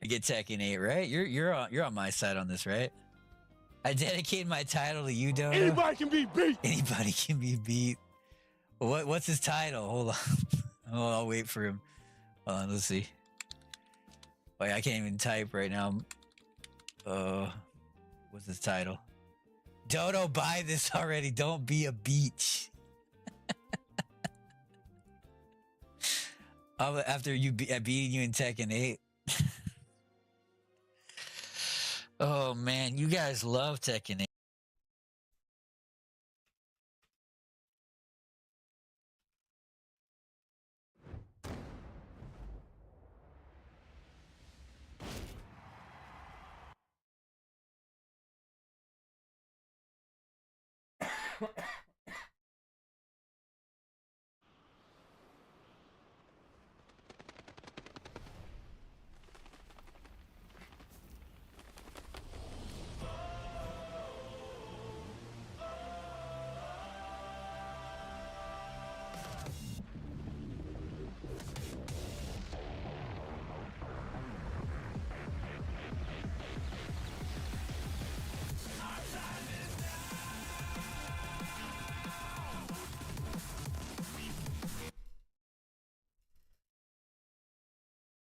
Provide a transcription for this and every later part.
get Tekken 8, right? You're on my side on this, right? I dedicate my title to you, Dodo. Anybody can be beat. Anybody can be beat. What's his title? Hold on. Oh, I'll wait for him. Hold on, let's see. Wait, I can't even type right now. What's his title? Dodo, buy this already. Don't be a beach. After beating you in Tekken 8. Oh man, you guys love Tekken 8.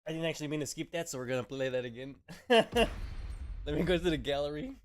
I didn't actually mean to skip that, so we're gonna play that again. Let me go to the gallery.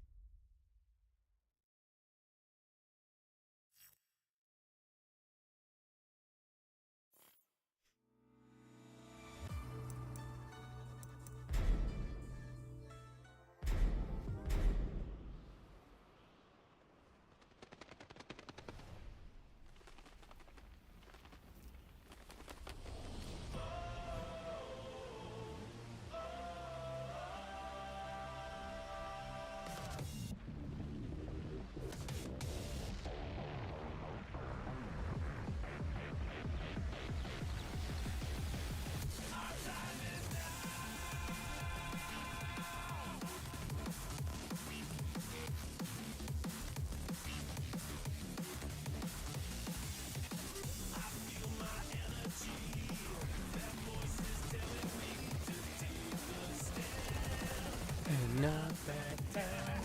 Not bad time.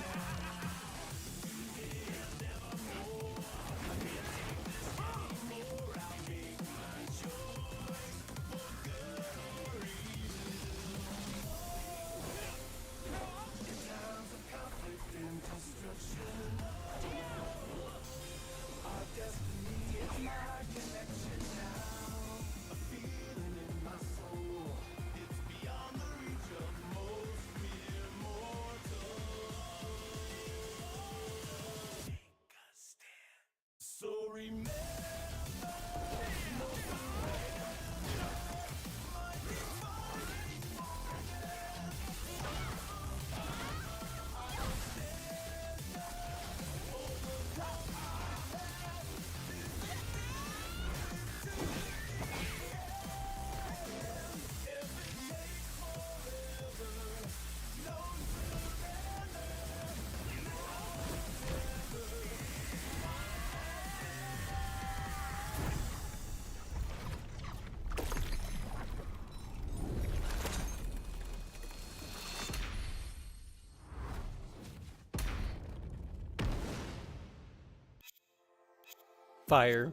Fire.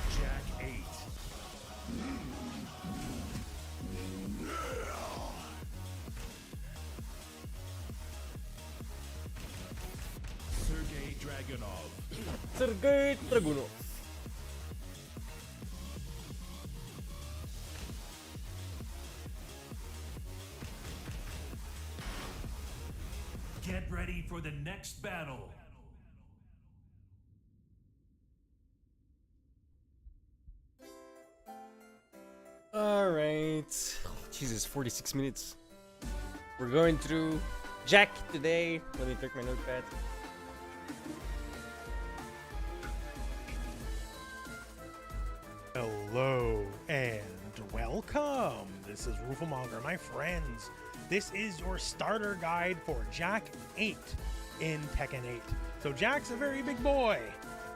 Jack 8. Sergey Dragunov. Sergey Dragunov. Get ready for the next battle. Alright. Jesus, 46 minutes. We're going through Jack today. Let me check my notepad. Hello and welcome. This is Roofamonger, my friends. This is your starter guide for Jack 8 in Tekken 8. So Jack's a very big boy,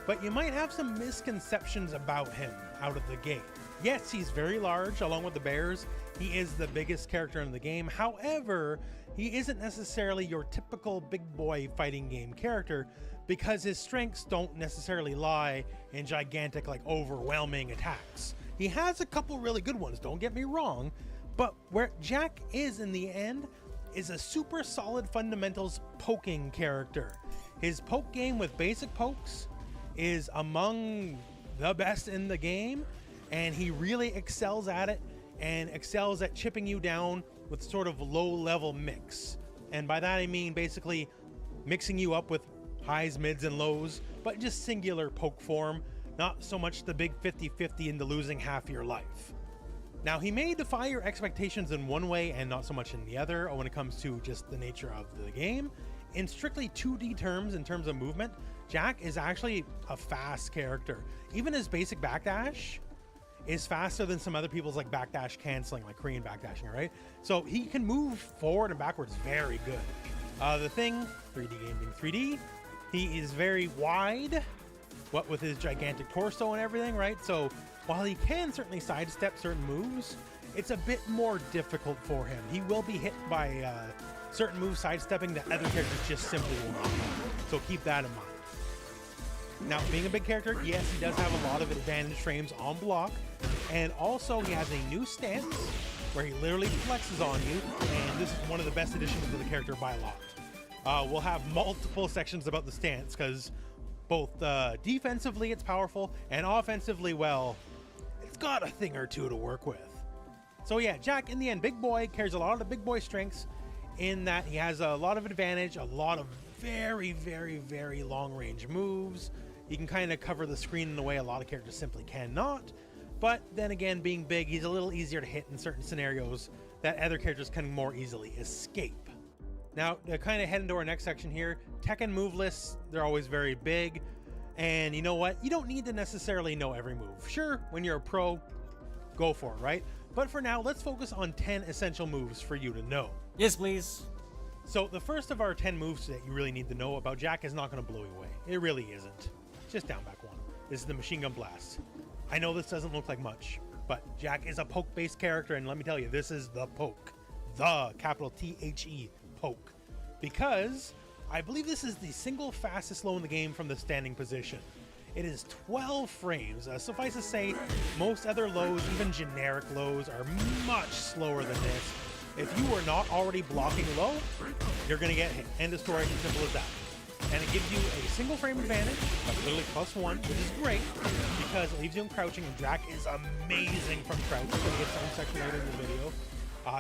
but you might have some misconceptions about him out of the gate. Yes, he's very large, along with the bears. He is the biggest character in the game. However, he isn't necessarily your typical big boy fighting game character because his strengths don't necessarily lie in gigantic, like overwhelming attacks. He has a couple really good ones, don't get me wrong, but where Jack is in the end is a super solid fundamentals poking character. His poke game with basic pokes is among the best in the game, and he really excels at it and excels at chipping you down with sort of low-level mix. And by that I mean basically mixing you up with highs, mids, and lows, but just singular poke form, not so much the big 50-50 into losing half your life. Now, he may defy your expectations in one way and not so much in the other when it comes to just the nature of the game. In strictly 2D terms, in terms of movement, Jack is actually a fast character. Even his basic backdash is faster than some other people's like backdash canceling, like Korean backdashing, right? So he can move forward and backwards very good. The thing, 3D game being 3D, he is very wide, what with his gigantic torso and everything, right? So while he can certainly sidestep certain moves, it's a bit more difficult for him. He will be hit by certain moves sidestepping that other characters just simply will not. So keep that in mind. Now, being a big character, yes, he does have a lot of advantage frames on block, and also he has a new stance where he literally flexes on you, and this is one of the best additions to the character by a lot. We'll have multiple sections about the stance, because both defensively it's powerful, and offensively, well, it's got a thing or two to work with. So yeah, Jack, in the end, big boy, carries a lot of the big boy strengths in that he has a lot of advantage, a lot of very, very, very long-range moves. He can kind of cover the screen in a way a lot of characters simply cannot. But then again, being big, he's a little easier to hit in certain scenarios that other characters can more easily escape. Now, to kind of head into our next section here, Tekken move lists, they're always very big. And you know what? You don't need to necessarily know every move. Sure, when you're a pro, go for it, right? But for now, let's focus on 10 essential moves for you to know. Yes, please. So the first of our 10 moves that you really need to know about Jack is not going to blow you away. It really isn't. Just down back one. This is the machine gun blast. I know this doesn't look like much, but Jack is a poke-based character, and let me tell you, this is the poke. The capital T-H-E, poke. Because I believe this is the single fastest low in the game from the standing position. It is 12 frames. Suffice to say, most other lows, even generic lows, are much slower than this. If you are not already blocking low, you're going to get hit. End of story, as simple as that. And it gives you a single frame advantage, like literally +1, which is great because it leaves you in crouching, and Jack is amazing from crouching. We're going to get some section later in the video.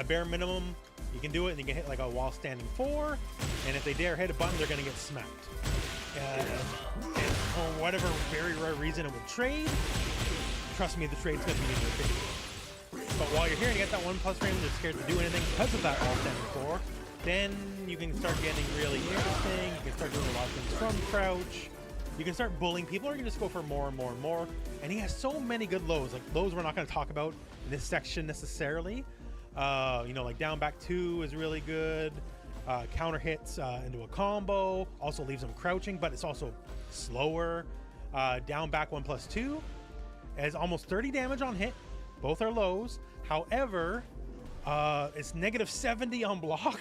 Bare minimum, you can do it, and you can hit like a while standing 4, and if they dare hit a button, they're going to get smacked. And for whatever very rare reason it would trade, trust me, the trade's going to be in your favor. But while you're here and you get that 1+ frame and you're scared to do anything because of that while standing 4, then you can start getting really interesting. You can start doing a lot of things from crouch. You can start bullying people, or you can just go for more and more and more. And he has so many good lows, like lows we're not going to talk about in this section necessarily. You know, like down back 2 is really good. Counter hits into a combo, also leaves him crouching, but it's also slower. Down back 1+2 has almost 30 damage on hit. Both are lows. However, it's -70 on block.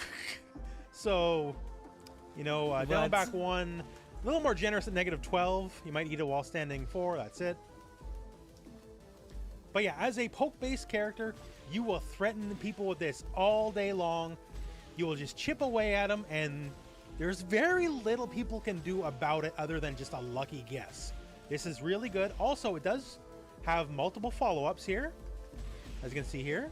So, you know, down back 1, a little more generous at -12. You might eat it while standing 4. That's it. But yeah, as a poke-based character, you will threaten people with this all day long. You will just chip away at them, and there's very little people can do about it other than just a lucky guess. This is really good. Also, it does have multiple follow-ups here, as you can see here.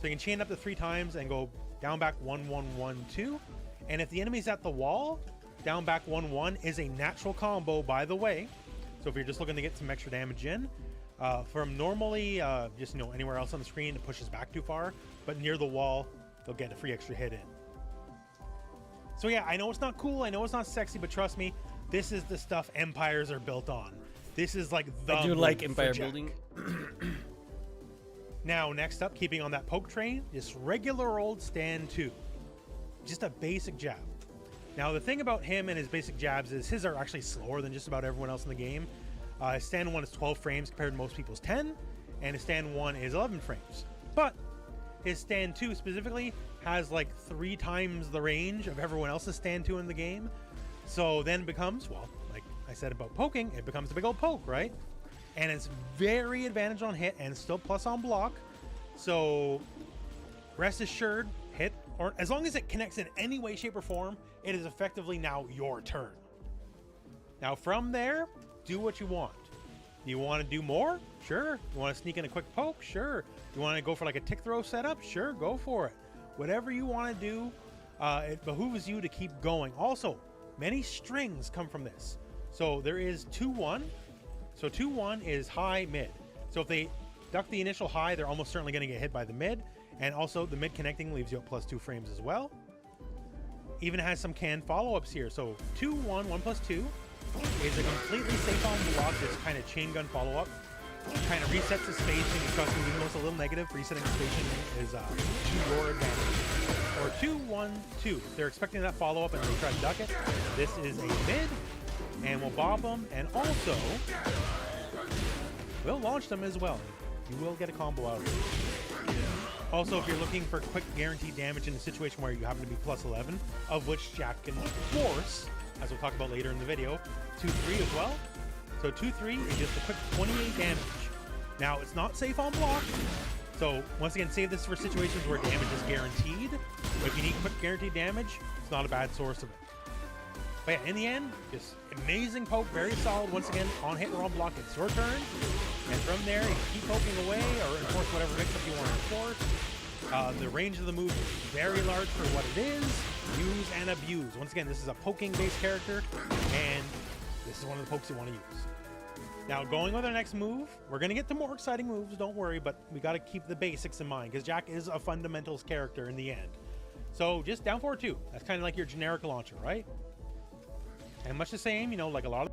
So you can chain up to 3 times and go down back 1, 1, 1, 2. And if the enemy's at the wall, down back 1, 1 is a natural combo, by the way. So if you're just looking to get some extra damage in, from normally just, you know, anywhere else on the screen, it pushes back too far, but near the wall, they'll get a free extra hit in. So yeah, I know it's not cool, I know it's not sexy, but trust me, this is the stuff empires are built on. This is like the I do like empire building. Now, next up, keeping on that poke train, just regular old stand 2. Just a basic jab. Now, the thing about him and his basic jabs is his are actually slower than just about everyone else in the game. His stand 1 is 12 frames compared to most people's 10, and his stand 1 is 11 frames. But his stand 2 specifically has like 3 times the range of everyone else's stand 2 in the game. So then it becomes, well, like I said about poking, it becomes a big old poke, right? And it's very advantage on hit and still plus on block. So rest assured, hit, or as long as it connects in any way, shape, or form, it is effectively now your turn. Now from there, do what you want. You want to do more? Sure. You want to sneak in a quick poke? Sure. You want to go for like a tick throw setup? Sure, go for it. Whatever you want to do, it behooves you to keep going. Also, many strings come from this. So there is 2-1. So 2-1 is high, mid. So if they duck the initial high, they're almost certainly going to get hit by the mid. And also the mid connecting leaves you at +2 frames as well. Even has some canned follow-ups here. So 2-1, 1+2 is a completely safe on block, this kind of chain gun follow-up. Kind of resets the spacing, and trust me, even though it's a little negative, resetting the spacing is to your advantage. Or 2-1-2. If they're expecting that follow-up and they try to duck it, this is a mid, and we'll bob them, and also we'll launch them as well. You will get a combo out of it. Also, if you're looking for quick guaranteed damage in a situation where you happen to be +11, of which Jack can force, as we'll talk about later in the video, 2-3 as well. So 2-3 is just a quick 28 damage. Now, it's not safe on block. So once again, save this for situations where damage is guaranteed. But if you need quick guaranteed damage, it's not a bad source of it. But yeah, in the end, just amazing poke, very solid. Once again, on hit or on block, it's your turn. And from there, you can keep poking away or enforce whatever mix-up you want to enforce. The range of the move is very large for what it is. Use and abuse. Once again, this is a poking-based character, and this is one of the pokes you want to use. Now, going with our next move, we're going to get to more exciting moves, don't worry, but we got to keep the basics in mind, because Jack is a fundamentals character in the end. So, just down forward 2. That's kind of like your generic launcher, right? And much the same, you know, like a lot of...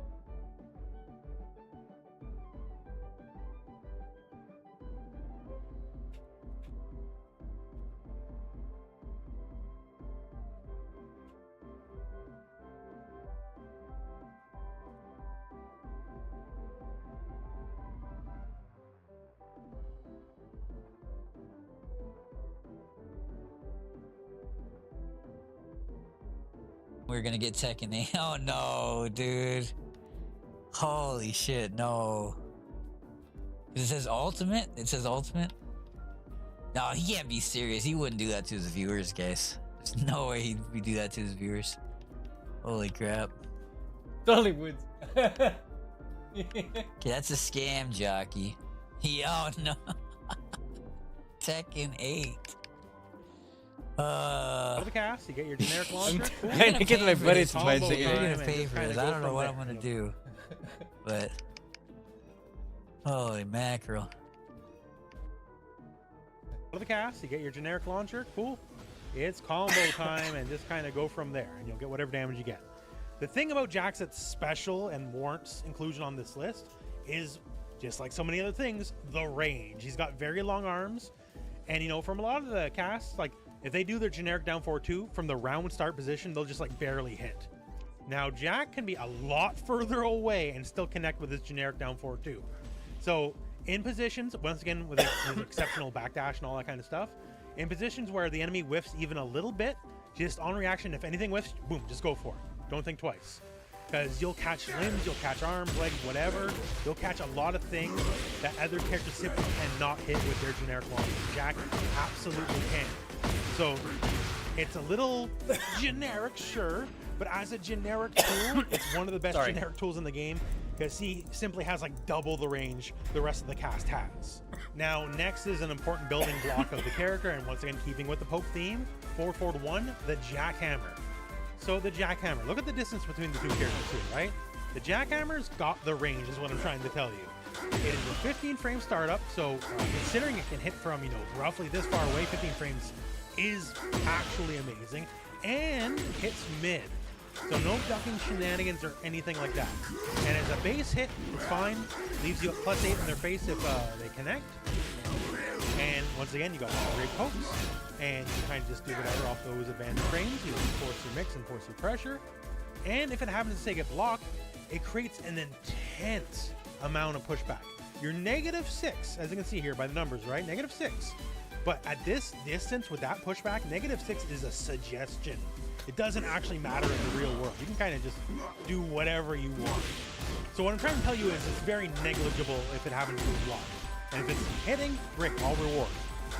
We're gonna get Tekken 8. Oh no, dude. Holy shit, no. It says ultimate? It says ultimate? No, he can't be serious. He wouldn't do that to his viewers, guys. There's no way he'd do that to his viewers. Holy crap. Totally would. Okay, that's a scam, jockey. Oh no. Tekken 8. Out of the cast, you get your generic launcher. Cool. I'm gonna get my buddy to buy combo the You're time gonna pay and for just this. kinda I go don't know from what there, I'm gonna you know. do. But holy mackerel. Out of the cast, you get your generic launcher. Cool. It's combo time, and just kind of go from there, and you'll get whatever damage you get. The thing about Jax that's special and warrants inclusion on this list is, just like so many other things, the range. He's got very long arms, and you know, from a lot of the casts, like if they do their generic down 4-2 from the round start position, they'll just like barely hit. Now Jack can be a lot further away and still connect with his generic down 4-2. So in positions, once again with his exceptional backdash and all that kind of stuff, in positions where the enemy whiffs even a little bit, just on reaction, if anything whiffs, boom, just go for it. Don't think twice. Because you'll catch limbs, you'll catch arms, legs, whatever. You'll catch a lot of things that other characters simply cannot hit with their generic launcher. Jack absolutely can. So it's a little generic, sure, but as a generic tool, it's one of the best generic tools in the game, because he simply has like double the range the rest of the cast has. Now, next is an important building block of the character, and once again, keeping with the poke theme, forward 1, the jackhammer. So the jackhammer, look at the distance between the two characters here, right? The jackhammer's got the range, is what I'm trying to tell you. It is a 15 frame startup, so considering it can hit from, you know, roughly this far away, 15 frames is actually amazing, and hits mid. So no ducking shenanigans or anything like that. And as a base hit, it's fine. Leaves you at +8 in their face if they connect. And once again, you got great pokes, and you kind of just do whatever off those advanced frames. You force your mix and force your pressure. And if it happens to say get blocked, it creates an intense amount of pushback. You're -6, as you can see here by the numbers, right? -6. But at this distance with that pushback, -6 is a suggestion. It doesn't actually matter in the real world. You can kind of just do whatever you want. So what I'm trying to tell you is it's very negligible if it happens to be blocked. And if it's hitting, great, all reward.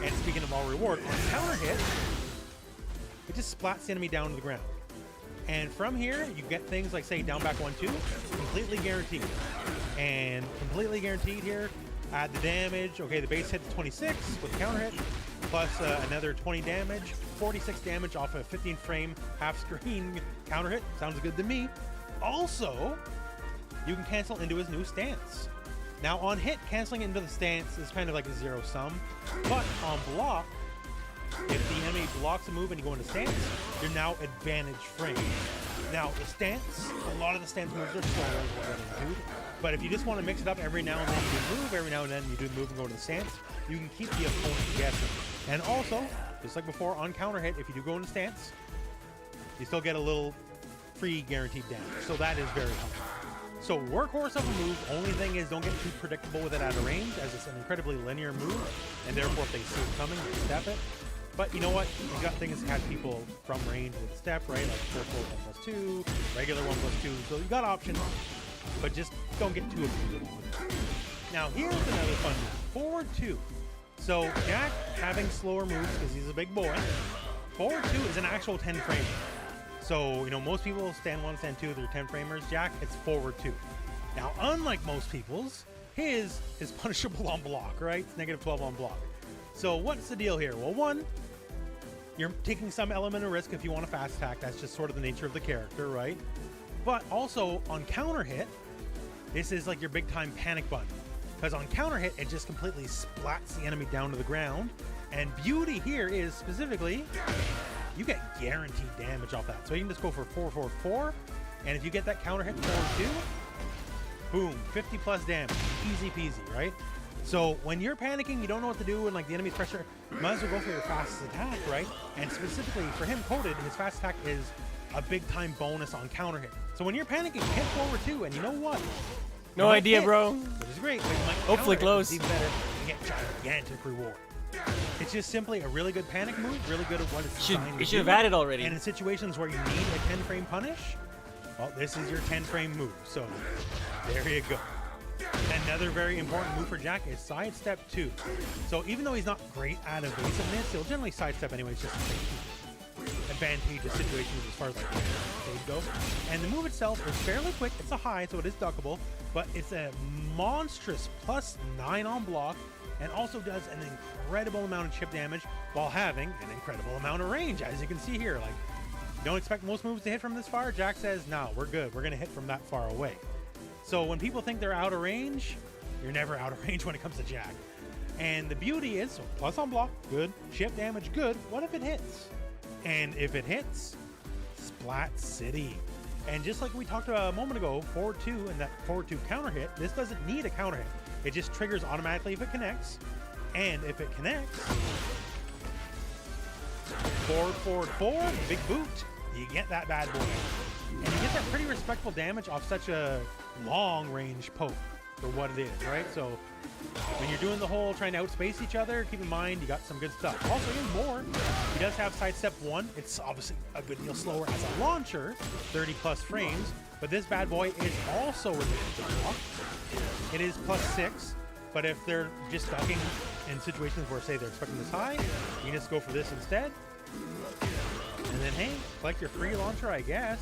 And speaking of all reward, on counter hit, it just splats the enemy down to the ground. And from here, you get things like, say, down back 1-2, completely guaranteed. And completely guaranteed here, add the damage. Okay, the base hit 26 with the counter hit, plus another 20 damage, 46 damage off a 15 frame half screen counter hit. Sounds good to me. Also, you can cancel into his new stance. Now on hit, canceling into the stance is kind of like a zero sum, but on block, if the enemy blocks a move and you go into stance, you're now advantage frame. Now the stance, a lot of the stance moves are slower, as we'll get into, but if you just want to mix it up every now and then you do a move, every now and then you do the move and go to the stance, you can keep the opponent guessing. And also, just like before, on counter hit, if you do go into stance, you still get a little free guaranteed damage, so that is very helpful. So workhorse of a move, only thing is don't get too predictable with it out of range, as it's an incredibly linear move, and therefore if they see it coming, they step it. But you know what? You got things that catch people from range with step, right? Like circle 1+2, regular 1+2. So you got options, but just don't get too abused with it. Now here's another fun move, forward 2. So Jack having slower moves because he's a big boy. Forward 2 is an actual 10 frame. So, you know, most people stand 1, stand 2, they're 10 framers. Jack, it's forward 2. Now, unlike most people's, his is punishable on block, right? It's -12 on block. So what's the deal here? Well, one, you're taking some element of risk if you want to fast attack. That's just sort of the nature of the character, right? But also on counter hit, this is like your big time panic button. Because on counter hit, it just completely splats the enemy down to the ground. And beauty here is specifically, you get guaranteed damage off that. So you can just go for 4-4-4, and if you get that counter hit forward 2, boom, 50 plus damage, easy peasy, right? So when you're panicking, you don't know what to do, and like the enemy's pressure, you might as well go for your fastest attack, right? And specifically for him, Coded, his fast attack is a big time bonus on counter hit. So when you're panicking, hit forward 2, and you know what? No idea, bro. Which is great. But you might Hopefully counter hit, close. even better, you get gigantic reward. It's just simply a really good panic move, really good at what it's designed to You should have do. added already. And in situations where you need a 10 frame punish, well, this is your 10 frame move. So there you go. Another very important move for Jack is sidestep 2. So even though he's not great at evasiveness, he'll generally sidestep anyways, just advantageous situations as far as like stage go. And the move itself is fairly quick. It's a high, so it is duckable, but it's a monstrous +9 on block, and also does an incredible amount of chip damage while having an incredible amount of range, as you can see here. Like, you don't expect most moves to hit from this far. Jack says, no, we're good. We're going to hit from that far away. So when people think they're out of range, you're never out of range when it comes to Jack. And the beauty is, so plus on block, good. Chip damage, good. What if it hits? And if it hits, Splat City. And just like we talked about a moment ago, forward 2 and that forward 2 counter hit, this doesn't need a counter hit. It just triggers automatically if it connects. And if it connects, forward, big boot, you get that bad boy. And you get that pretty respectful damage off such a long range poke for what it is, right? So when you're doing the whole trying to outspace each other, keep in mind you got some good stuff. Also, even more, he does have sidestep 1. It's obviously a good deal slower as a launcher, 30 plus frames, but this bad boy is also related to block. It is +6, but if they're just ducking in situations where, say, they're expecting this high, you can just go for this instead. And then, hey, collect your free launcher, I guess,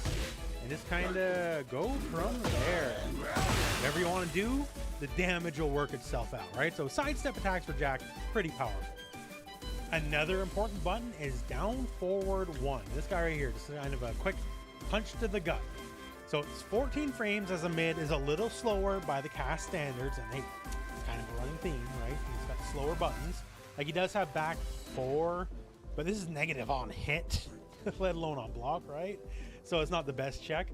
and just kind of go from there. Whatever you want to do, the damage will work itself out, right? So sidestep attacks for Jack, pretty powerful. Another important button is down forward 1. This guy right here, just kind of a quick punch to the gut. So it's 14 frames as a mid, is a little slower by the cast standards, and hey, it's kind of a running theme, right? He's got slower buttons. Like, he does have back 4, but this is negative on hit, let alone on block, right? So it's not the best check.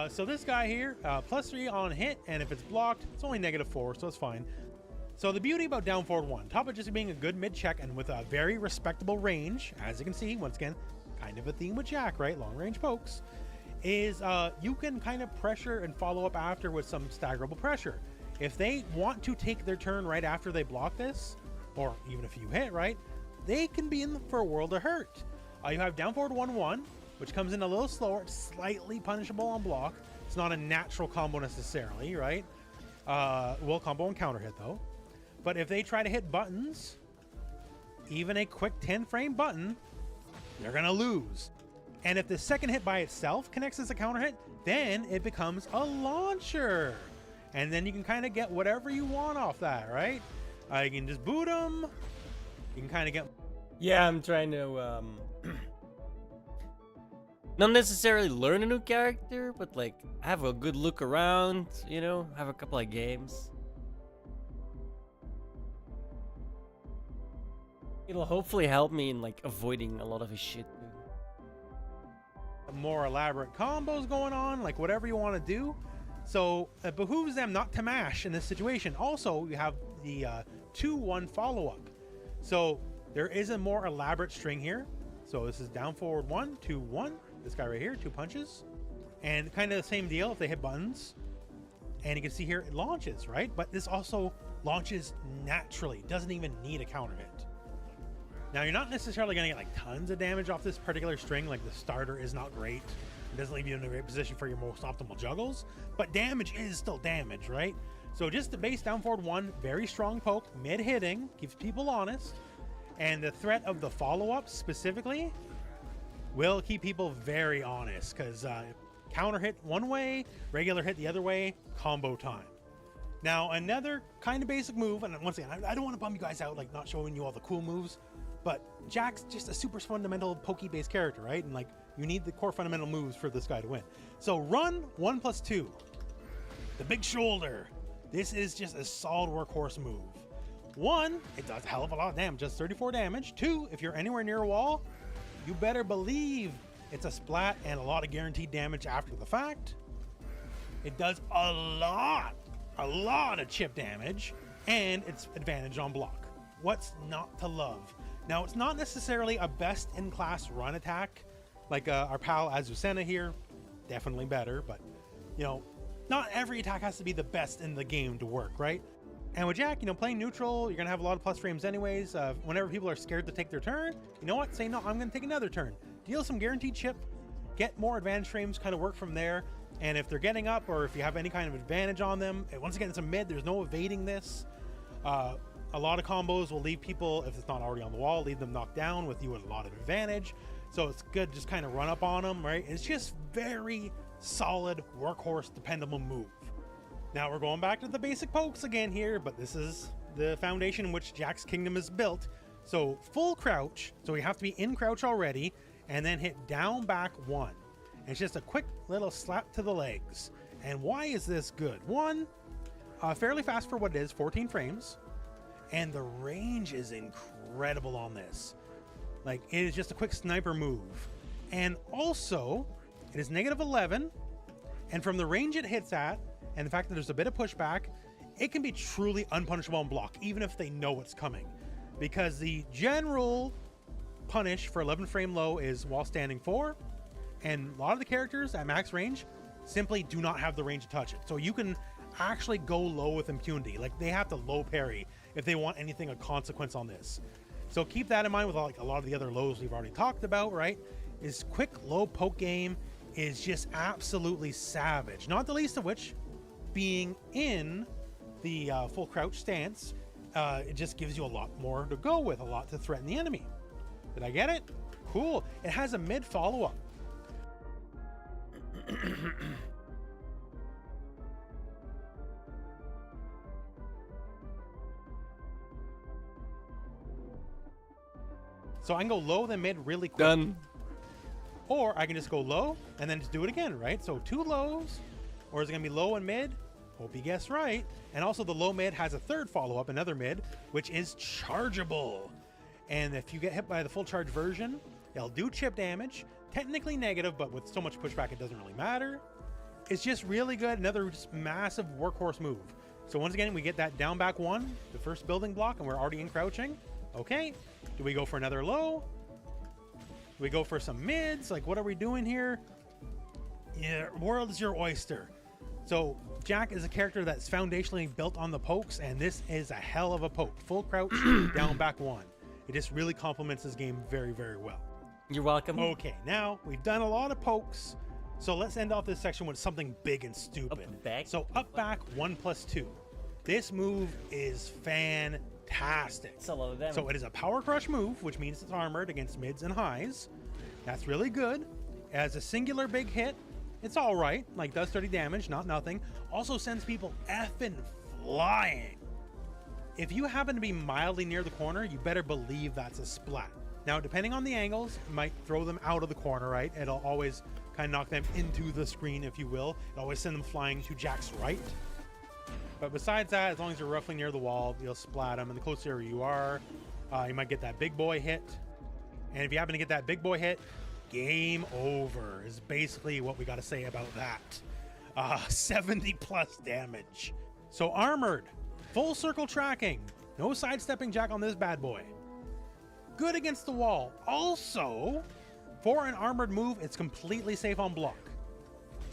So this guy here, +3 on hit, and if it's blocked, it's only -4, so it's fine. So the beauty about down forward 1, top of just being a good mid check and with a very respectable range, as you can see, once again, kind of a theme with Jack, right? Long range pokes, is you can kind of pressure and follow up after with some staggerable pressure. If they want to take their turn right after they block this, or even if you hit, right, they can be in for a world of hurt. You have down forward 1-1, which comes in a little slower, it's slightly punishable on block. It's not a natural combo necessarily, right? Will combo and counter hit though. But if they try to hit buttons, even a quick 10 frame button, they're gonna lose. And if the second hit by itself connects as a counter hit, then it becomes a launcher. And then you can kind of get whatever you want off that, right? You can just boot them. You can kind of get... Yeah, I'm trying to, not necessarily learn a new character, but like have a good look around, you know, have a couple of games. It'll hopefully help me in like avoiding a lot of his shit. more elaborate combos going on, like whatever you want to do. So it behooves them not to mash in this situation. Also, you have the 2-1 follow-up. So there is a more elaborate string here. So this is down forward 1, 2-1. This guy right here, 2 punches. And kind of the same deal if they hit buttons. And you can see here it launches, right? But this also launches naturally. Doesn't even need a counter hit. Now, you're not necessarily going to get like tons of damage off this particular string. Like the starter is not great. It doesn't leave you in a great position for your most optimal juggles. But damage is still damage, right? So just the base down forward 1, very strong poke, mid hitting, keeps people honest. And the threat of the follow-up specifically will keep people very honest. Because counter hit one way, regular hit the other way, combo time. Now, another kind of basic move, and once again, I don't want to bum you guys out, like not showing you all the cool moves, but Jack's just a super fundamental pokey-based character, right? And like, you need the core fundamental moves for this guy to win. So run 1+2, the big shoulder. This is just a solid workhorse move. 1, it does a hell of a lot of damage, just 34 damage. 2, if you're anywhere near a wall, you better believe it's a splat and a lot of guaranteed damage after the fact. It does a lot of chip damage, and it's advantage on block. What's not to love? Now, it's not necessarily a best-in-class run attack, like our pal Azucena here. Definitely better, but, you know, not every attack has to be the best in the game to work, right? And with Jack, you know, playing neutral, you're going to have a lot of plus frames anyways. Whenever people are scared to take their turn, you know what? Say, no, I'm going to take another turn. Deal some guaranteed chip, get more advantage frames, kind of work from there. And if they're getting up, or if you have any kind of advantage on them, once again, it's a mid, there's no evading this. A lot of combos will leave people, if it's not already on the wall, leave them knocked down with you with a lot of advantage. So it's good to just kind of run up on them, right? It's just very solid workhorse dependable move. Now we're going back to the basic pokes again here, but this is the foundation in which Jack's Kingdom is built. So full crouch, so we have to be in crouch already, and then hit down back 1. And it's just a quick little slap to the legs. And why is this good? 1, fairly fast for what it is, 14 frames. And the range is incredible on this. Like, it is just a quick sniper move. And also, it is -11. And from the range it hits at, and the fact that there's a bit of pushback, it can be truly unpunishable on block, even if they know it's coming. Because the general punish for 11 frame low is while standing 4. And a lot of the characters at max range simply do not have the range to touch it. So you can actually go low with impunity. Like, they have to low parry if they want anything of consequence on this. So keep that in mind with like a lot of the other lows we've already talked about, right? Is quick low poke game is just absolutely savage. Not the least of which being in the full crouch stance, it just gives you a lot more to go with, a lot to threaten the enemy. Did I get it? Cool. It has a mid follow-up. So I can go low then mid really quick. Done. Or I can just go low and then just do it again, right? So 2 lows, or is it gonna be low and mid? Hope you guessed right. And also the low mid has a third follow-up, another mid, which is chargeable. And if you get hit by the full charge version, it'll do chip damage, technically negative, but with so much pushback it doesn't really matter. It's just really good, another just massive workhorse move. So once again, we get that down back one, the first building block, and we're already in crouching. Okay. Do we go for another low? Do we go for some mids? Like, what are we doing here? Yeah, world is your oyster. So Jack is a character that's foundationally built on the pokes, and this is a hell of a poke. Full crouch, down back one. It just really complements this game very, very well. You're welcome. Okay, now we've done a lot of pokes, so let's end off this section with something big and stupid. Up back? So up back 1+2. This move is fantastic. It's a lot of damage. So it is a power crush move, which means it's armored against mids and highs. That's really good. As a singular big hit, it's all right. Like, does 30 damage, not nothing. Also sends people effing flying. If you happen to be mildly near the corner, you better believe that's a splat. Now, depending on the angles, it might throw them out of the corner, right? It'll always kind of knock them into the screen, if you will. It'll always send them flying to Jack's right. But besides that, as long as you're roughly near the wall, you'll splat them. And the closer you are, you might get that big boy hit. And if you happen to get that big boy hit, game over is basically what we got to say about that. 70 plus damage. So armored, full circle tracking, no sidestepping Jack on this bad boy. Good against the wall. Also, for an armored move, it's completely safe on block.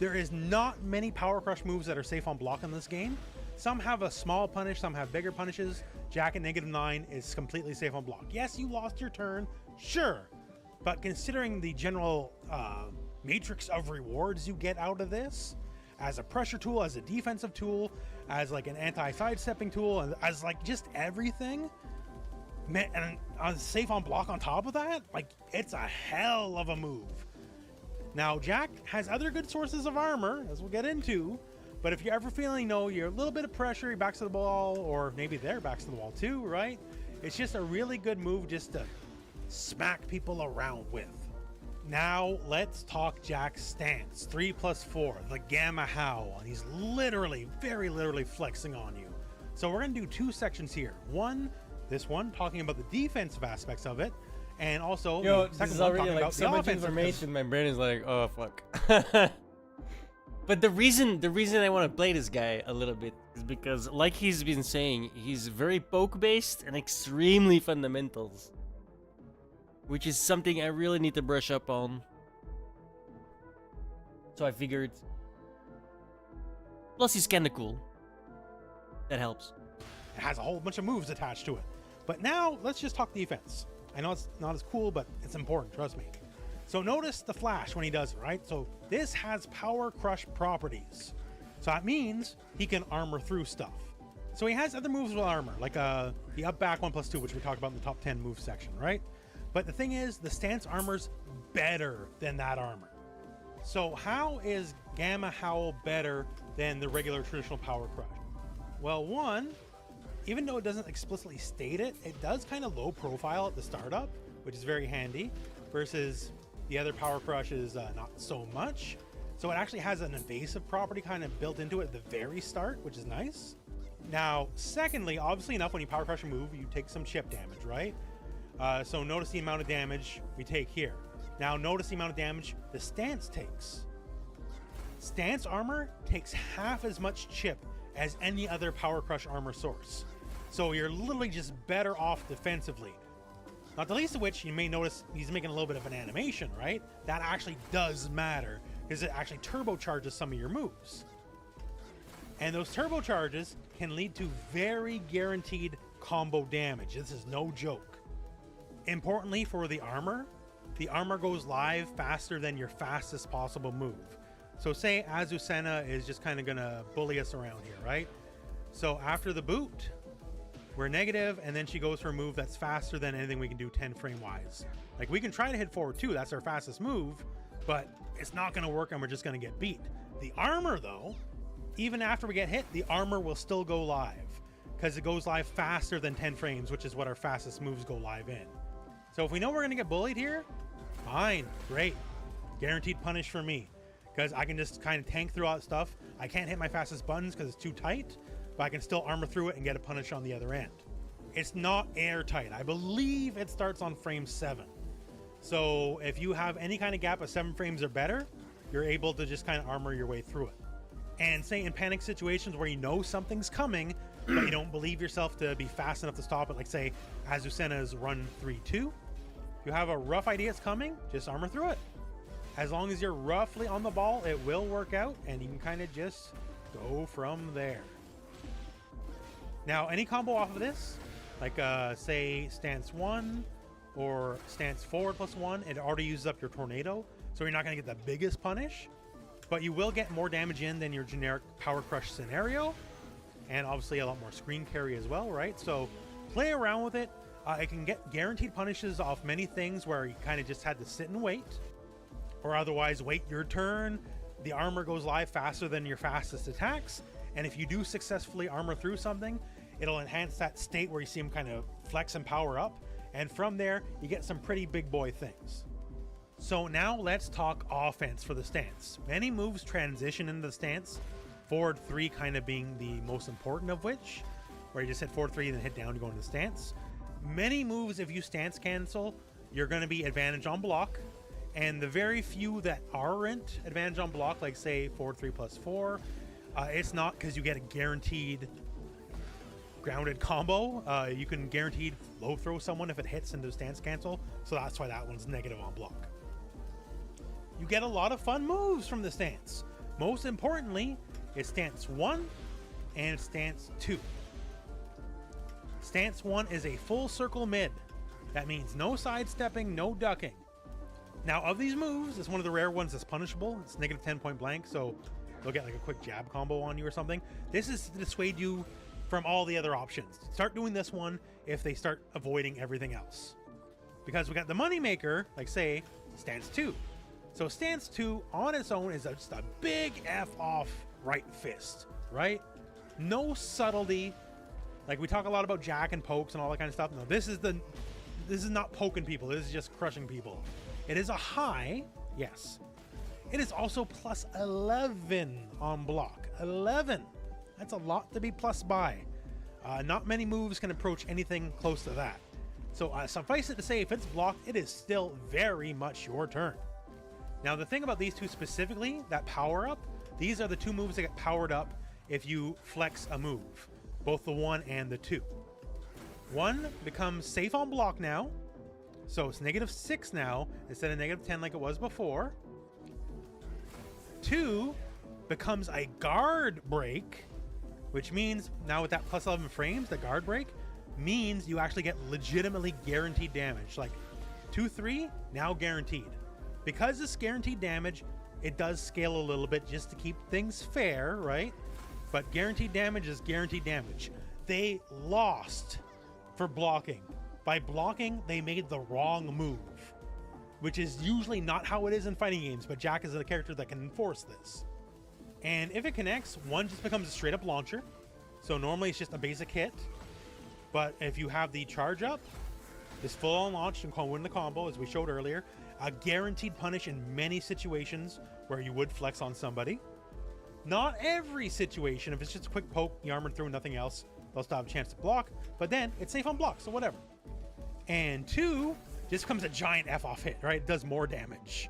There is not many power crush moves that are safe on block in this game. Some have a small punish, some have bigger punishes. Jack at -9 is completely safe on block. Yes, you lost your turn, sure. But considering the general matrix of rewards you get out of this, as a pressure tool, as a defensive tool, as like an anti-sidestepping tool, and as like just everything, and safe on block on top of that, like, it's a hell of a move. Now, Jack has other good sources of armor, as we'll get into, but if you're ever feeling, you're a little bit of pressure, your back's to the wall, or maybe their back's to the wall too, right? It's just a really good move just to smack people around with. Now, let's talk Jack's stance. 3+4, the Gamma Howl, and he's literally, very literally flexing on you. So we're gonna do two sections here. This one, talking about the defensive aspects of it, and also Yo, the this second is one already talking like about so the much offensive. information. My brain is like, oh fuck. But the reason I want to play this guy a little bit is because, like he's been saying, he's very poke based and extremely fundamentals, which is something I really need to brush up on. So I figured. Plus, he's kind of cool. That helps. It has a whole bunch of moves attached to it. But now, let's just talk defense. I know it's not as cool, but it's important, trust me. So notice the flash when he does it, right? So this has power crush properties. So that means he can armor through stuff. So he has other moves with armor, like the up back 1+2, which we talked about in the top 10 move section, right? But the thing is, the stance armor's better than that armor. So how is Gamma Howl better than the regular traditional power crush? Well, one, even though it doesn't explicitly state it, it does kind of low profile at the startup, which is very handy, versus the other power crushes not so much. So it actually has an evasive property kind of built into it at the very start, which is nice. Now, secondly, obviously enough, when you power crush a move, you take some chip damage, right? So notice the amount of damage we take here. Now notice the amount of damage the stance takes. Stance armor takes half as much chip as any other power crush armor source. So you're literally just better off defensively. Not the least of which, you may notice he's making a little bit of an animation, right? That actually does matter, because it actually turbocharges some of your moves. And those turbocharges can lead to very guaranteed combo damage. This is no joke. Importantly, for the armor goes live faster than your fastest possible move. So say Azucena is just kind of gonna bully us around here, right? So after the boot, we're negative, and then she goes for a move that's faster than anything we can do 10 frame wise. Like, we can try to hit forward too, that's our fastest move, but it's not gonna work and we're just gonna get beat. The armor though, even after we get hit, the armor will still go live, because it goes live faster than 10 frames, which is what our fastest moves go live in. So if we know we're gonna get bullied here, fine, great. Guaranteed punish for me, because I can just kind of tank through all that stuff. I can't hit my fastest buttons because it's too tight, but I can still armor through it and get a punish on the other end. It's not airtight. I believe it starts on frame 7. So if you have any kind of gap of 7 frames or better, you're able to just kind of armor your way through it. And say in panic situations where you know something's coming, but you don't believe yourself to be fast enough to stop it, like say Azucena's run 3-2, you have a rough idea it's coming, just armor through it. As long as you're roughly on the ball, it will work out, and you can kind of just go from there. Now, any combo off of this, like say stance 1 or stance forward +1, it already uses up your tornado, so you're not going to get the biggest punish, but you will get more damage in than your generic power crush scenario, and obviously a lot more screen carry as well, right? So play around with it. It can get guaranteed punishes off many things where you kind of just had to sit and wait, or otherwise wait your turn. The armor goes live faster than your fastest attacks, and if you do successfully armor through something, it'll enhance that state where you see them kind of flex and power up, and from there you get some pretty big boy things. So now let's talk offense for the stance. Many moves transition into the stance, forward 3 kind of being the most important of which, where you just hit forward 3 and then hit down to go into the stance. Many moves, if you stance cancel, you're going to be advantage on block, and the very few that aren't advantage on block, like say forward 3 +4, it's not because you get a guaranteed grounded combo. You can guaranteed low throw someone if it hits into stance cancel, so that's why that one's negative on block. You get a lot of fun moves from the stance. Most importantly is stance 1 and stance 2. Stance 1 is a full circle mid. That means no sidestepping, no ducking. Now, of these moves, it's one of the rare ones that's punishable. It's negative 10 point blank, so they'll get like a quick jab combo on you or something. This is to dissuade you from all the other options. Start doing this one if they start avoiding everything else. Because we got the moneymaker, like say, stance 2. So stance 2 on its own is just a big F off right fist, right? No subtlety. Like we talk a lot about jack and pokes and all that kind of stuff. No, this is not poking people. This is just crushing people. It is a high, yes. It is also plus 11 on block. 11. That's a lot to be plus by. Not many moves can approach anything close to that. So suffice it to say, if it's blocked, it is still very much your turn. Now the thing about these two specifically, that power up, these are the two moves that get powered up if you flex a move. Both the 1 and the 2. 1 becomes safe on block now. So it's -6 now instead of -10 like it was before. 2 becomes a guard break, which means now with that plus 11 frames, the guard break means you actually get legitimately guaranteed damage. Like 2-3, now guaranteed. Because it's guaranteed damage, it does scale a little bit just to keep things fair, right? But guaranteed damage is guaranteed damage. They lost for blocking. By blocking, they made the wrong move, which is usually not how it is in fighting games, but Jack is a character that can enforce this. And if it connects, 1 just becomes a straight up launcher. So normally it's just a basic hit. But if you have the charge up, this full on launch and win the combo, as we showed earlier, a guaranteed punish in many situations where you would flex on somebody. Not every situation. If it's just a quick poke, you armor through, nothing else, they'll still have a chance to block. But then it's safe on block, so whatever. And 2 just becomes a giant F off hit, right? It does more damage.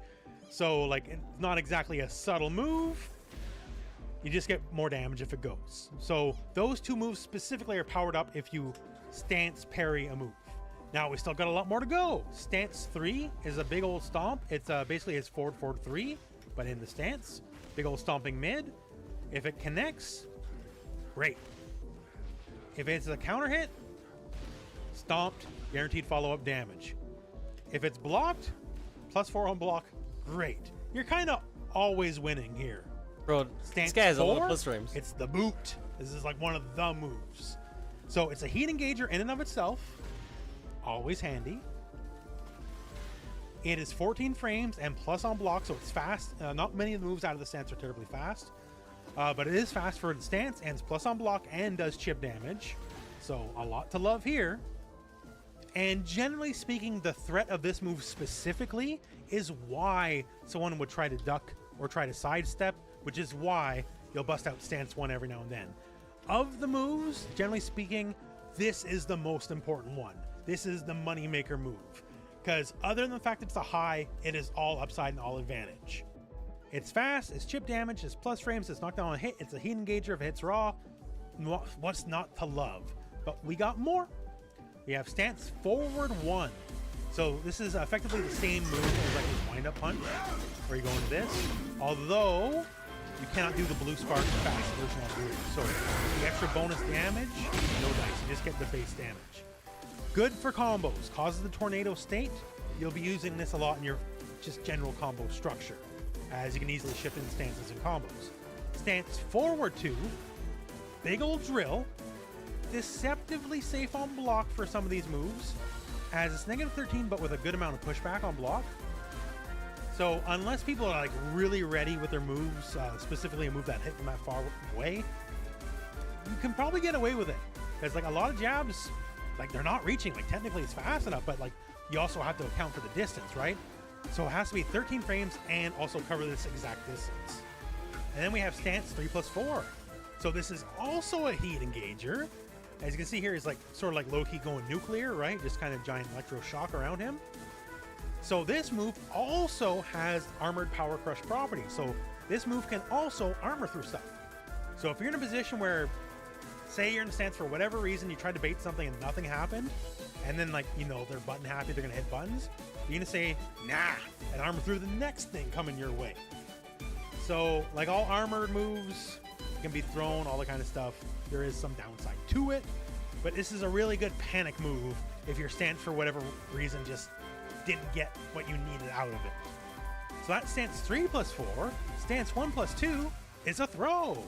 So like, it's not exactly a subtle move. You just get more damage if it goes. So those 2 moves specifically are powered up if you stance parry a move. Now we still got a lot more to go. Stance 3 is a big old stomp. It's basically it's forward 3, but in the stance. Big old stomping mid. If it connects, great. If it's a counter hit, stomped, guaranteed follow-up damage. If it's blocked, +4 on block, great. You're kind of always winning here. Bro, Stance this guy has a lot 4, of plus frames. it's the boot. This is like one of the moves. So it's a heat engager in and of itself. Always handy. It is 14 frames and plus on block, so it's fast. Not many of the moves out of the stance are terribly fast. But it is fast for the stance, and it's plus on block and does chip damage. So a lot to love here. And generally speaking, the threat of this move specifically is why someone would try to duck or try to sidestep, which is why you'll bust out stance 1 every now and then. Of the moves, generally speaking, this is the most important one. This is the moneymaker move. Because other than the fact that it's a high, it is all upside and all advantage. It's fast, it's chip damage, it's plus frames, it's knockdown on a hit, it's a heat engager if it hits raw. What's not to love? But we got more. We have stance forward 1. So this is effectively the same move as like his wind-up punch, where you go into this. Although you cannot do the blue spark fast version on blue. So the extra bonus damage, no dice. You just get the base damage. Good for combos. Causes the tornado state. You'll be using this a lot in your just general combo structure, as you can easily shift in stances and combos. Stance forward 2. Big old drill. Deceptively safe on block for some of these moves, as it's negative 13 but with a good amount of pushback on block. So unless people are like really ready with their moves, specifically a move that hit from that far away, you can probably get away with it. Because like a lot of jabs, like they're not reaching, like technically it's fast enough, but like you also have to account for the distance, right? So it has to be 13 frames and also cover this exact distance. And then we have stance 3+4. So this is also a heat engager. As you can see here, he's like sort of like low-key going nuclear, right? Just kind of giant electro shock around him. So this move also has armored power crush property. So this move can also armor through stuff. So if you're in a position where, say you're in a stance for whatever reason, you tried to bait something and nothing happened, and then like, you know, they're button happy, they're gonna hit buttons, you're gonna say, nah, and armor through the next thing coming your way. So like all armored moves can be thrown, all that kind of stuff. There is some downside to it, but this is a really good panic move if your stance for whatever reason just didn't get what you needed out of it. So that's stance 3+4. Stance 1+2 is a throw.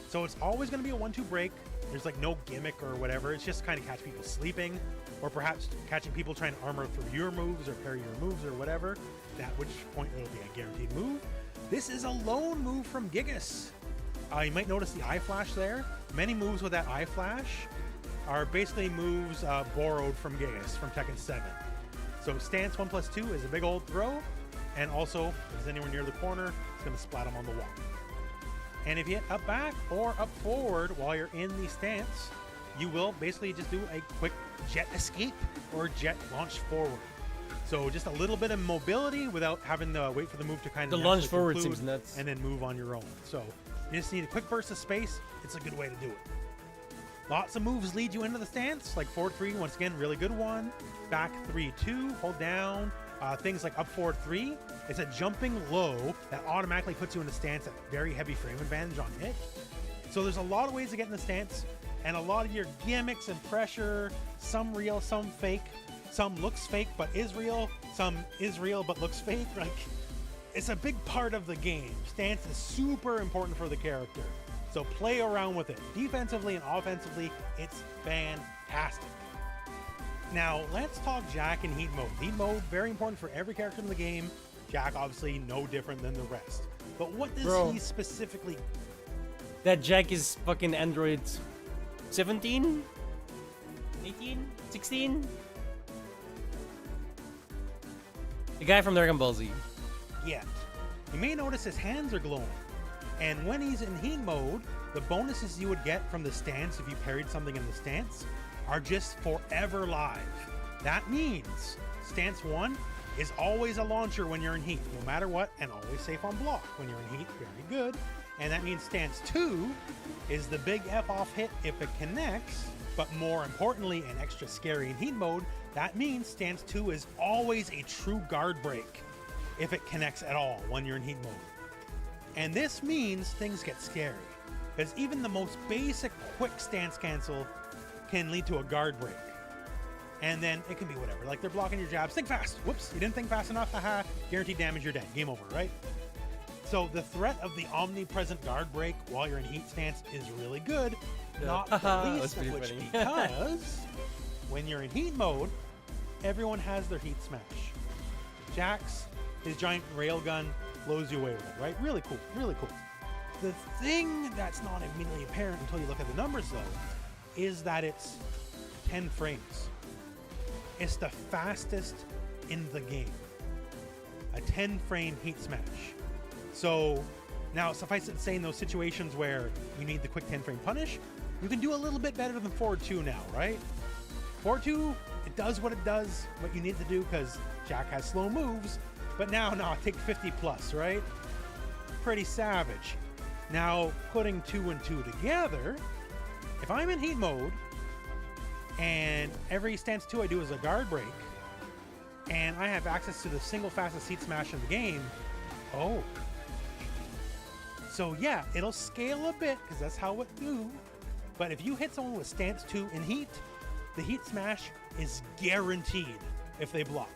So it's always going to be a 1-2 break. There's like no gimmick or whatever. It's just kind of catch people sleeping, or perhaps catching people trying to armor through your moves or parry your moves or whatever, at which point it'll be a guaranteed move. This is a lone move from Gigas. You might notice the eye flash there. Many moves with that eye flash are basically moves borrowed from Gigas from Tekken 7. So stance 1+2 is a big old throw, and also if it's anywhere near the corner, it's going to splat him on the wall. And if you hit up back or up forward while you're in the stance, you will basically just do a quick jet escape or jet launch forward. So just a little bit of mobility without having to wait for the move to kind of The launch naturally forward conclude, seems nuts. and then move on your own. So you just need a quick burst of space. It's a good way to do it. Lots of moves lead you into the stance, like forward 3, once again, really good one. Back 3-2, hold down. Things like up forward 3. It's a jumping low that automatically puts you in the stance at very heavy frame advantage on hit. So there's a lot of ways to get in the stance, and a lot of your gimmicks and pressure, some real, some fake, some looks fake but is real, some is real but looks fake. Like, it's a big part of the game. Stance is super important for the character. So play around with it. Defensively and offensively, it's fantastic. Now, let's talk Jack in Heat Mode. Heat Mode, very important for every character in the game. Jack, obviously, no different than the rest. But what does he specifically... That Jack is fucking Android 17? 18? 16? The guy from Dragon Ball Z. Yet. You may notice his hands are glowing. And when he's in Heat Mode, the bonuses you would get from the stance if you parried something in the stance are just forever live. That means stance 1 is always a launcher when you're in heat, no matter what, and always safe on block when you're in heat. Very good. And that means stance 2 is the big F-off hit if it connects, but more importantly and extra scary in Heat Mode, that means stance 2 is always a true guard break if it connects at all when you're in Heat Mode. And this means things get scary, because even the most basic quick stance cancel can lead to a guard break. And then it can be whatever, like they're blocking your jabs. Think fast. Whoops, you didn't think fast enough. Haha, guaranteed damage, you're dead. Game over, right? So the threat of the omnipresent guard break while you're in heat stance is really good. Not the least of which, because when you're in heat mode, everyone has their heat smash. Jax, his giant railgun, blows you away with it, right? Really cool, really cool. The thing that's not immediately apparent until you look at the numbers, though, is that it's 10 frames. It's the fastest in the game. A 10-frame heat smash. So now, suffice it to say, in those situations where you need the quick 10-frame punish, you can do a little bit better than forward 2 now, right? Forward 2, it does what it does, what you need to do, because Jack has slow moves. But now, take 50 plus, right? pretty savage. Now, putting 2 and 2 together, if I'm in heat mode, and every stance 2 I do is a guard break, and I have access to the single fastest heat smash in the game, oh. So yeah, it'll scale a bit, because that's how it do. But if you hit someone with stance 2 in heat, the heat smash is guaranteed if they block.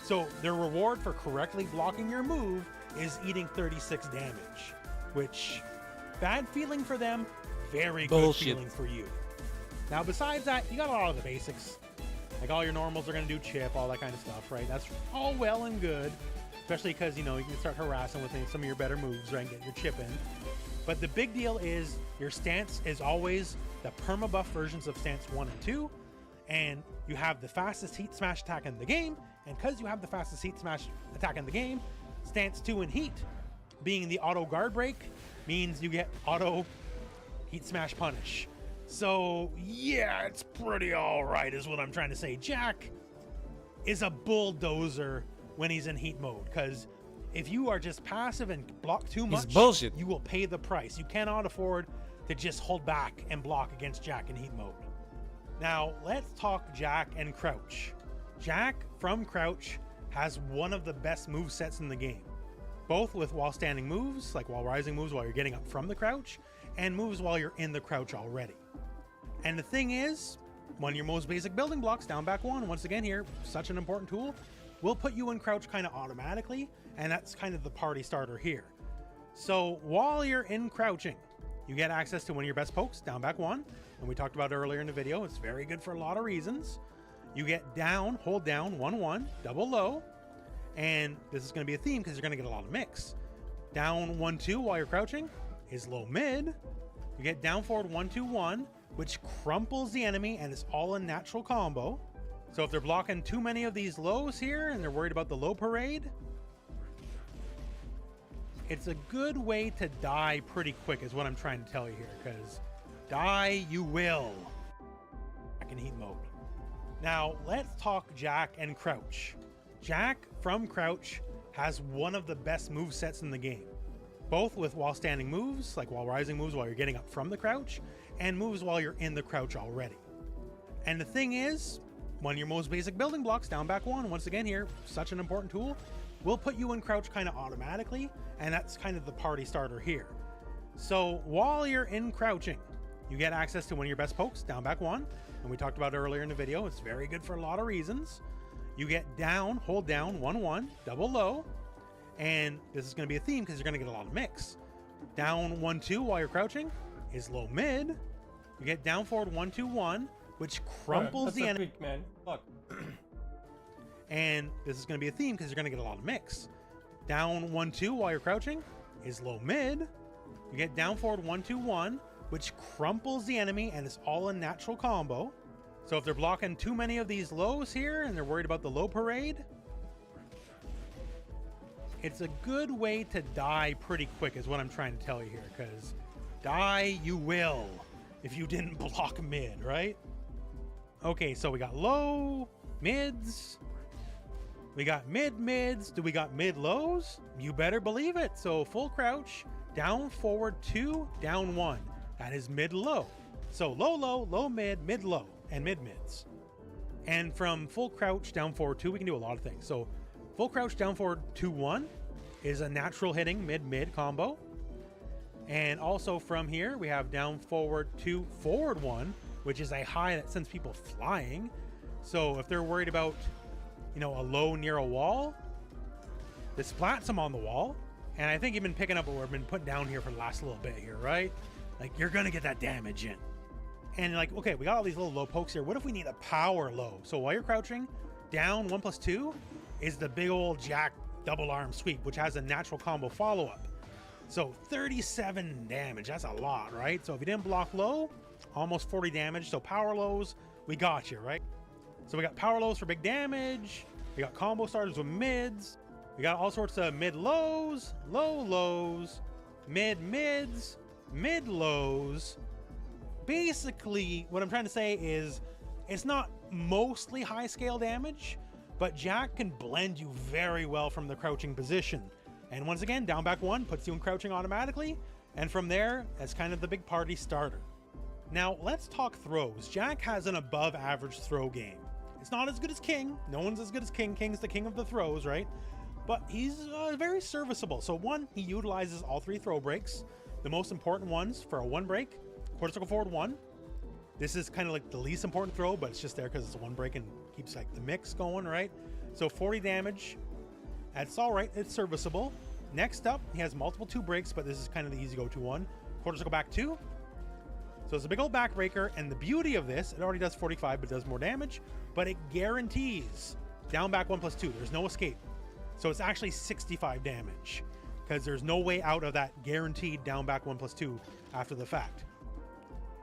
So their reward for correctly blocking your move is eating 36 damage, which, bad feeling for them, very good feeling for you. Now besides that, you got a lot of the basics. Like all your normals are going to do chip, all that kind of stuff, right? That's all well and good, especially because, you know, you can start harassing with some of your better moves, right, and get your chip in. But the big deal is your stance is always the permabuff versions of stance 1 and 2, and you have the fastest heat smash attack in the game, and because you have the fastest heat smash attack in the game, stance 2 in heat, being the auto guard break, means you get auto heat smash punish. So yeah, it's pretty all right is what I'm trying to say. Jack is a bulldozer when he's in heat mode, because if you are just passive and block too much, bullshit. You will pay the price. You cannot afford to just hold back and block against Jack in heat mode. Now let's talk Jack and Crouch. Jack from Crouch has one of the best move sets in the game, both with while standing moves, like while rising moves while you're getting up from the crouch, and moves while you're in the crouch already. And the thing is, one of your most basic building blocks, down back 1, once again here, such an important tool, will put you in crouch kind of automatically, and that's kind of the party starter here. So while you're in crouching, you get access to one of your best pokes, down back 1, and we talked about it earlier in the video. It's very good for a lot of reasons. You get down, hold down, 1-1, double low, and this is going to be a theme because you're going to get a lot of mix. Down 1-2 while you're crouching is low mid. You get down forward 1-2-1, which crumples the enemy and is all a natural combo. So if they're blocking too many of these lows here and they're worried about the low parade, it's a good way to die pretty quick is what I'm trying to tell you here, because die you will back in heat mode. Now let's talk Jack and Crouch. Jack from Crouch has one of the best move sets in the game, both with while standing moves, like while rising moves while you're getting up from the crouch, and moves while you're in the crouch already. And the thing is, one of your most basic building blocks, down back 1, once again here, such an important tool, will put you in crouch kind of automatically, and that's kind of the party starter here. So while you're in crouching, you get access to one of your best pokes, down back 1, and we talked about it earlier in the video. It's very good for a lot of reasons. You get down, hold down, 1-1, double low, and this is going to be a theme because you're going to get a lot of mix. Down 1-2 while you're crouching is low mid. You get down forward 1-2-1, which crumples the enemy. Man. Fuck. And this is going to be a theme because you're going to get a lot of mix. Down 1-2 while you're crouching is low mid. You get down forward 1-2-1, which crumples the enemy and is all a natural combo. So if they're blocking too many of these lows here and they're worried about the low parade, it's a good way to die pretty quick is what I'm trying to tell you here, because die you will if you didn't block mid, right? Okay, so we got low mids, we got mid mids, do we got mid lows? You better believe it. So full crouch, down forward 2, down 1, that is mid low. So low low, low mid, mid low, and mid mids. And from full crouch down forward 2, we can do a lot of things. So full crouch down forward 2-1 is a natural hitting mid-mid combo. And also from here, we have down forward 2 forward 1, which is a high that sends people flying. So if they're worried about, you know, a low near a wall, this splats them on the wall. And I think you've been picking up what we've been putting down here for the last little bit here, right? Like, you're going to get that damage in. And like, okay, we got all these little low pokes here. What if we need a power low? So while you're crouching, down 1+2 is the big old Jack double arm sweep, which has a natural combo follow-up. So 37 damage, that's a lot, right? So if you didn't block low, almost 40 damage. So power lows, we got you, right? So we got power lows for big damage. We got combo starters with mids. We got all sorts of mid lows, low lows, mid mids, mid lows. Basically, what I'm trying to say is it's not mostly high scale damage, but Jack can blend you very well from the crouching position. And once again, down back 1 puts you in crouching automatically. And from there, that's kind of the big party starter. Now, let's talk throws. Jack has an above average throw game. It's not as good as King. No one's as good as King. King's the king of the throws, right? But he's very serviceable. So 1, he utilizes all 3 throw breaks. The most important ones for a 1 break, quarter circle forward 1. This is kind of like the least important throw, but it's just there because it's a 1 break and keeps like the mix going, right? So 40 damage. That's all right. It's serviceable. Next up, he has multiple 2 breaks, but this is kind of the easy go-to one. Quarter circle back 2. So it's a big old backbreaker, and the beauty of this, it already does 45, but does more damage, but it guarantees down back 1+2. There's no escape. So it's actually 65 damage because there's no way out of that guaranteed down back 1+2 after the fact.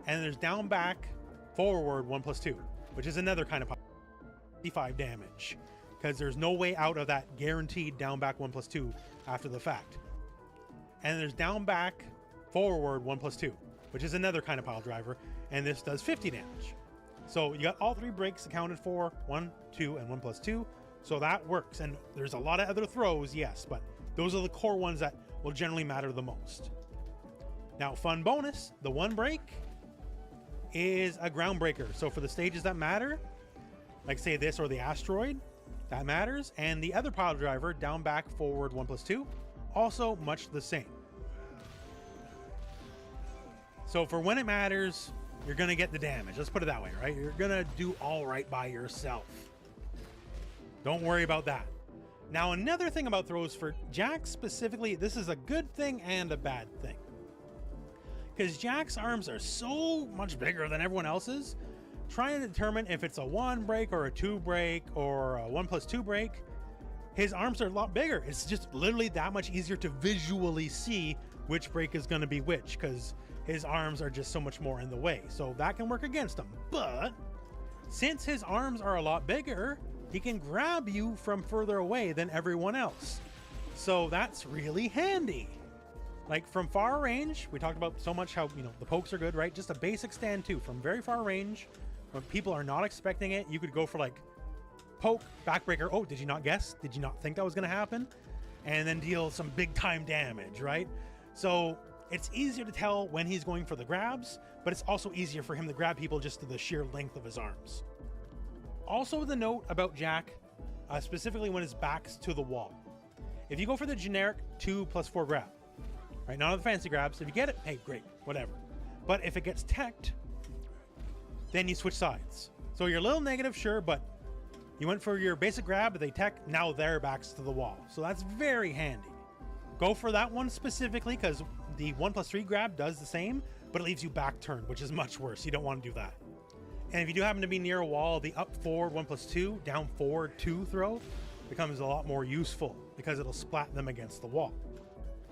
And there's down back forward 1+2, which is another kind of 65 damage because there's no way out of that guaranteed down back 1+2 after the fact. And there's down back forward 1+2, which is another kind of pile driver, and this does 50 damage. So you got all 3 breaks accounted for, 1, 2, and 1+2. So that works. And there's a lot of other throws, yes, but those are the core ones that will generally matter the most. Now, fun bonus, the 1 break is a ground breaker. So for the stages that matter, like say this or the asteroid, that matters. And the other pile driver, down back forward 1+2, also much the same. So for when it matters, you're going to get the damage. Let's put it that way, right? You're going to do all right by yourself. Don't worry about that. Now, another thing about throws for Jack specifically, this is a good thing and a bad thing. Because Jack's arms are so much bigger than everyone else's, trying to determine if it's a 1 break or a 2 break or a 1+2 break, his arms are a lot bigger. It's just literally that much easier to visually see which break is going to be which, because his arms are just so much more in the way. So that can work against him. But since his arms are a lot bigger, he can grab you from further away than everyone else. So that's really handy. Like from far range, we talked about so much how, the pokes are good, right? Just a basic stand too. From very far range, when people are not expecting it, you could go for like poke, backbreaker. Oh, did you not guess? Did you not think that was going to happen? And then deal some big time damage, right? So it's easier to tell when he's going for the grabs, but it's also easier for him to grab people just to the sheer length of his arms. Also, the note about Jack, specifically when his back's to the wall. If you go for the generic 2+4 grab, right? None of the fancy grabs. If you get it, hey, great, whatever. But if it gets teched, then you switch sides. So you're a little negative, sure, but you went for your basic grab, they tech, now their back's to the wall. So that's very handy. Go for that one specifically because the 1+3 grab does the same, but it leaves you back turned, which is much worse. You don't want to do that. And if you do happen to be near a wall, the up forward 1+2, down forward 2 throw becomes a lot more useful because it'll splat them against the wall.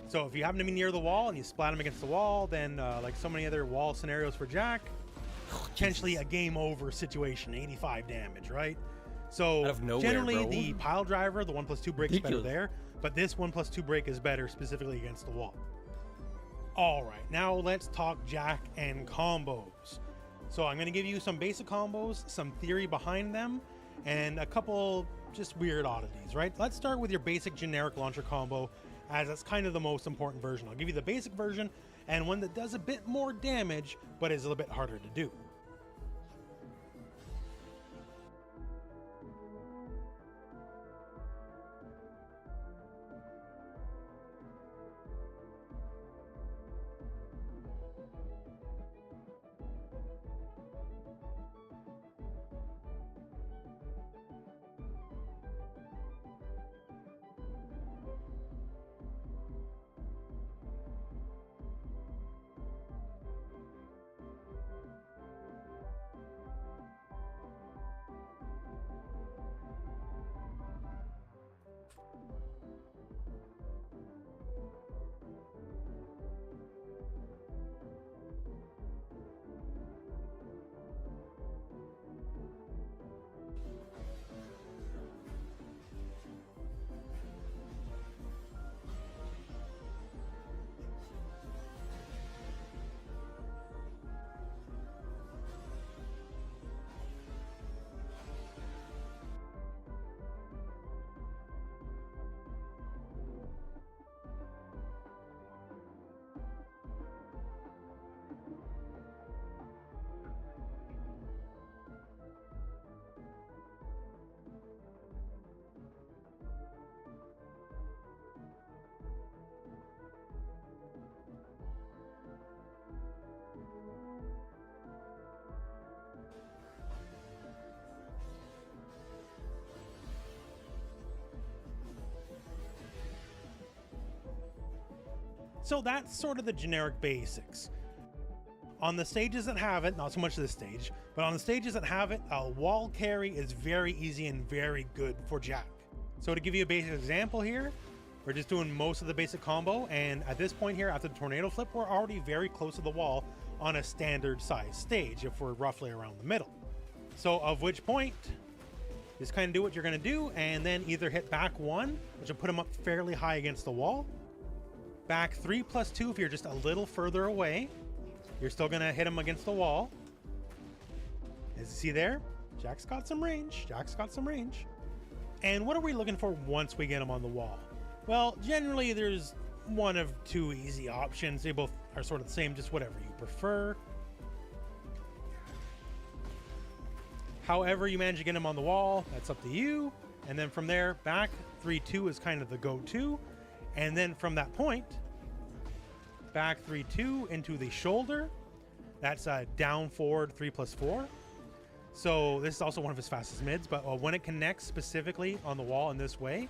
So if you happen to be near the wall and you splat them against the wall, then like so many other wall scenarios for Jack, potentially a game over situation, 85 damage, right? So Out of nowhere, generally bro. the pile driver, the 1+2 break is better Ridiculous. there, but this 1+2 break is better specifically against the wall. All right, now let's talk Jack and combos. So I'm going to give you some basic combos, some theory behind them, and a couple just weird oddities, right? Let's start with your basic generic launcher combo, as that's kind of the most important version. I'll give you the basic version and one that does a bit more damage, but is a little bit harder to do. So that's sort of the generic basics. On the stages that have it, not so much this stage, but on the stages that have it, a wall carry is very easy and very good for Jack. So to give you a basic example here, we're just doing most of the basic combo, and at this point here, after the tornado flip, we're already very close to the wall on a standard size stage if we're roughly around the middle. So of which point, just kind of do what you're going to do, and then either hit back 1, which will put him up fairly high against the wall, back 3 plus 2 if you're just a little further away. You're still going to hit him against the wall. As you see there, Jack's got some range. Jack's got some range. And what are we looking for once we get him on the wall? Well, generally there's one of two easy options. They both are sort of the same, just whatever you prefer. However you manage to get him on the wall, that's up to you. And then from there, back 3-2 is kind of the go-to. And then from that point, back 3-2 into the shoulder. That's a down forward 3 plus 4. So this is also one of his fastest mids, but when it connects specifically on the wall in this way,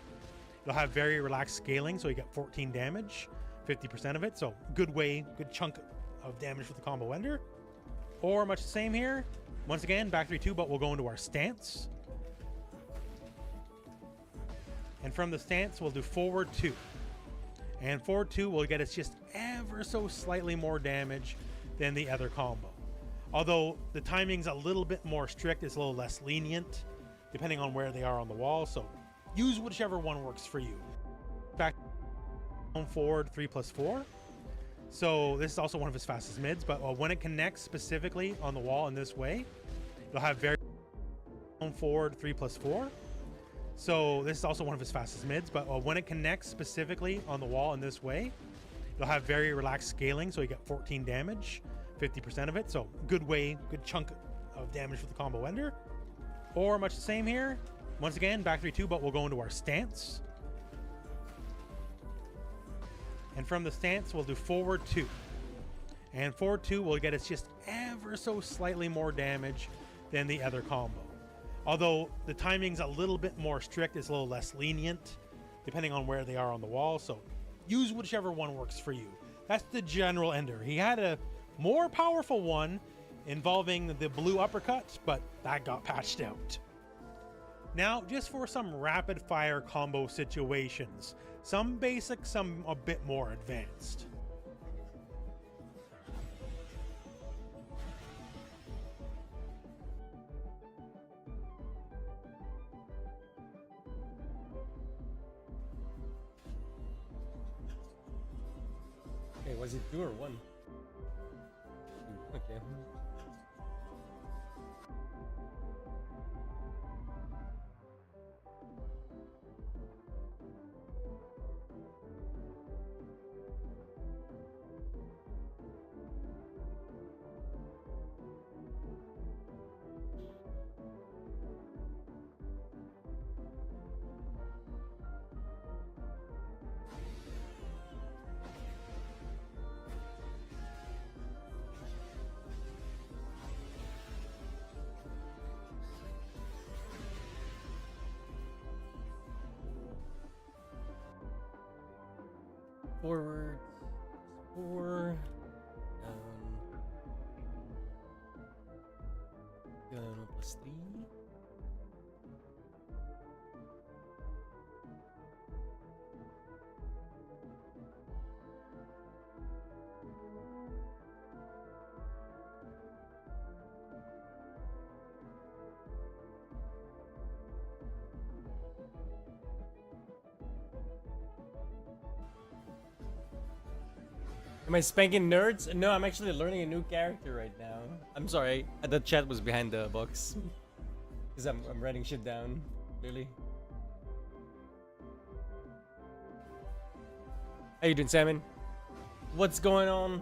it'll have very relaxed scaling, so you get 14 damage, 50% of it. So good way, good chunk of damage with the combo ender. Or much the same here. Once again, back 3-2, but we'll go into our stance. And from the stance, we'll do forward 2. And forward 2 will get us just ever so slightly more damage than the other combo. Although the timing's a little bit more strict, it's a little less lenient, depending on where they are on the wall. So use whichever one works for you. Back forward 3 plus 4. So this is also one of his fastest mids, but when it connects specifically on the wall in this way, it'll have very forward 3 plus 4. So this is also one of his fastest mids, but when it connects specifically on the wall in this way, it'll have very relaxed scaling, so you get 14 damage, 50% of it. So good way, good chunk of damage with the combo ender. Or much the same here. Once again, back 3-2, but we'll go into our stance. And from the stance, we'll do forward 2. And forward 2 will get us just ever so slightly more damage than the other combo. Although the timing's a little bit more strict, it's a little less lenient, depending on where they are on the wall. So use whichever one works for you. That's the general ender. He had a more powerful one involving the blue uppercut, but that got patched out. Now, just for some rapid fire combo situations. Some basic, some a bit more advanced. Hey, was it 2 or 1? Okay. Forward 4, down plus 3. Am I spanking nerds? No, I'm actually learning a new character right now. I'm sorry, the chat was behind the box. Because I'm writing shit down, clearly. How you doing, Salmon? What's going on?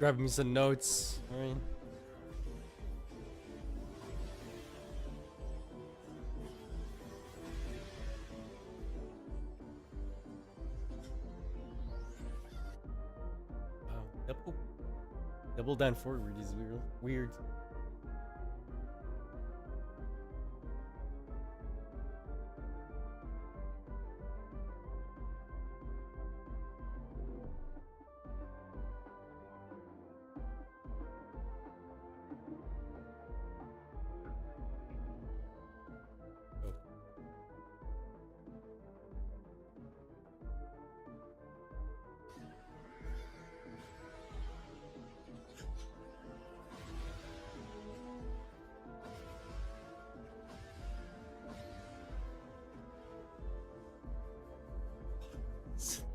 grab me some notes. Alright. Wow. Double down forward is weird.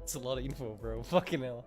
It's a lot of info, bro. Fucking hell.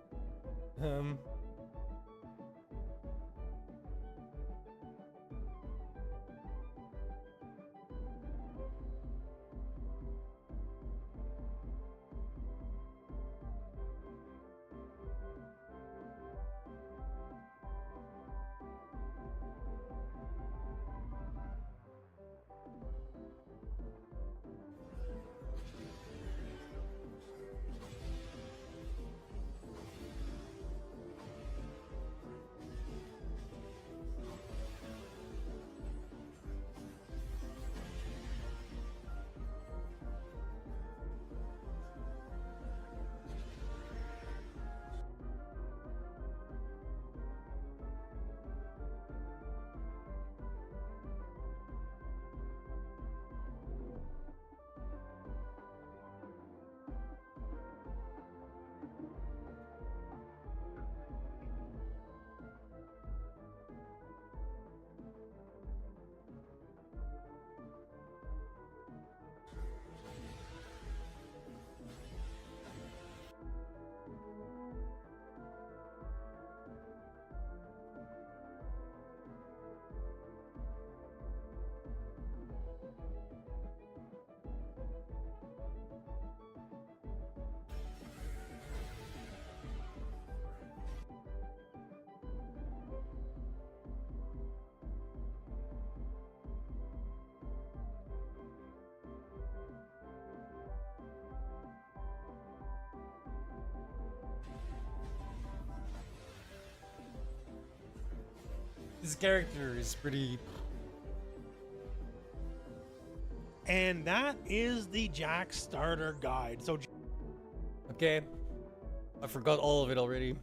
This character is pretty. And that is the Jack starter guide. So Okay. I forgot all of it already.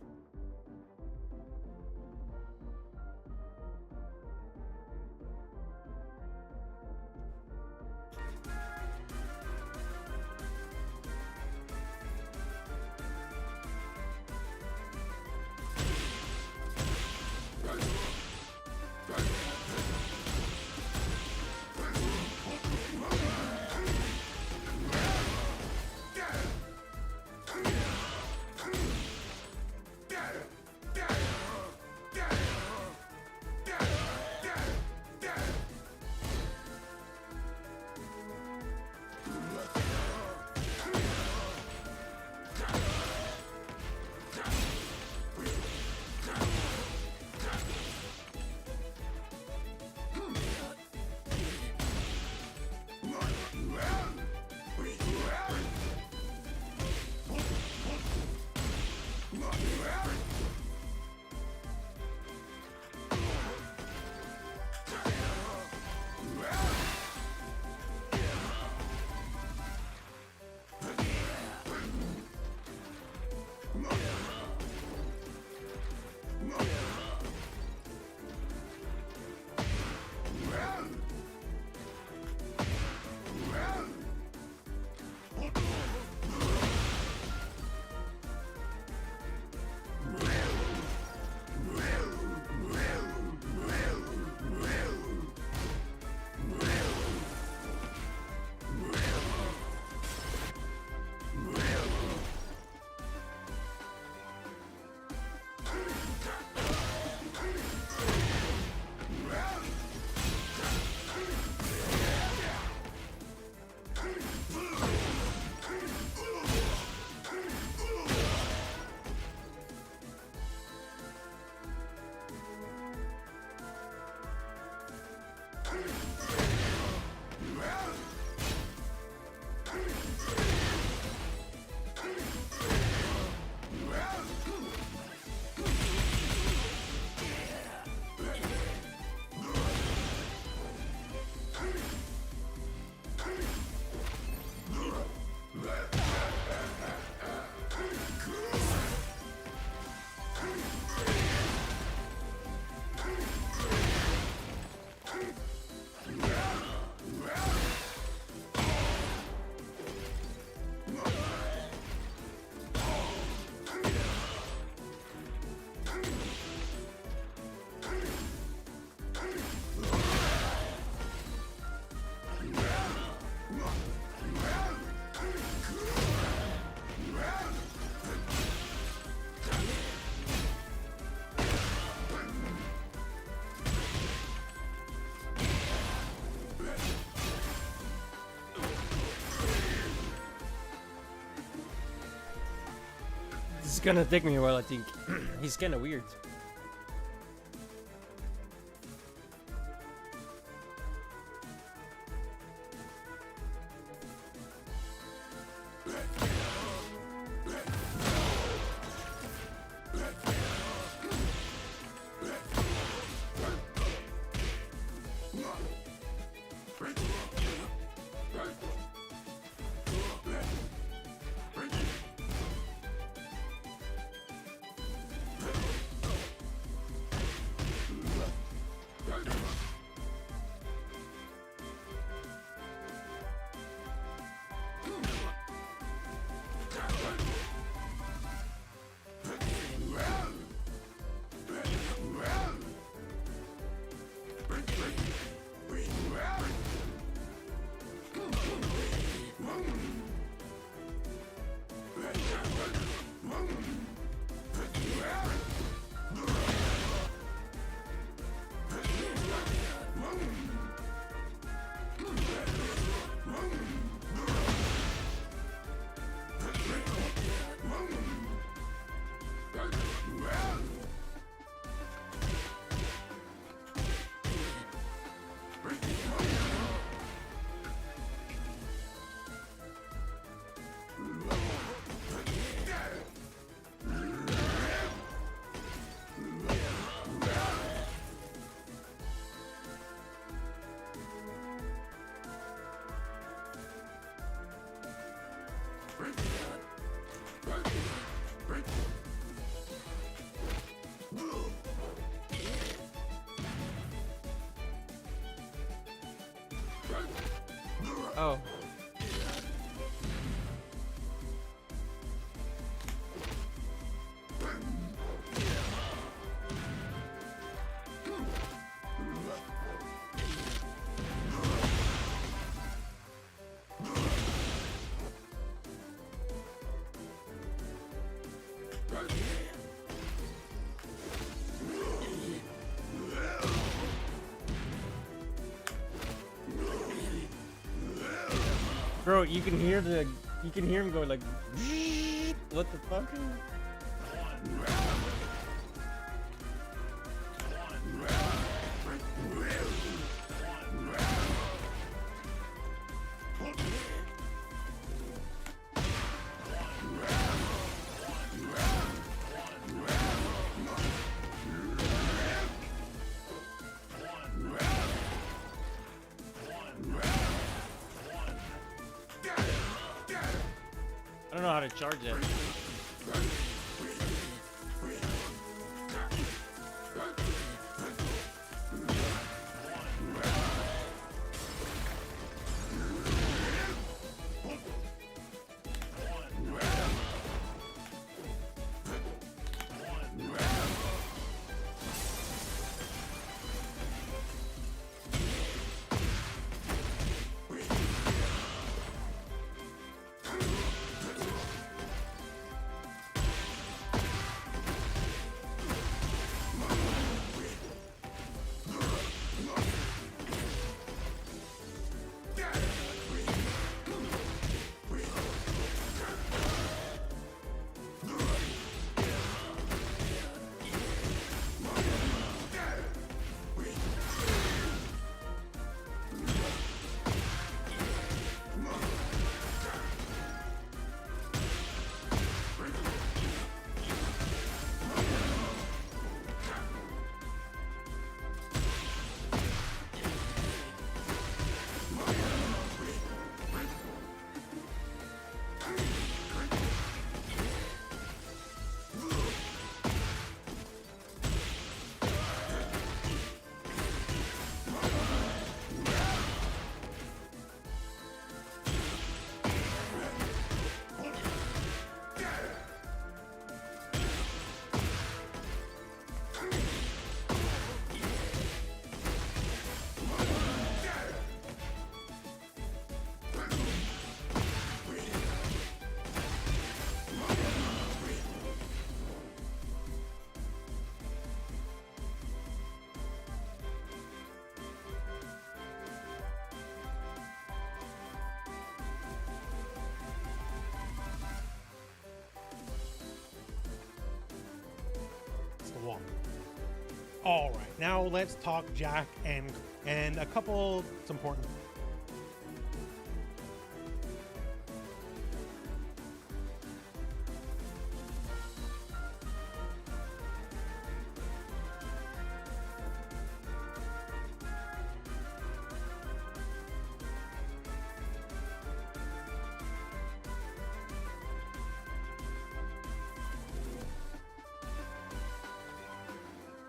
This is gonna take me a while, I think. He's kind of weird. Oh. Bro, you can hear him go like, what the fuck? I don't know how to charge it. All right, now let's talk Jack and a couple it's important.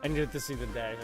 I needed to see the dash.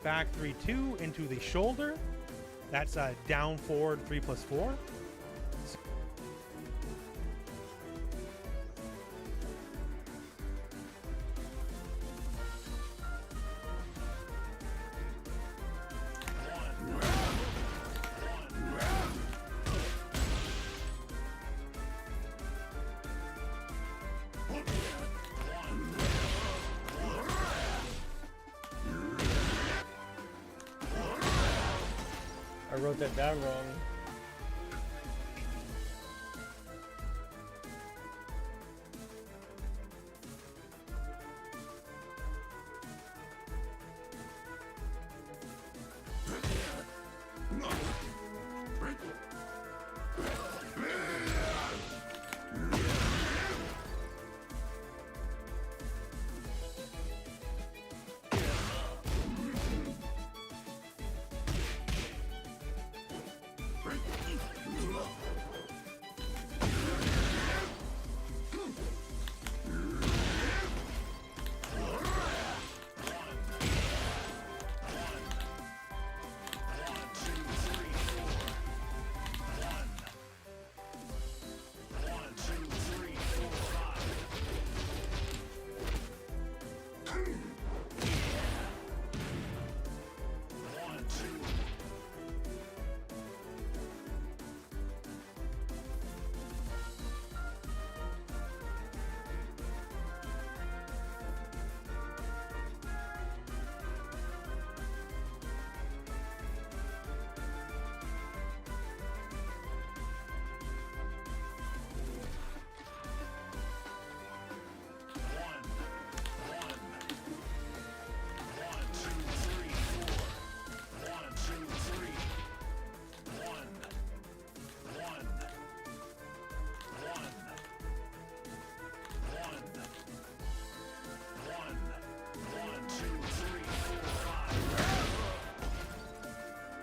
back 3-2 into the shoulder. That's a down forward 3+4. I wrote that down wrong.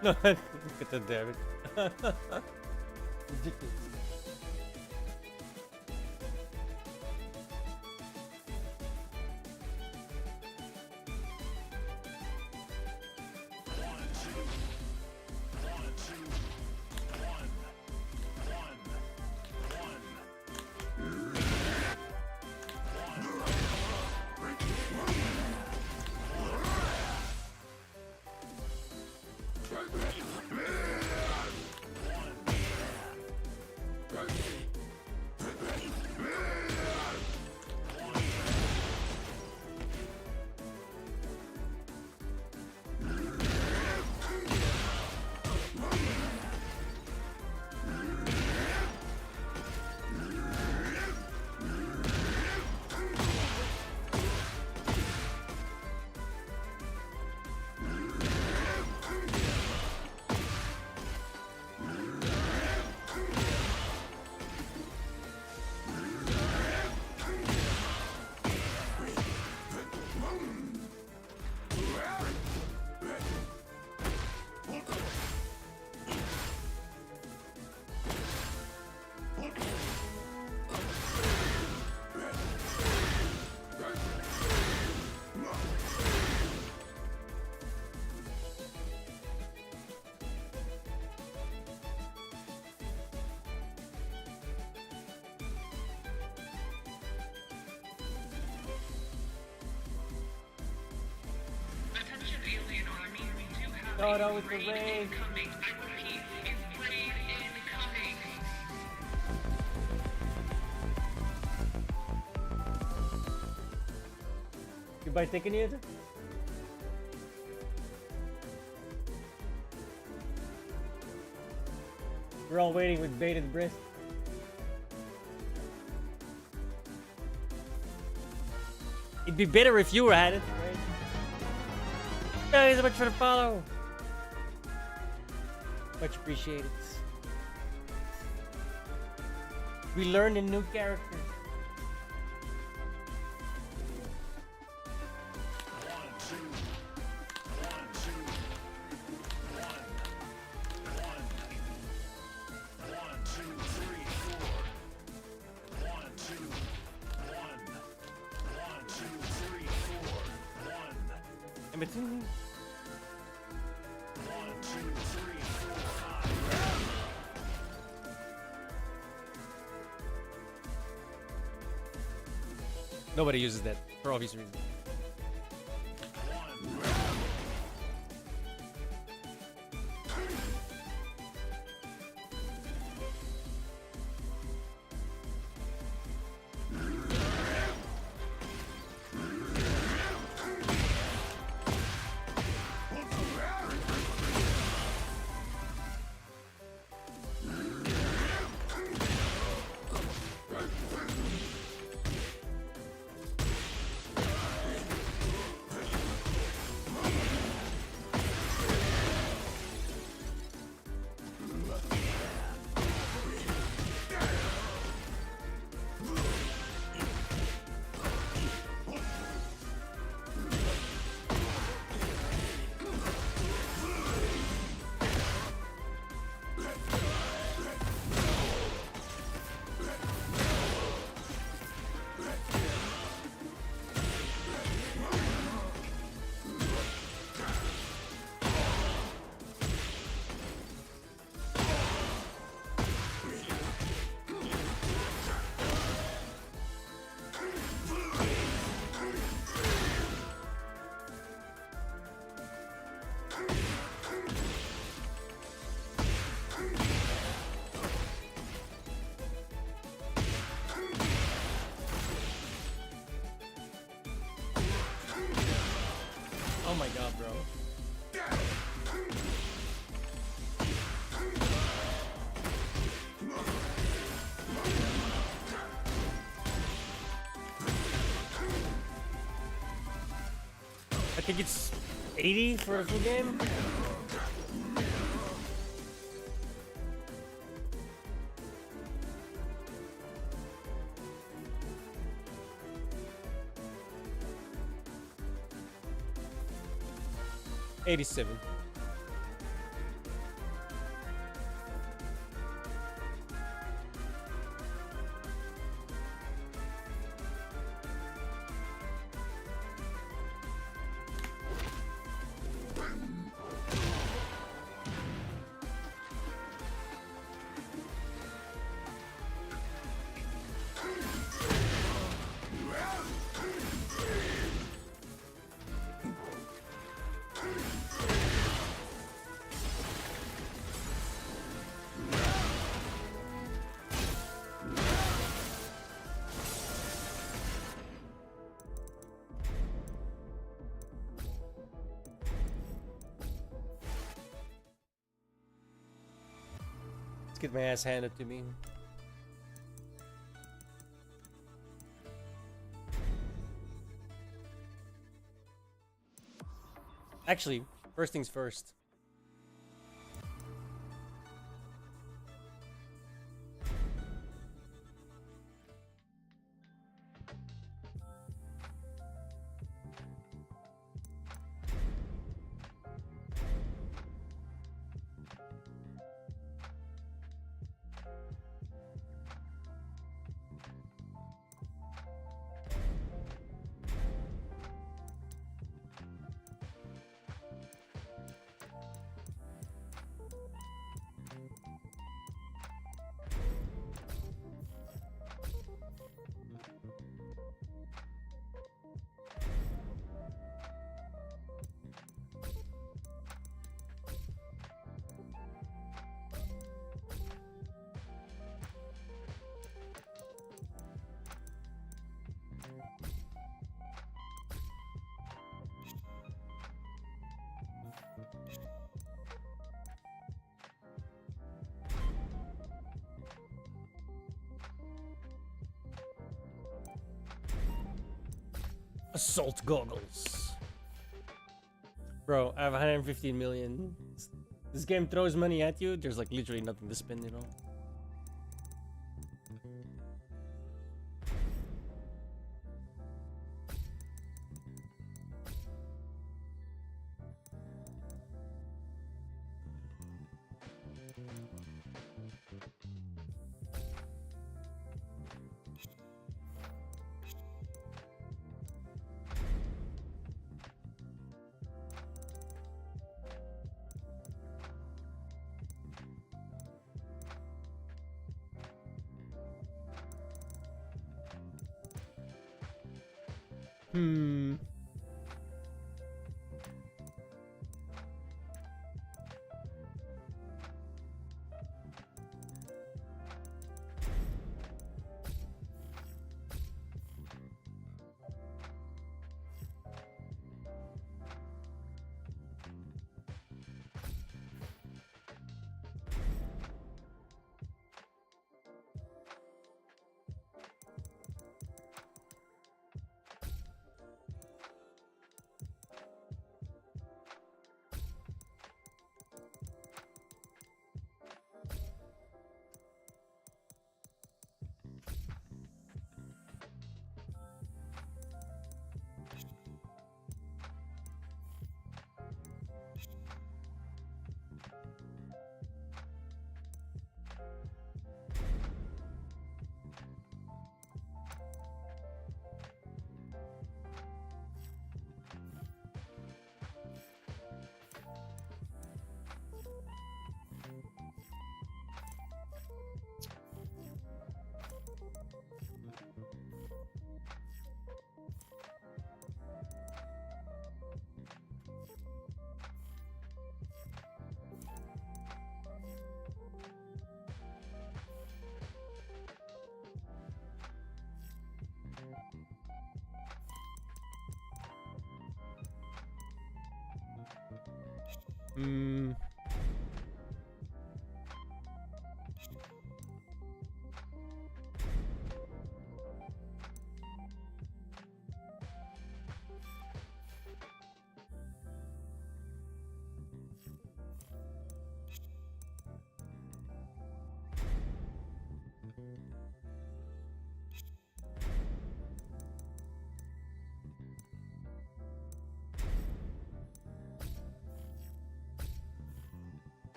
No, look at the damage. Ridiculous. DODO with the raid. Goodbye, taking it. We're all waiting with bated breath. It'd be better if you were at it, right? Thank you so much for the follow. Much appreciated. We learned a new character. Nobody uses that for obvious reasons. Oh my god, bro. I think it's 80 for a full game. $87. Let's get my ass handed to me. Actually, first things first. Assault goggles. Bro, I have 115 million. This game throws money at you, there's like literally nothing to spend, you know? Hmm. Hmm.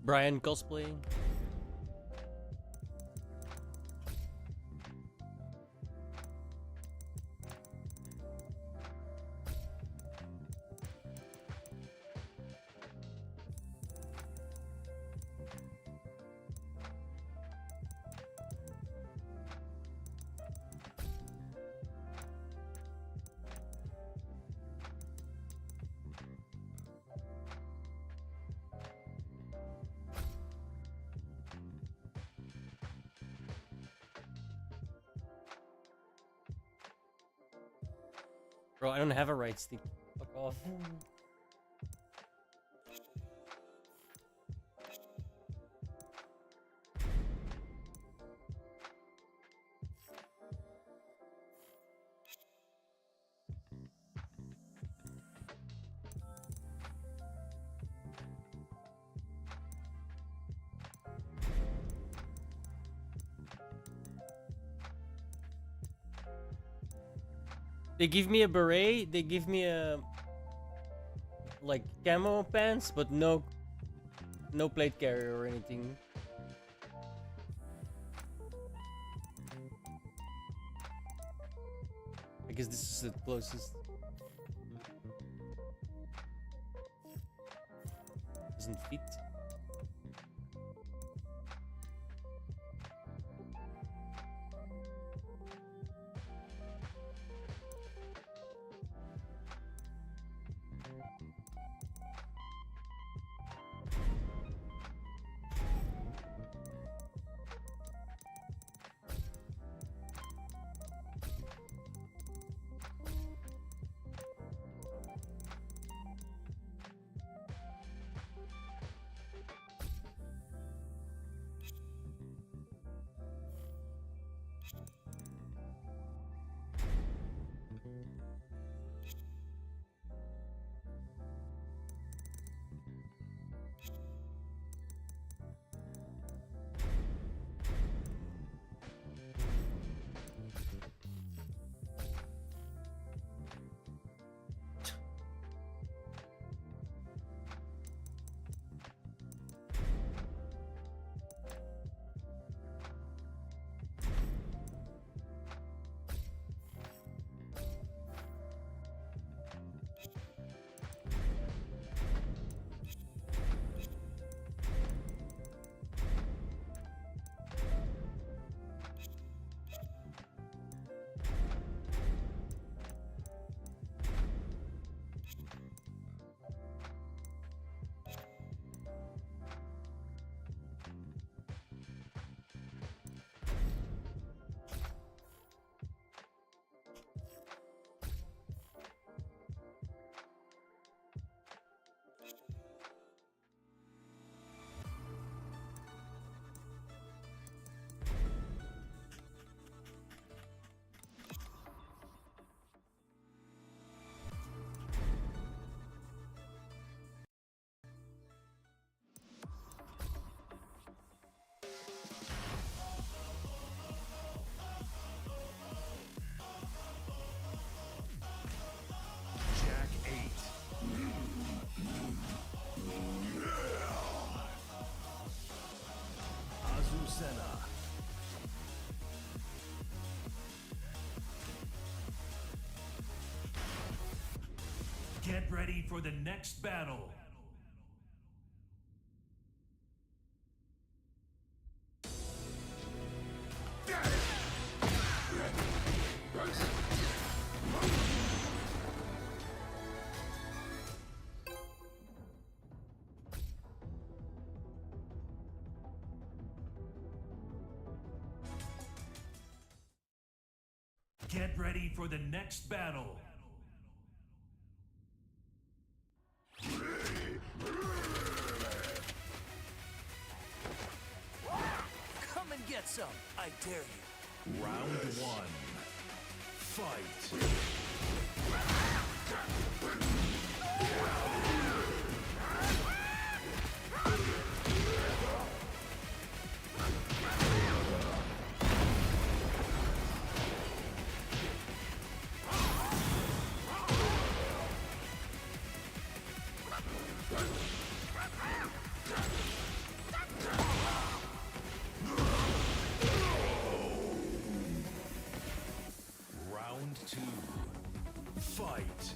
Brian cosplaying. Bro, I don't have a right stick. Fuck off. They give me a beret, they give me a like camo pants, but no plate carrier or anything. I guess this is the closest. Doesn't fit. Senna. Get ready for the next battle. Get ready for the next battle. Come and get some, I dare you. Round one. Fight. Round two. Fight.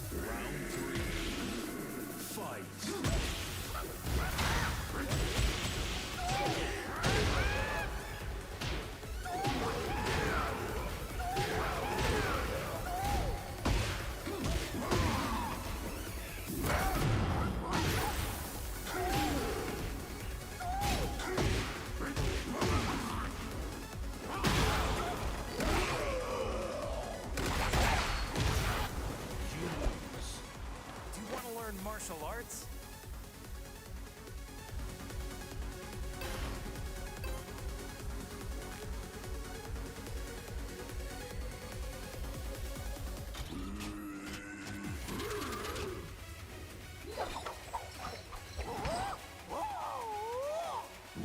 Round three. Fight. You lose. Do you want to learn martial arts?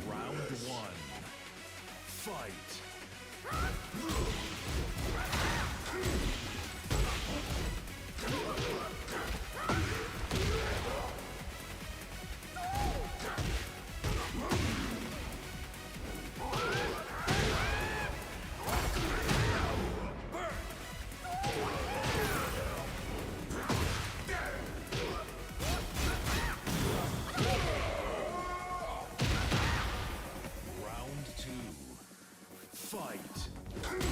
Round one. Fight. Round two. Fight. Round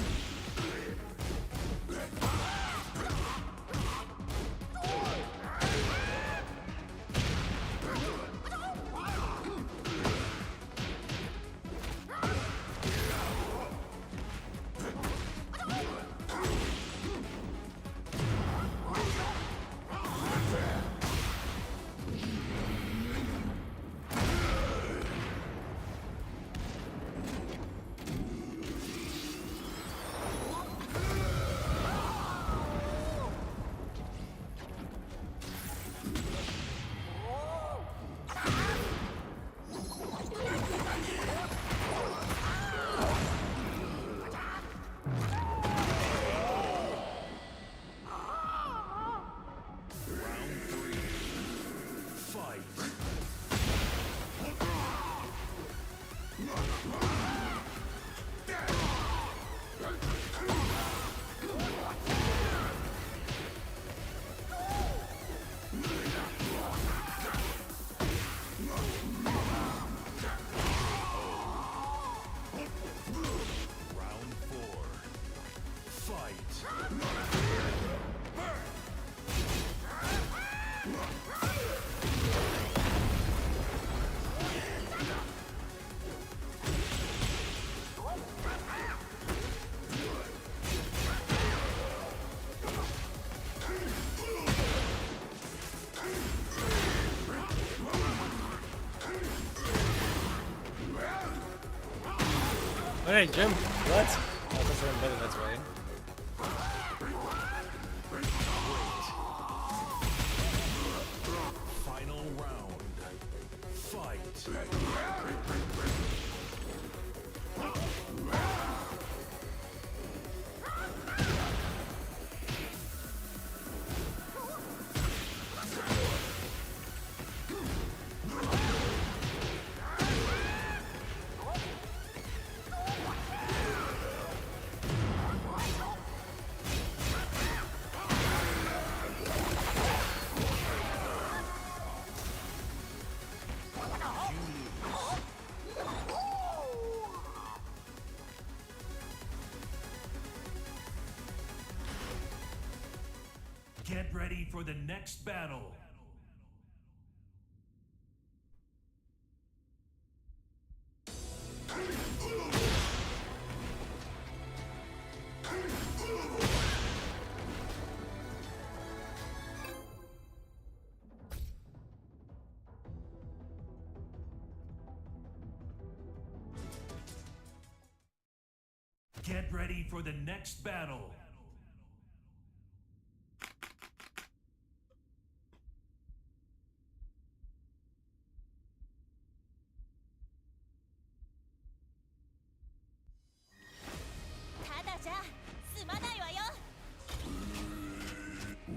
three. Fight. Round four. Fight. did I jump? What? Oh, that's the wrong button, that's why. Final round. Fight. Get ready for the next battle. Get ready for the next battle.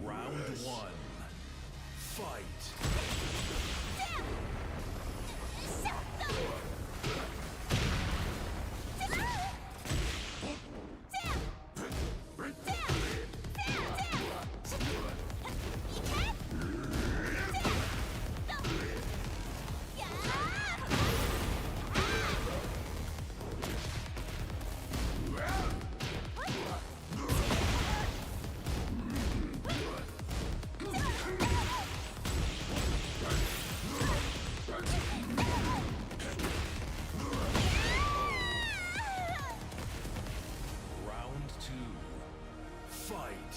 Round one. Fight. Round two. Fight.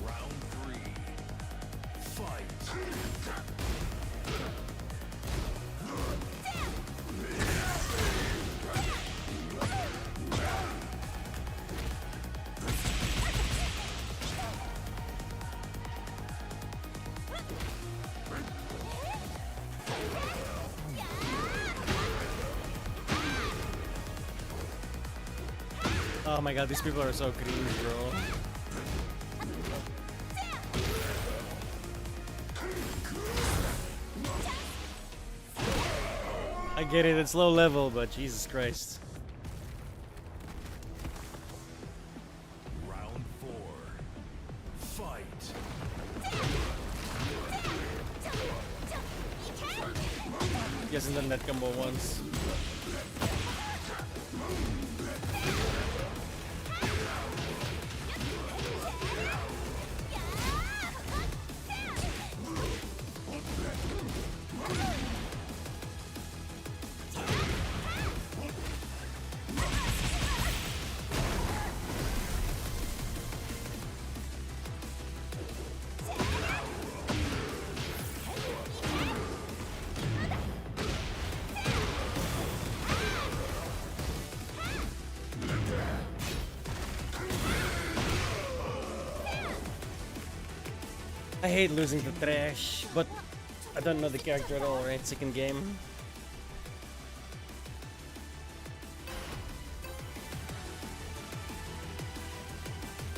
Round three. Fight. Oh my god, these people are so cringe, bro. I get it, it's low level, but Jesus Christ. Round four. Fight. He hasn't done that combo once. I hate losing to trash, but I don't know the character at all, right? Second game.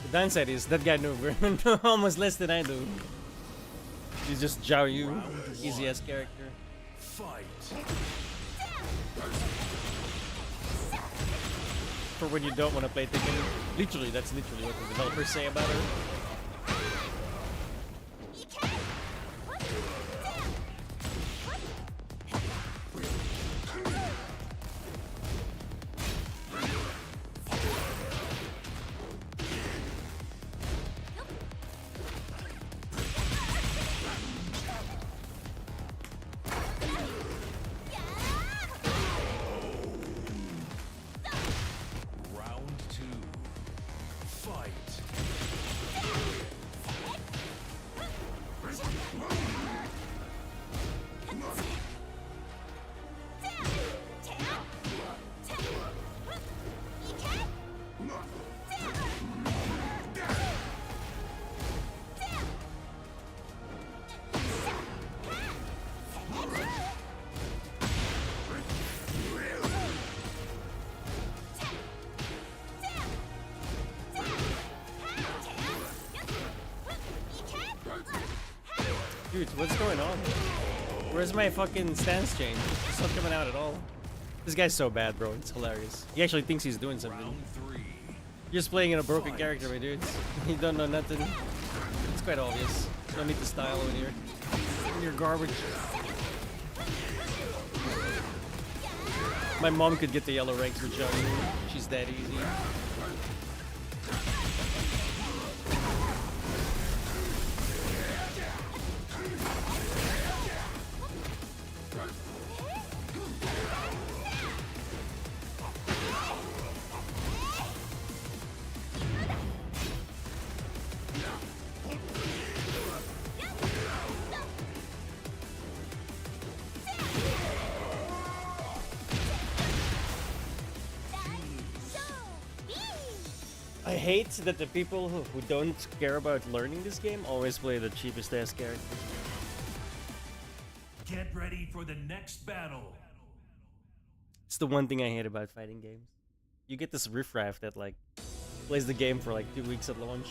The downside is that guy knew almost less than I do. He's just Zhao Yu, easy ass character. Fight. For when you don't want to play Tekken. Literally, that's literally what the developers say about her. Dude, what's going on? Where's my fucking stance change? It's not coming out at all. This guy's so bad, bro. It's hilarious. He actually thinks he's doing something. Round 3. You're just playing in a broken character, my dudes. You don't know nothing. It's quite obvious. No need to style over here. You're garbage. My mom could get the yellow ranks with Johnny. She's that easy. I hate that the people who don't care about learning this game always play the cheapest ass characters. Get ready for the next battle. It's the one thing I hate about fighting games. You get this riffraff that like plays the game for like 2 weeks at launch.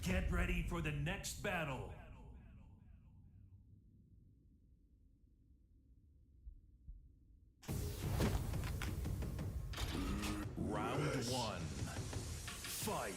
Get ready for the next battle. Round 1. Fight.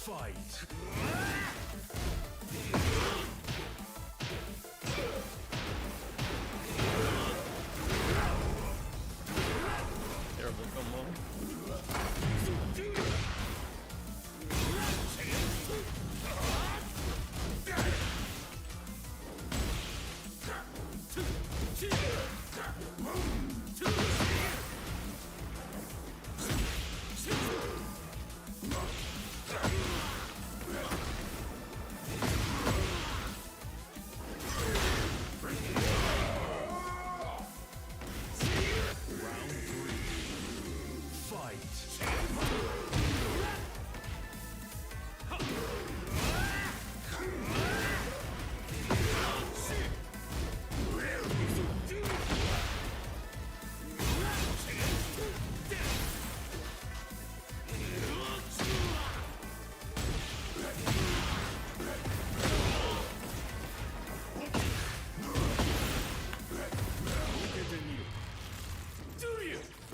Fight. Terrible combo.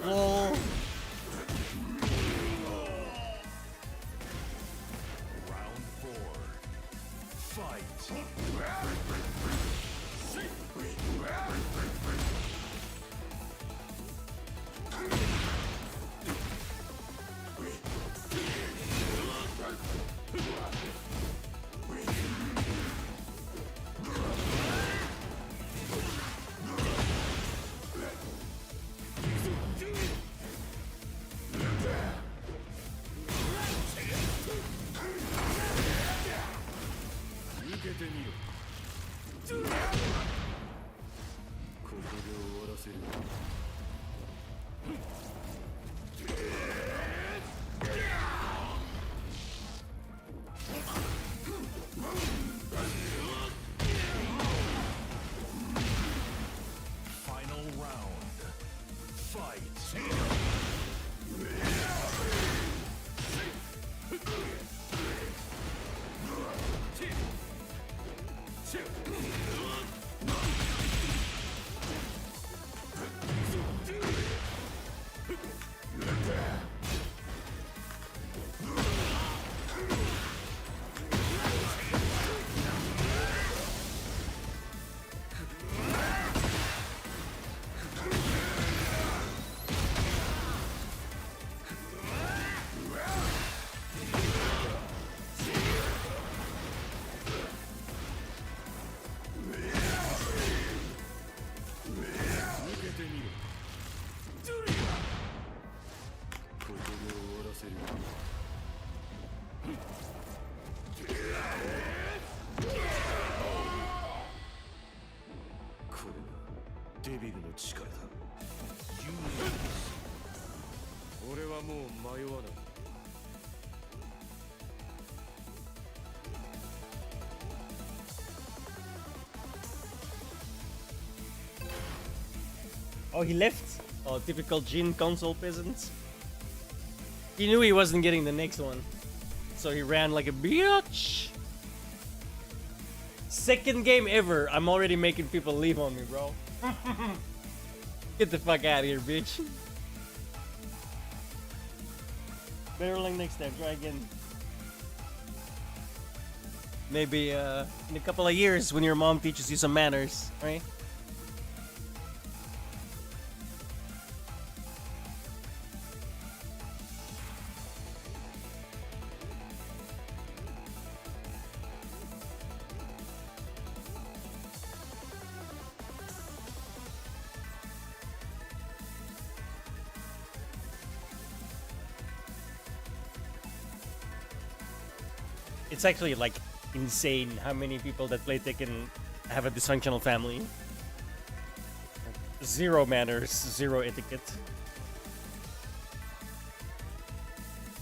Oh. Round 4. Fight. Final round. Fight. デビルの力だ。ユー俺はもう迷わない。Oh, he left. Oh, typical Jin console peasant. He knew he wasn't getting the next one, so he ran like a bitch. Second game ever, I'm already making people leave on me, bro. Get the fuck out of here, bitch. Better luck next time, try again. Maybe in a couple of years when your mom teaches you some manners, right? It's actually like insane how many people that play Tekken have a dysfunctional family. Zero manners, zero etiquette.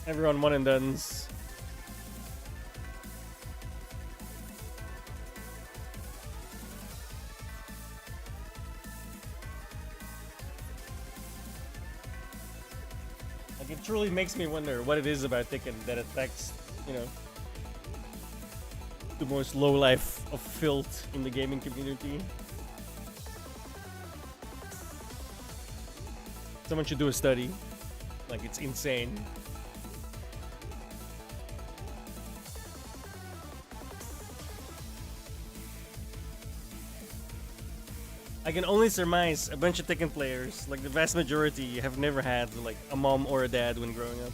Everyone one and dones. Like it truly makes me wonder what it is about Tekken that affects, you know, the most low life of filth in the gaming community. Someone should do a study. Like, it's insane. I can only surmise a bunch of Tekken players, like the vast majority, have never had like a mom or a dad when growing up.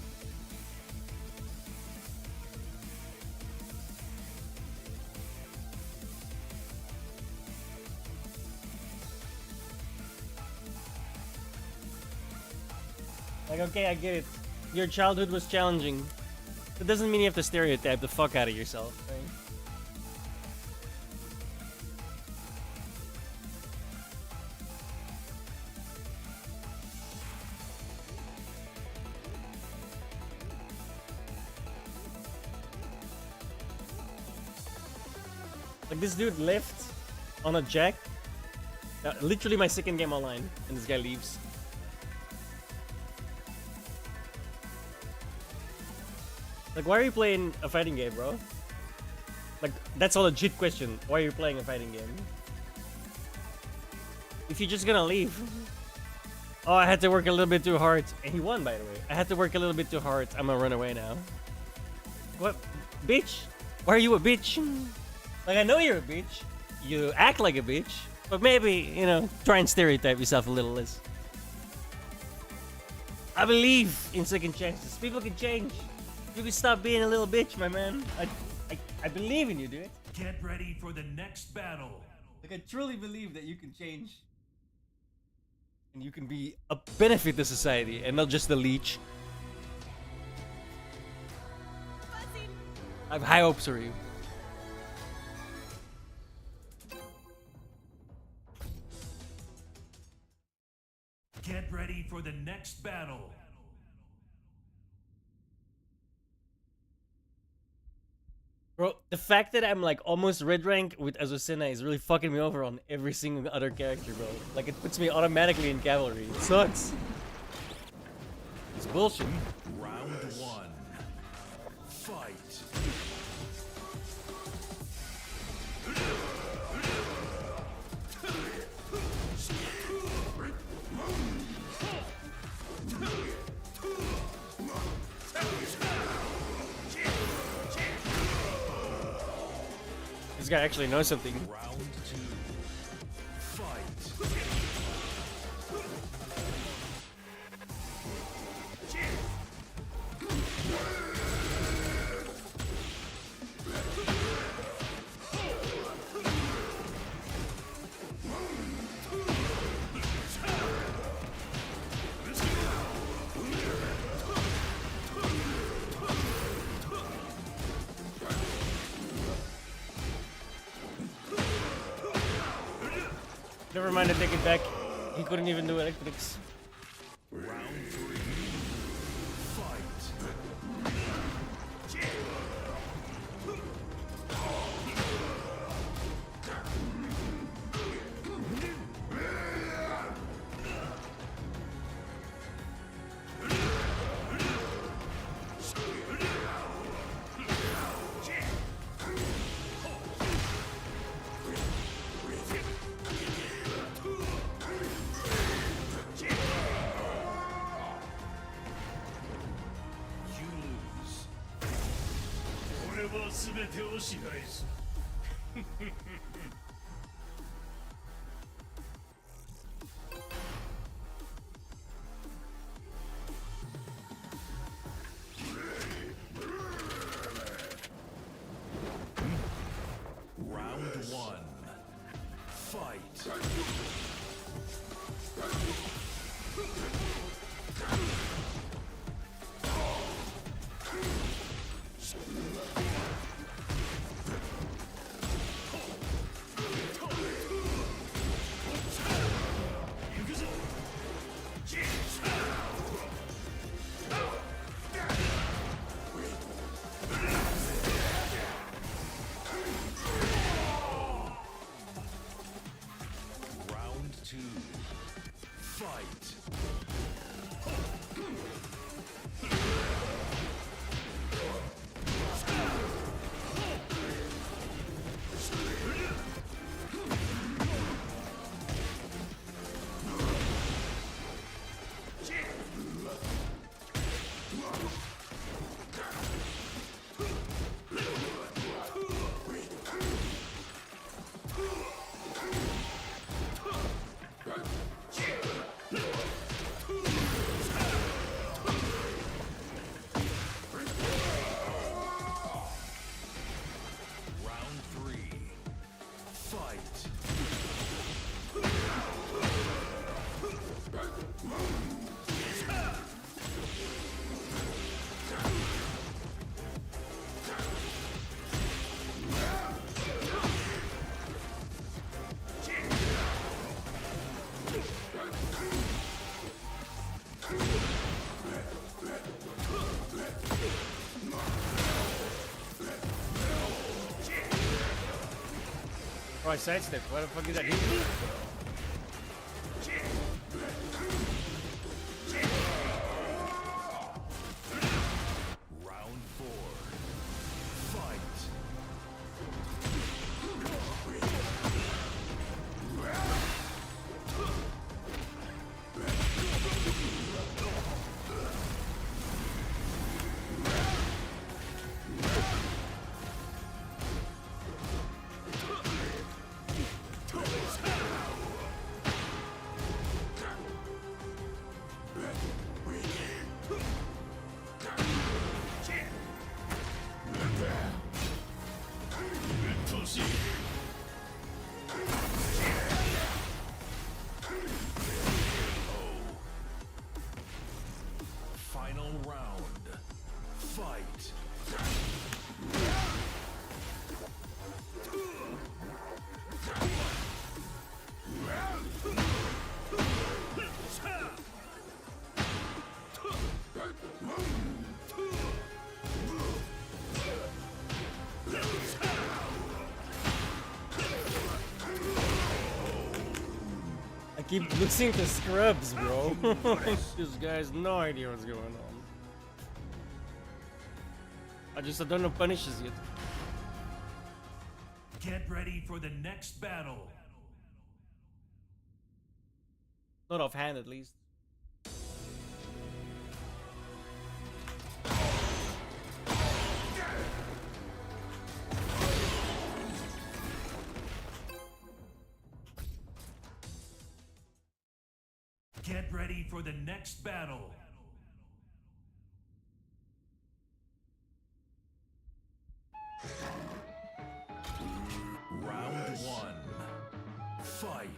Like, okay, I get it. Your childhood was challenging. That doesn't mean you have to stereotype the fuck out of yourself, right? Like, this dude left on a jack. Literally my second game online, and this guy leaves. Like, why are you playing a fighting game, bro? Like, that's a legit question. Why are you playing a fighting game? If you're just gonna leave. Oh, I had to work a little bit too hard. And he won, by the way. I had to work a little bit too hard. I'm gonna run away now. What? Bitch? Why are you a bitch? Like, I know you're a bitch. You act like a bitch. But maybe, you know, try and stereotype yourself a little less. I believe in second chances. People can change. You can stop being a little bitch, my man. I believe in you, dude. Get ready for the next battle. Like, I truly believe that you can change. And you can be a benefit to society and not just a leech. I have high hopes for you. Get ready for the next battle. Bro, the fact that I'm like almost red rank with Azucena is really fucking me over on every single other character, bro. Like, it puts me automatically in cavalry. It sucks. It's bullshit. Round one. Fight. This guy actually knows something. Round two. Fight. Never mind, I take it back. He couldn't even do electrics. Round 3. Fight. You lose. 俺は全てを支配する。Round 1. Fight. Round 2. Fight. Round 3. Fight. Oh, I sidestepped. Why the fuck did that hit me? Round 4. Fight. Final round. Fight. I keep losing to scrubs, bro. This guy has no idea what's going on. I don't know punishes yet. Get ready for the next battle. Not offhand, at least. Get ready for the next battle. Round 1. Fight.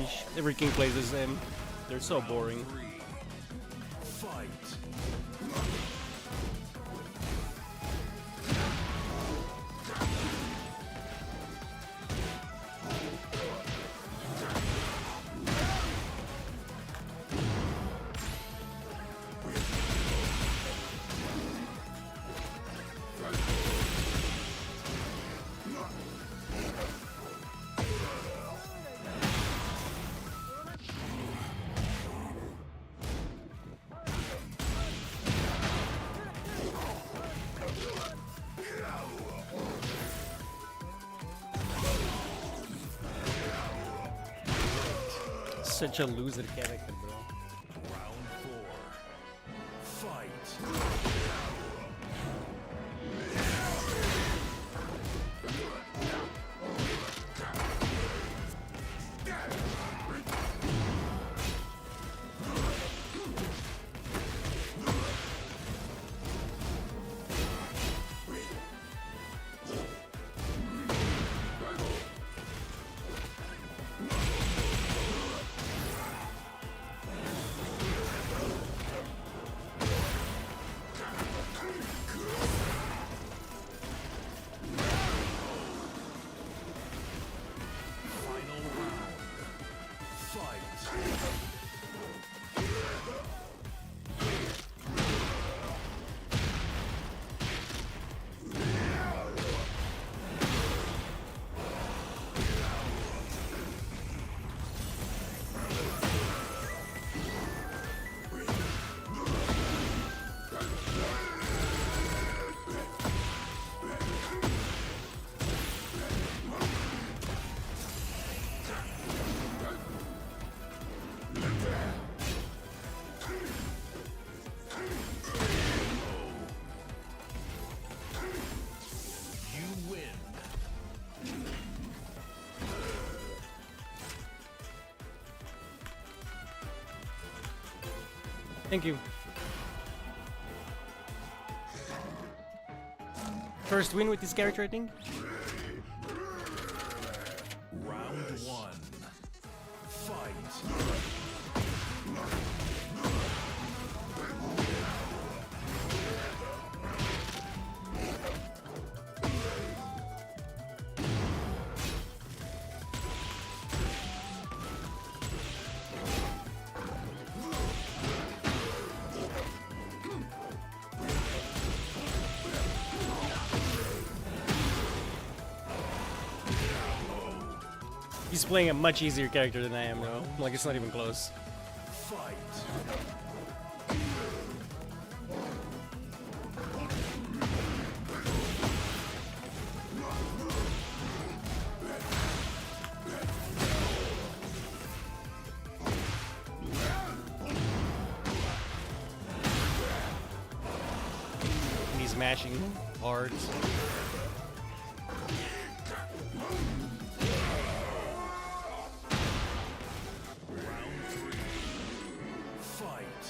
change. Every king plays the same. They're so boring. 3. Fight. Such a loser character, bro. Round 4. Fight. Final round. Fight. You win. Thank you. First win with this character, I think. Round 1. Fight. He's playing a much easier character than I am, though. Like, it's not even close. Fight. And he's mashing hard. Round 3. Fight.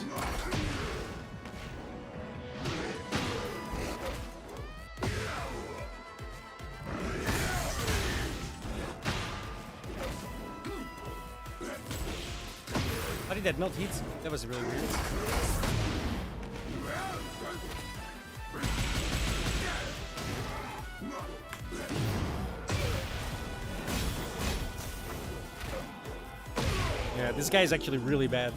How did that melt heat? That was really weird. Yeah, this guy is actually really bad.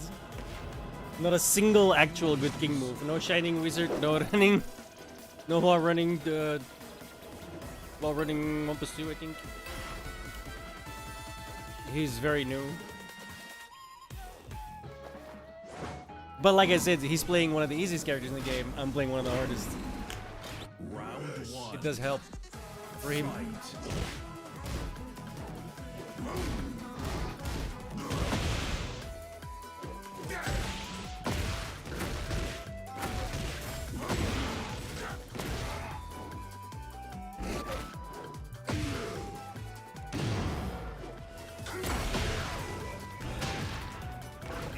Not a single actual good king move. No shining wizard, no running. No while running the... While running 1+2, I think. He's very new. But like I said, he's playing one of the easiest characters in the game. I'm playing one of the hardest. Round 1. It does help for him. Fight.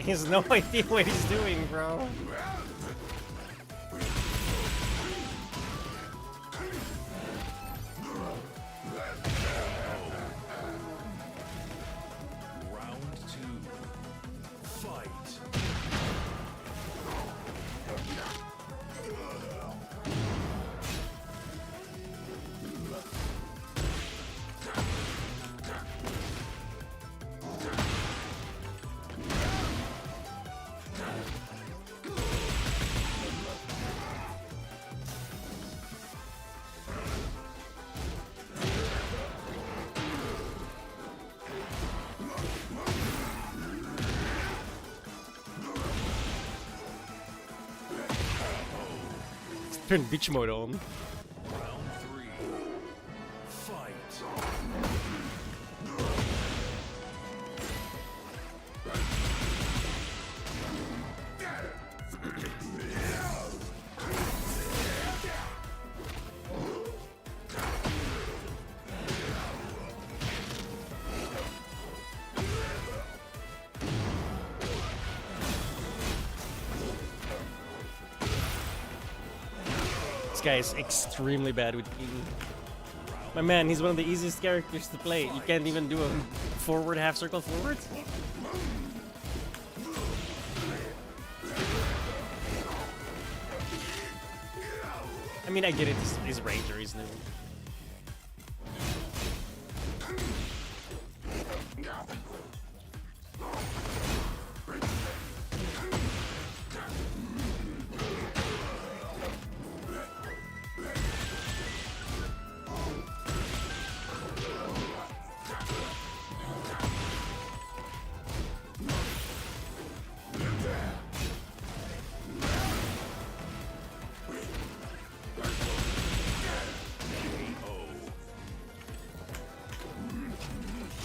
He has no idea what he's doing, bro. Round 2. Turn bitch mode on. Round 3. Fight. This guy is extremely bad with King. My man, he's one of the easiest characters to play. You can't even do a forward half circle forward. I mean, I get it. He's Ranger, isn't it?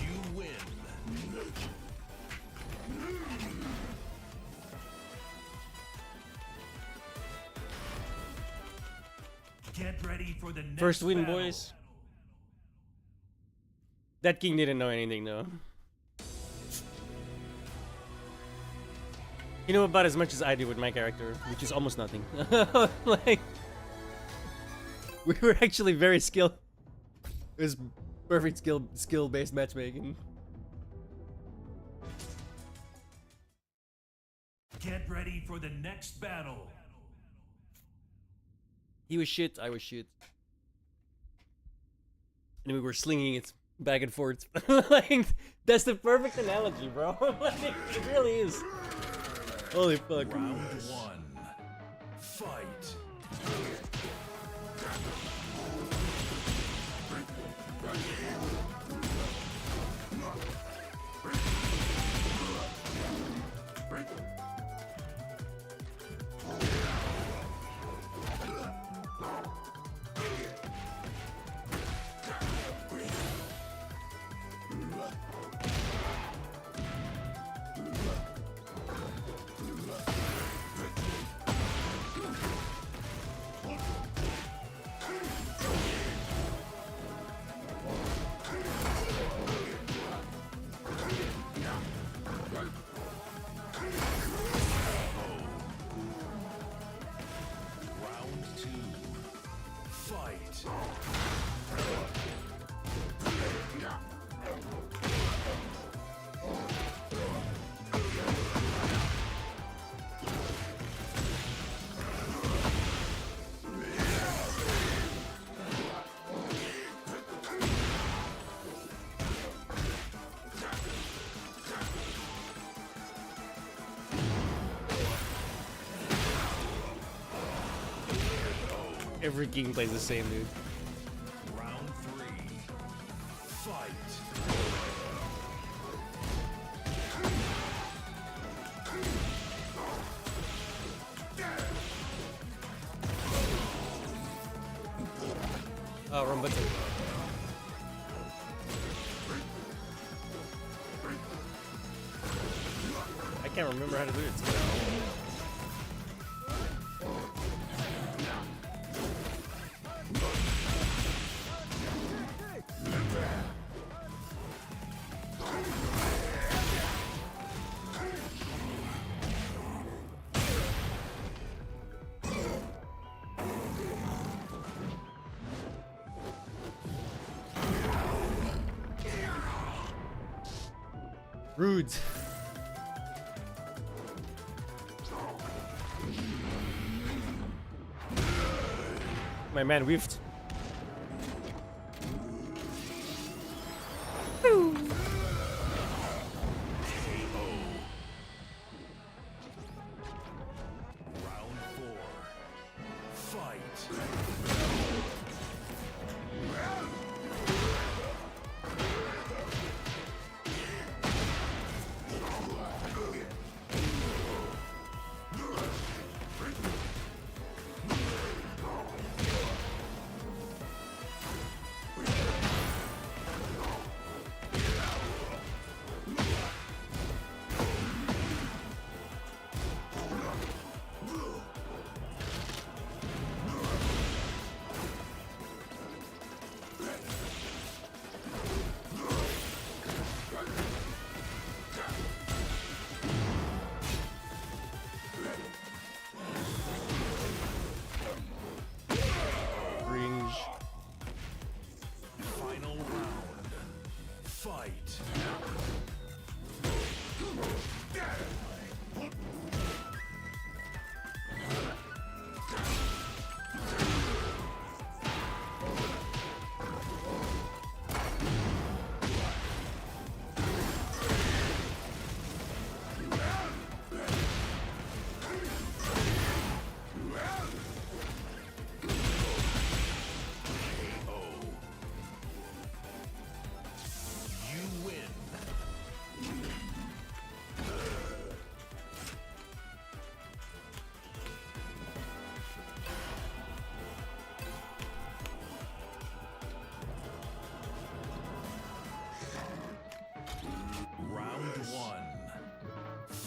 You win. Get ready for the next First win, battle. boys. That King didn't know anything, though. You know about as much as I do with my character, which is almost nothing. Like, we were actually very skilled. It was perfect skill-based matchmaking. Get ready for the next battle. He was shit, I was shit. And we were slinging it back and forth. Like, that's the perfect analogy, bro. Like, it really is. Holy fuck. Round 1. Fight. Round 2. Fight. Every King plays the same, dude. Round 3. Fight. Oh, wrong button. I can't remember how to do it. Rude. My man whiffed. Round 4. Fight.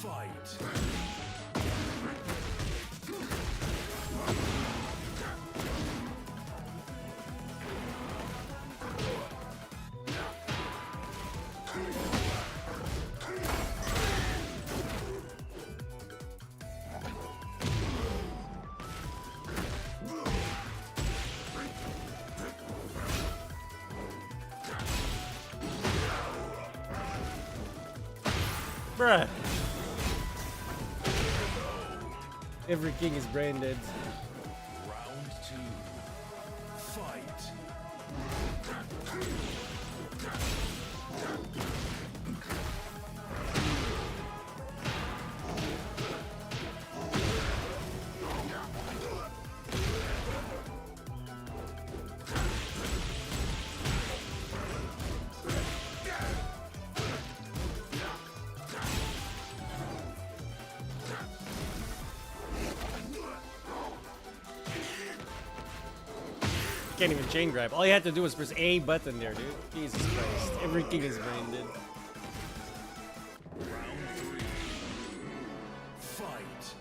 Fight. Bruh. Every king is brain dead. Round 2. Fight. Can't even chain grab. All you had to do was press A button there, dude. Jesus Christ. Every king is brain dead. Round 3. Fight.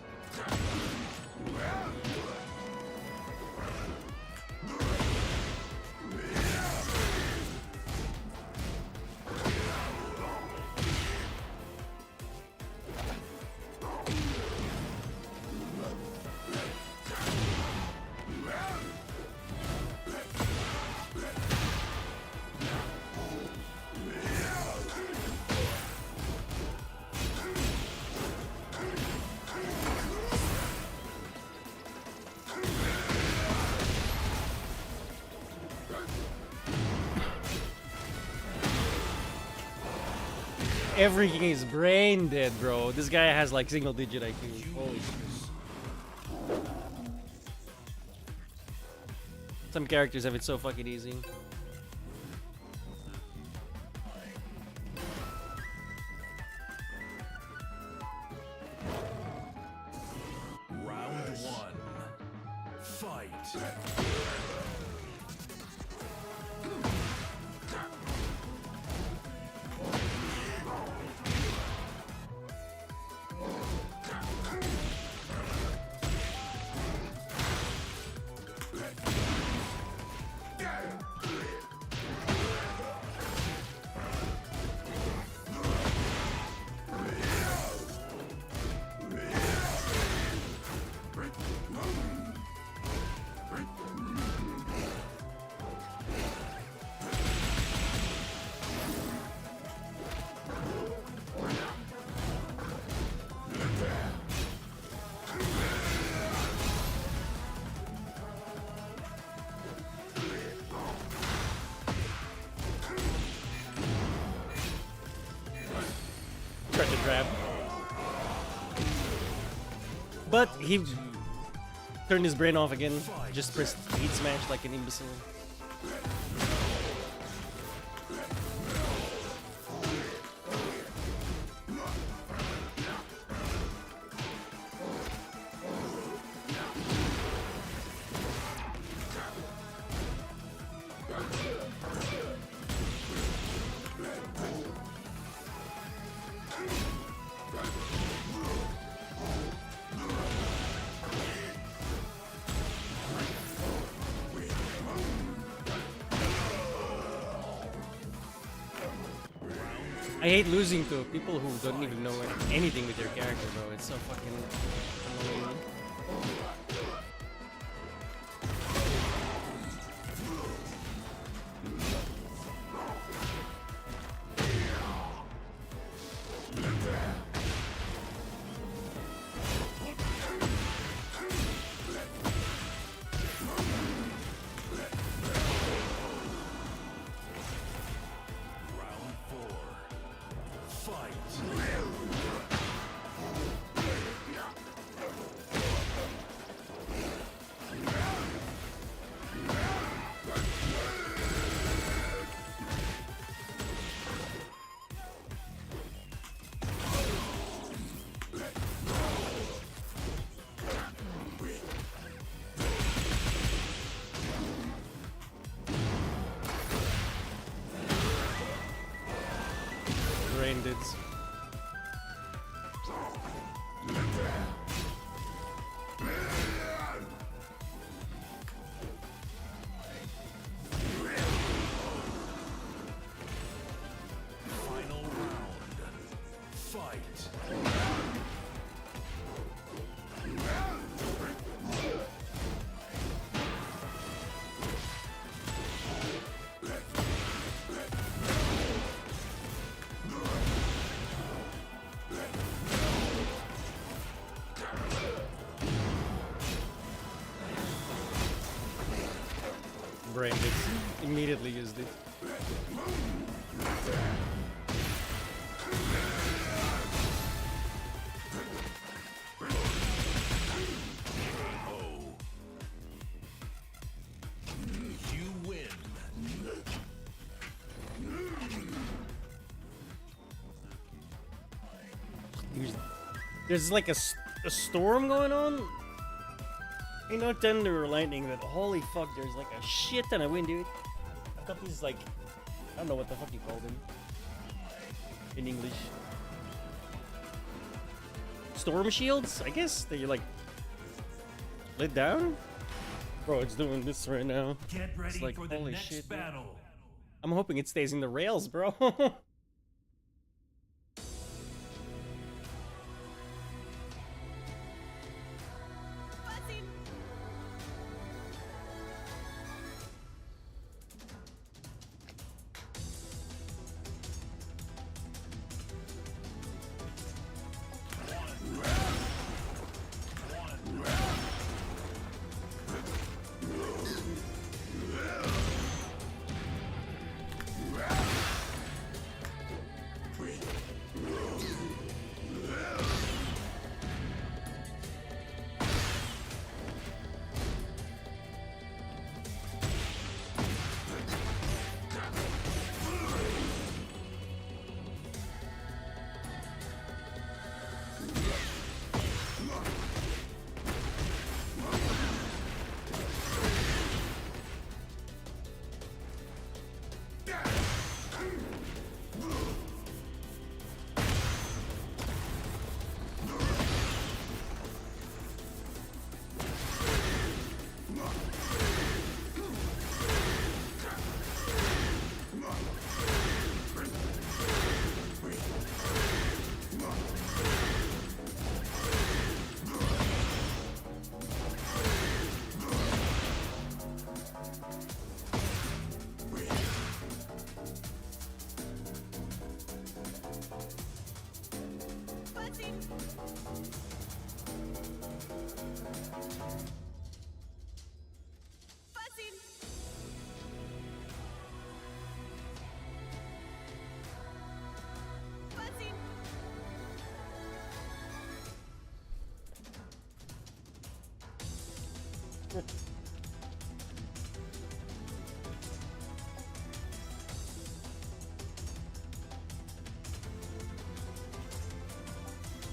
Every king is brain dead, bro. This guy has like single digit IQ. Holy shit. Some characters have it so fucking easy. Round 1. Fight. Tried to grab. But he turned his brain off again. Just pressed heat smash like an imbecile. I hate losing to people who don't even know anything with their character, bro. It's so fucking annoying. Round 4. Fight. Final round. Fight. Brain just immediately used it. Oh. You win. There's like a storm going on. Ain't no thunder or lightning, but holy fuck, there's like a shit ton of wind, dude. I've got these like, I don't know what the fuck you call them in English. Storm shields, I guess. They like lit down. Bro, it's doing this right now. Get ready It's like, for the holy next shit, dude. battle. I'm hoping it stays in the rails, bro.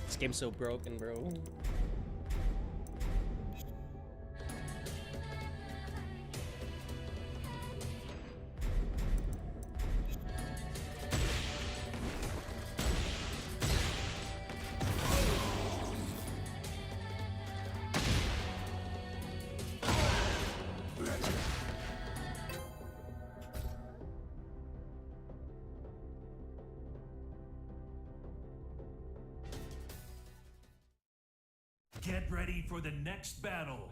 This game's so broken, bro. Get ready for the next battle.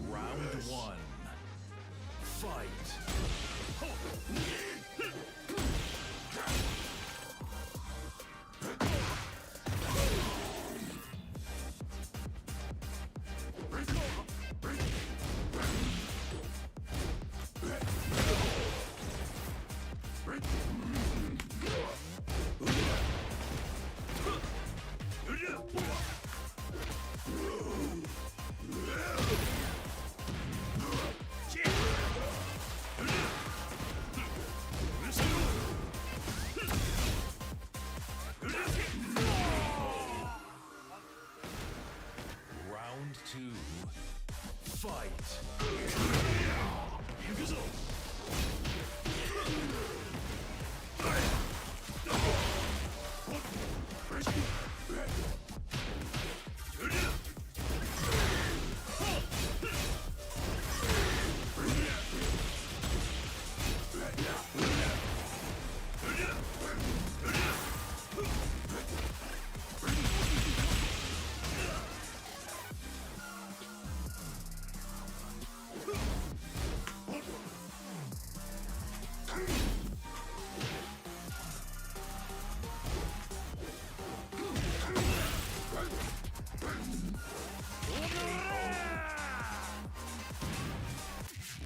Round one. Fight. Fight. Yukuzo.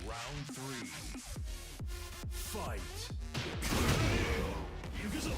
Round 3. Fight. Yukuzo.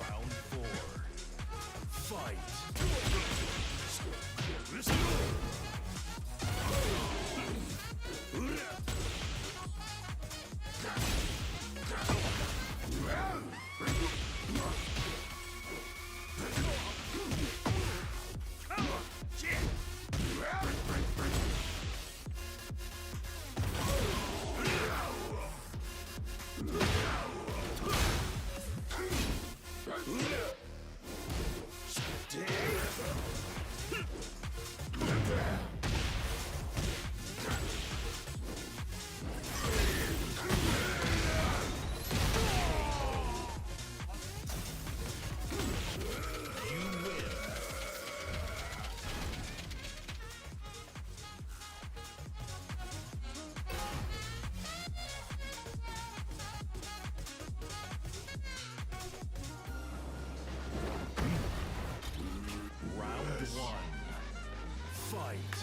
Round 4. Fight. Round 1. Fight.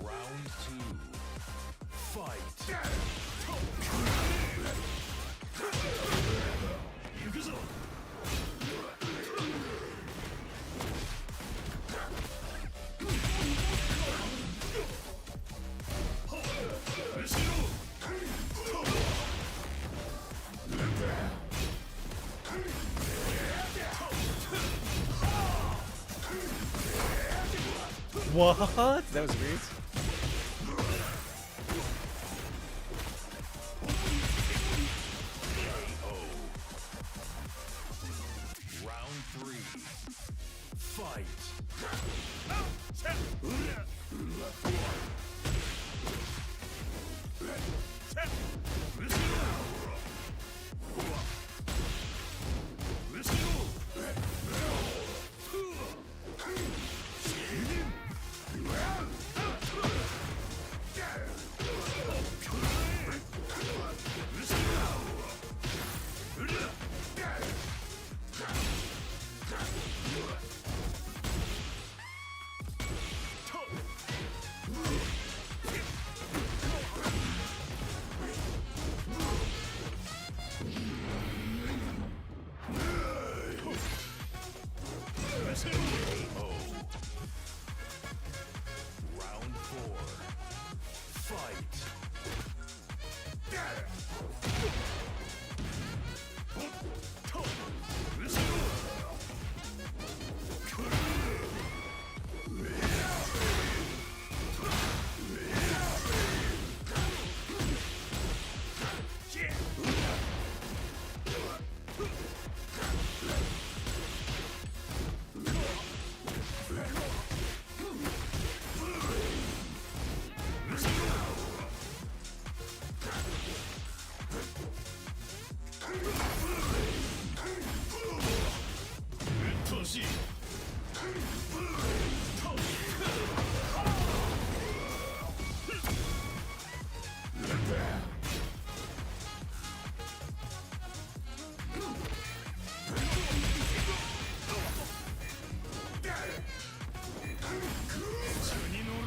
Round 2. Fight. Yukuzo. What? That was weird. Round 3. Fight.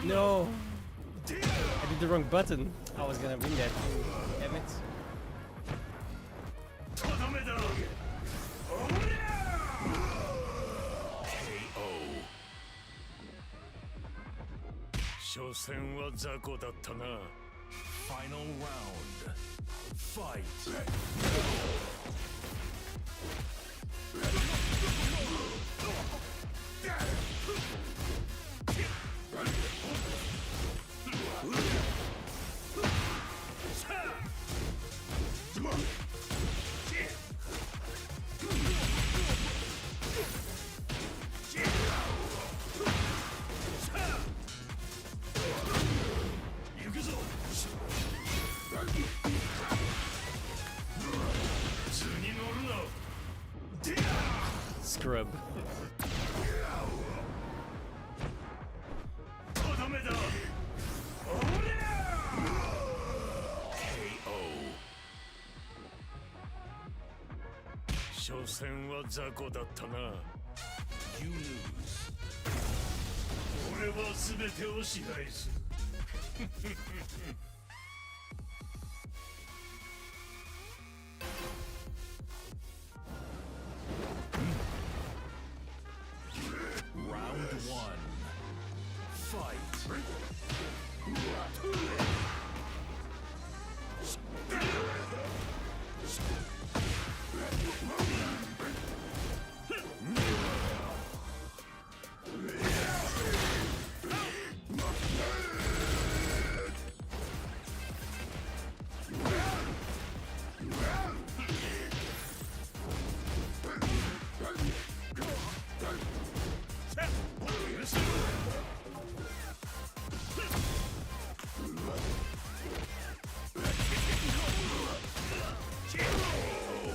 No! I did the wrong button. I was gonna win that. Damn it. とどめだ KO 所詮は雑魚だったな Final round Fight Scrub. とどめだ KO 所詮は雑魚だったな You lose 俺は全てを支配する Round 1 Fight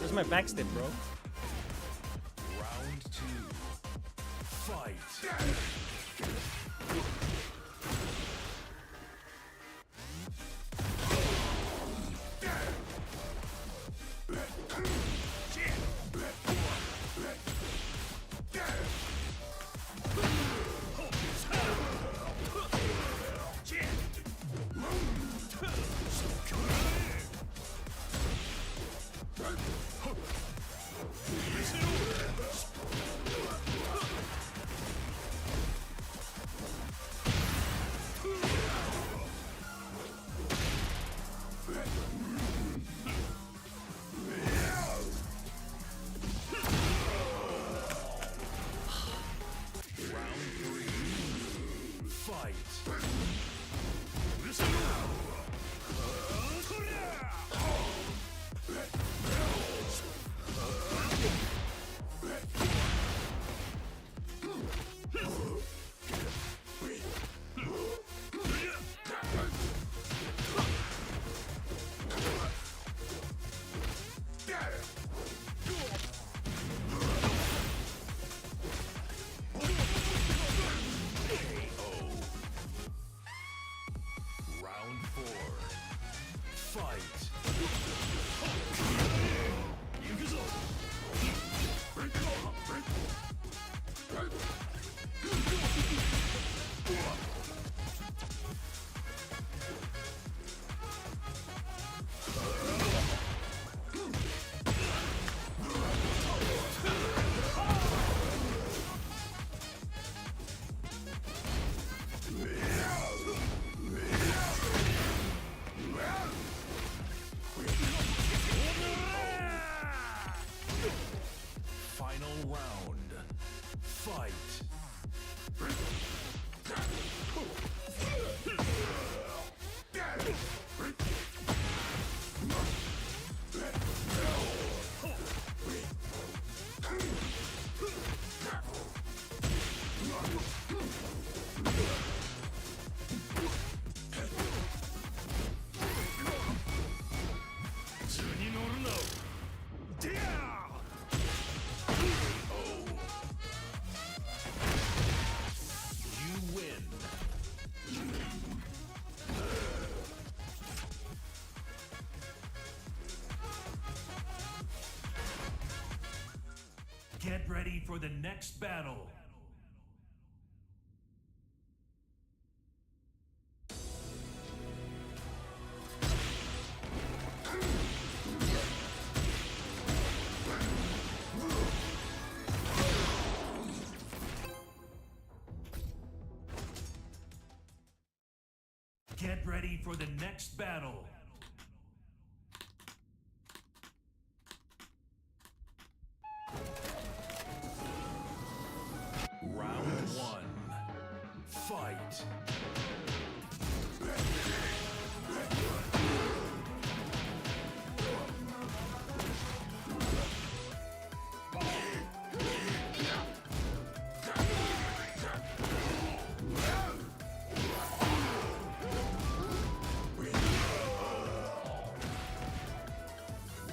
Where's my backstep, bro? Round 2 Fight Get ready for the next battle. Get ready for the next battle. Round 1. Fight.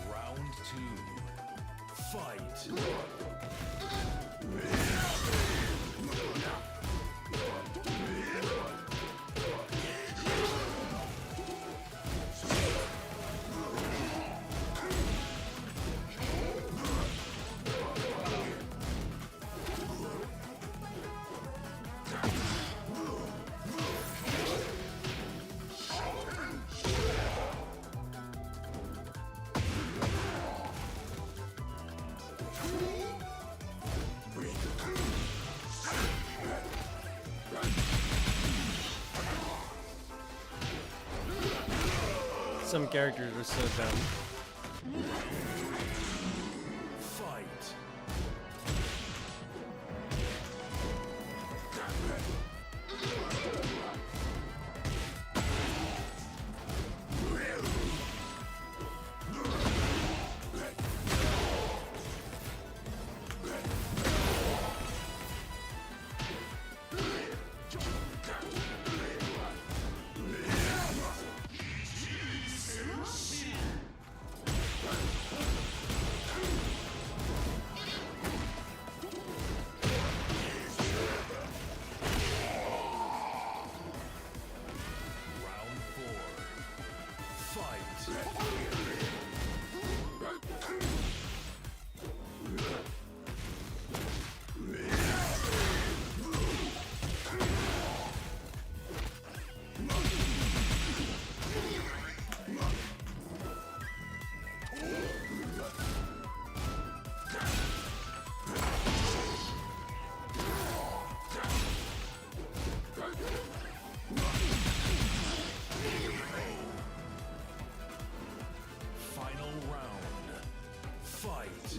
Round 2. Fight. Some characters are so dumb. Fight. Round 4. Fight. Final round. Fight.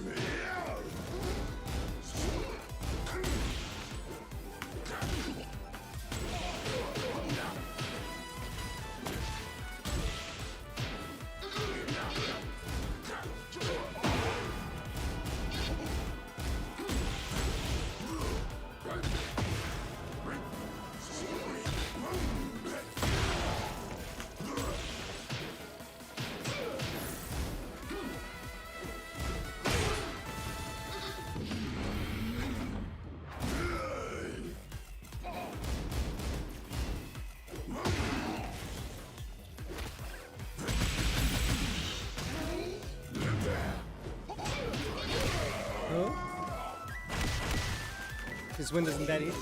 This win isn't that easy.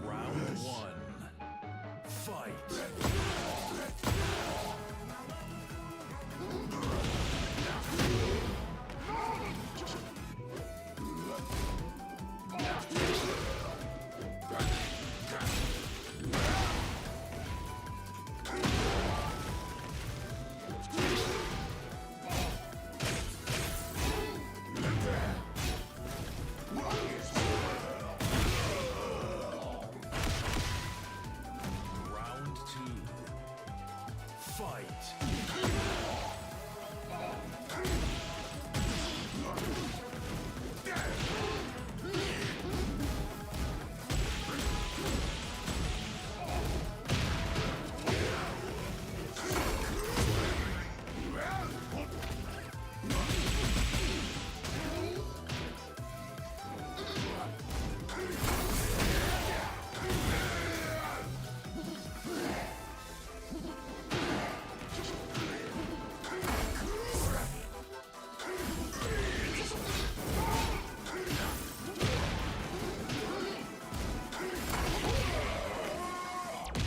Round 1. Fight. Round 2. Fight.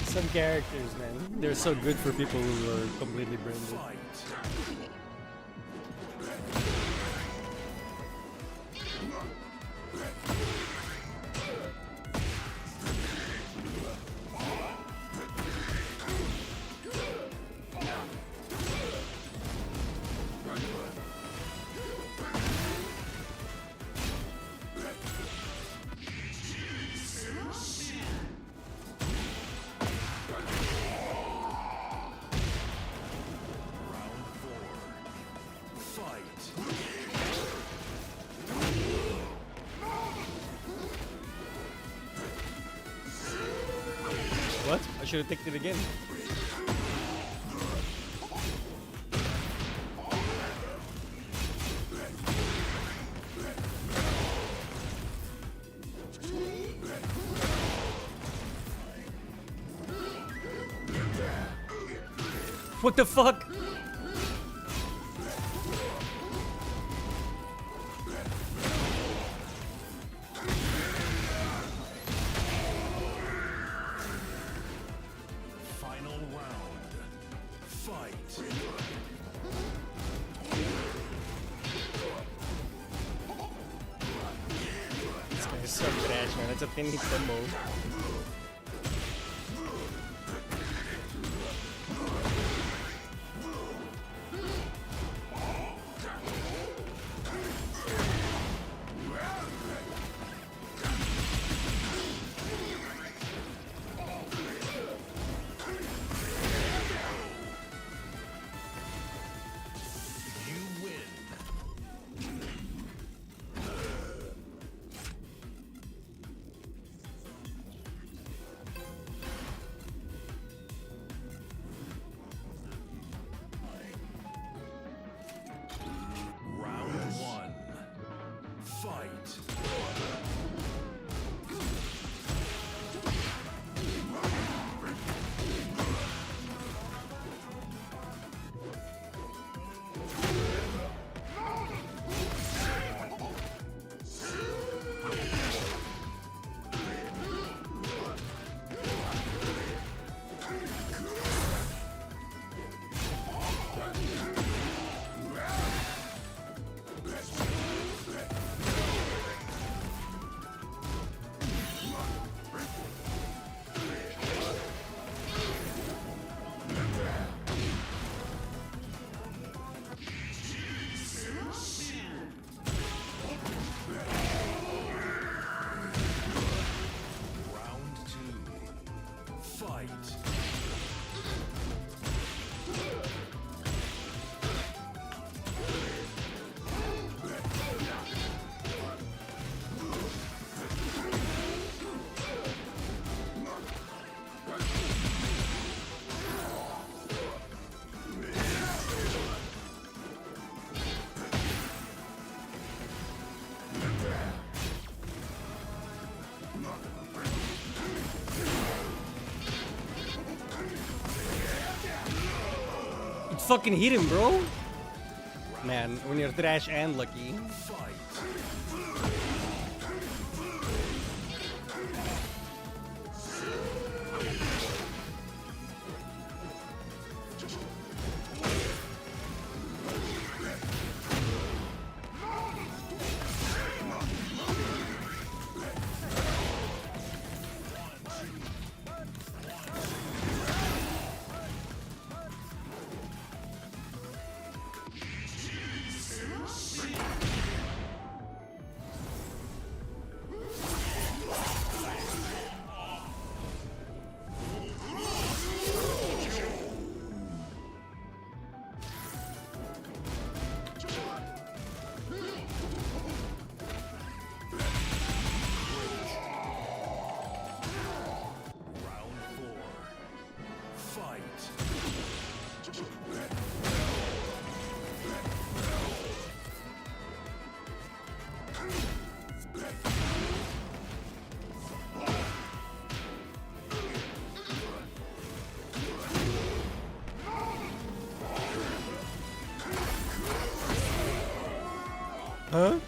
Some characters, man, they're so good for people who are completely brain dead. Fight. What? I should have taken it again. What the fuck? Final round. Fight. This guy is so trash, man. It's a thin combo. You win. Round one. Fight. Round two. Fight. It fucking hit him, bro. Man, when you're trash and lucky. Fight. Round four. Fight. Huh?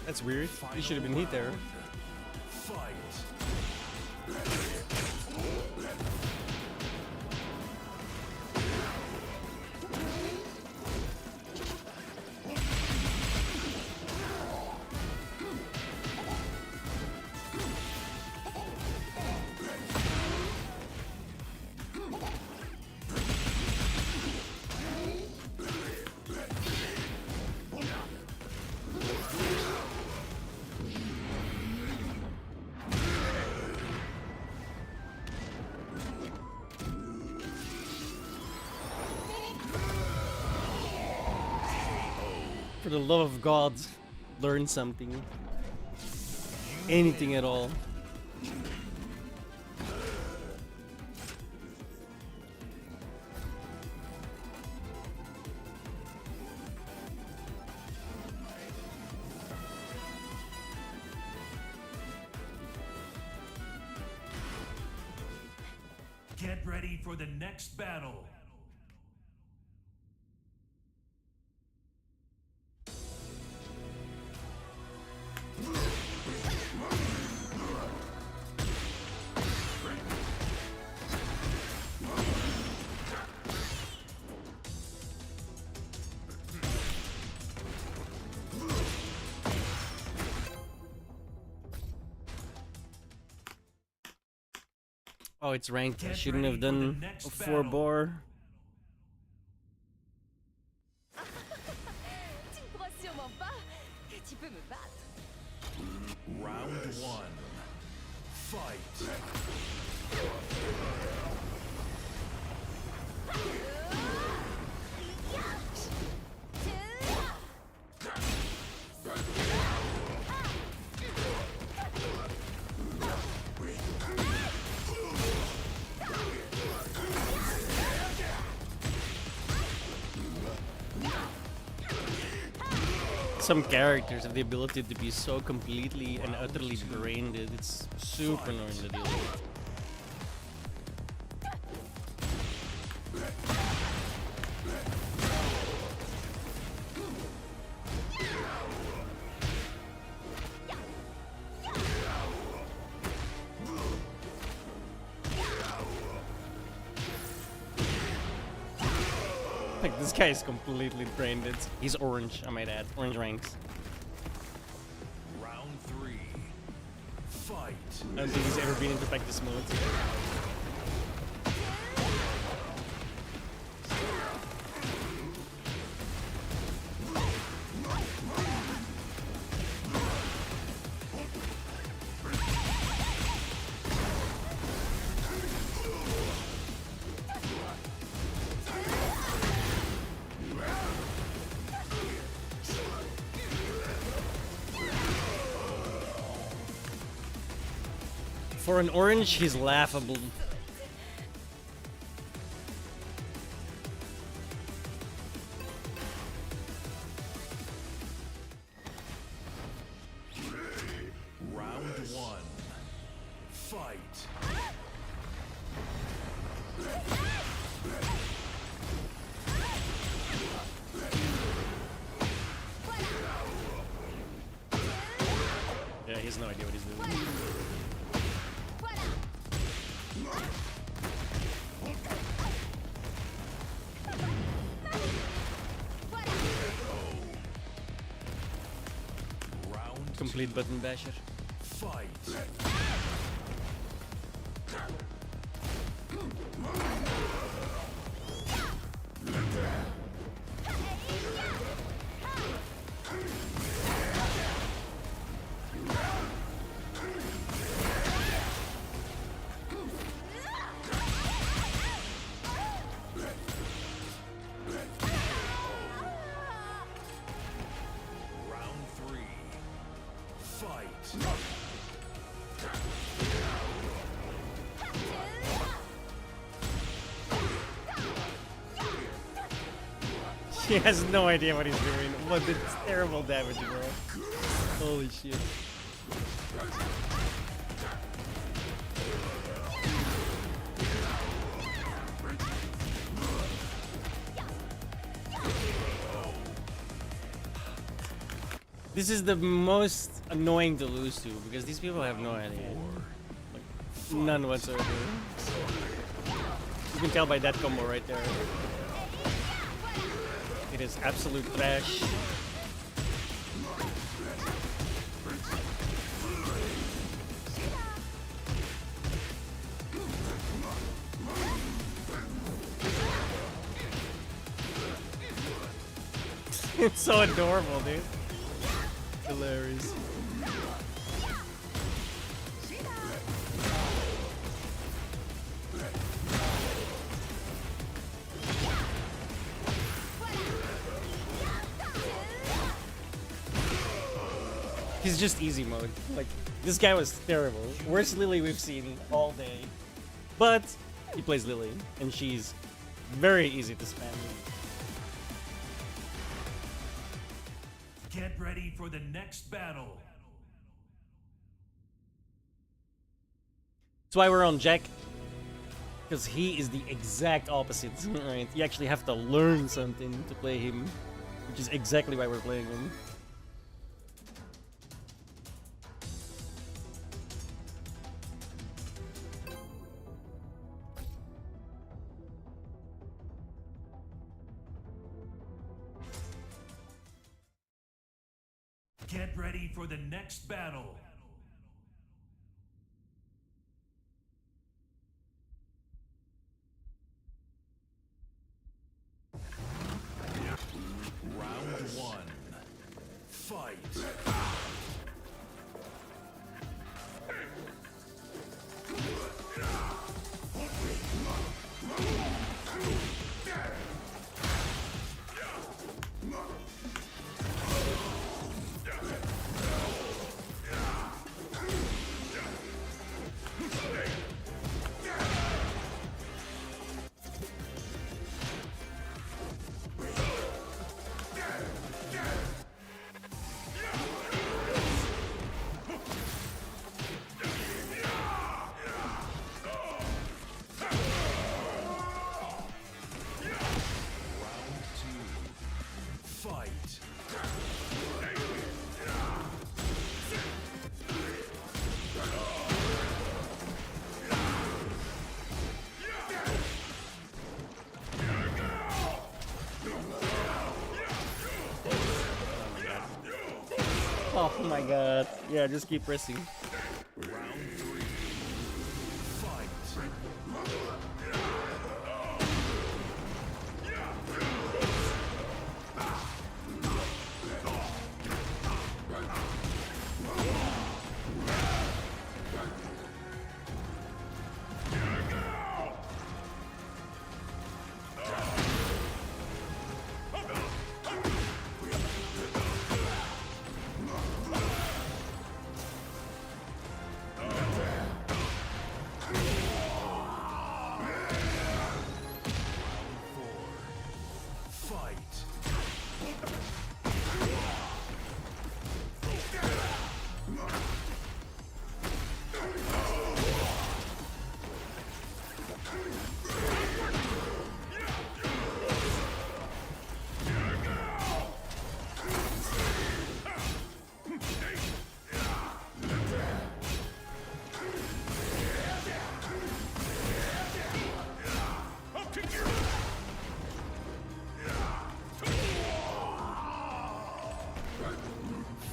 That's weird. You should have been hit there. Fight. For the love of God, learn something. Anything at all. Get ready for the next battle. Oh, it's ranked. I Get shouldn't have ready for the done next a 4 battle. bar. Tu ne crois sûrement pas que tu peux me battre. Round 1. Fight. Some characters have the ability to be so completely and utterly brain dead. It's super annoying to deal with. Like, this guy is completely brain dead. He's orange, I might add. Orange ranks. Round 3. Fight. I don't think he's ever been into practice mode. For an orange, he's laughable. Round 1. Fight. Yeah, he has no idea what he's doing. Round Complete button basher. fight. Round 3. Fight. He has no idea what he's doing. What the terrible damage, bro. Holy shit. This is the most annoying to lose to because these people have no idea. Like, none whatsoever. You can tell by that combo right there. It is absolute trash. It's so adorable, dude. Hilarious. He's just easy mode. Like, this guy was terrible. Worst Lily we've seen all day. But he plays Lily, and she's very easy to spam. Get ready for the next battle. That's why we're on Jack. Because he is the exact opposite, right? You actually have to learn something to play him, which is exactly why we're playing him. Get ready for the next battle. Round one. Fight. Oh my god. Yeah, just keep pressing. Round three. Fight.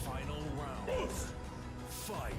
Final round. Fight.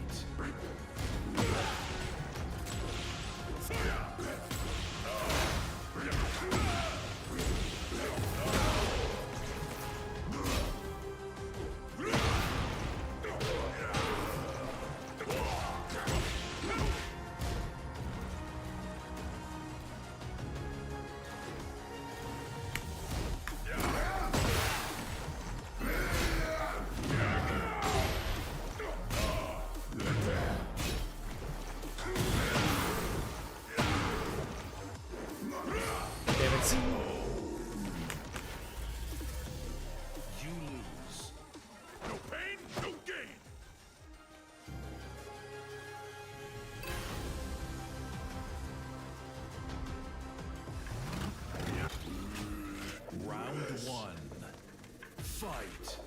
You lose. No pain, no gain. Round one. Fight.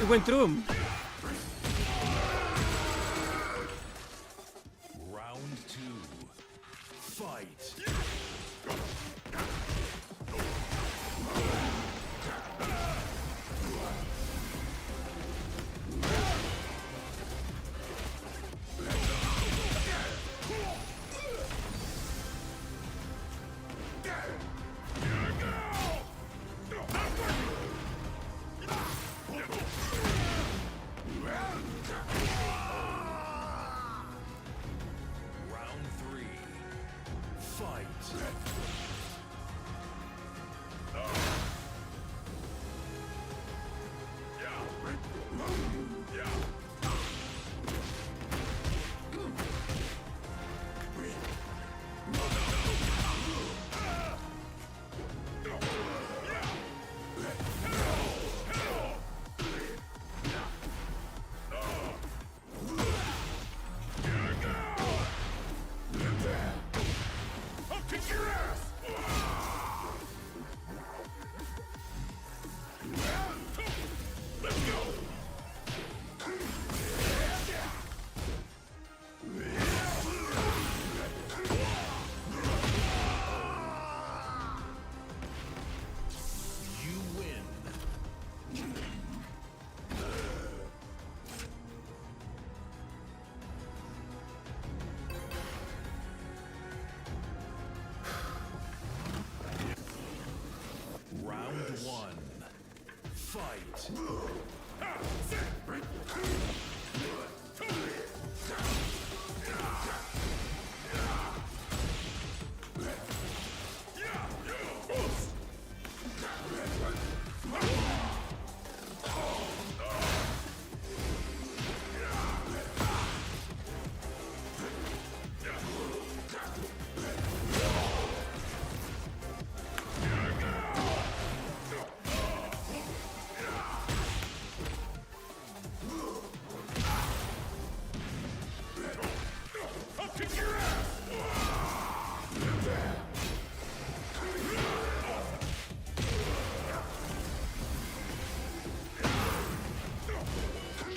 It went through him. Round two. Fight.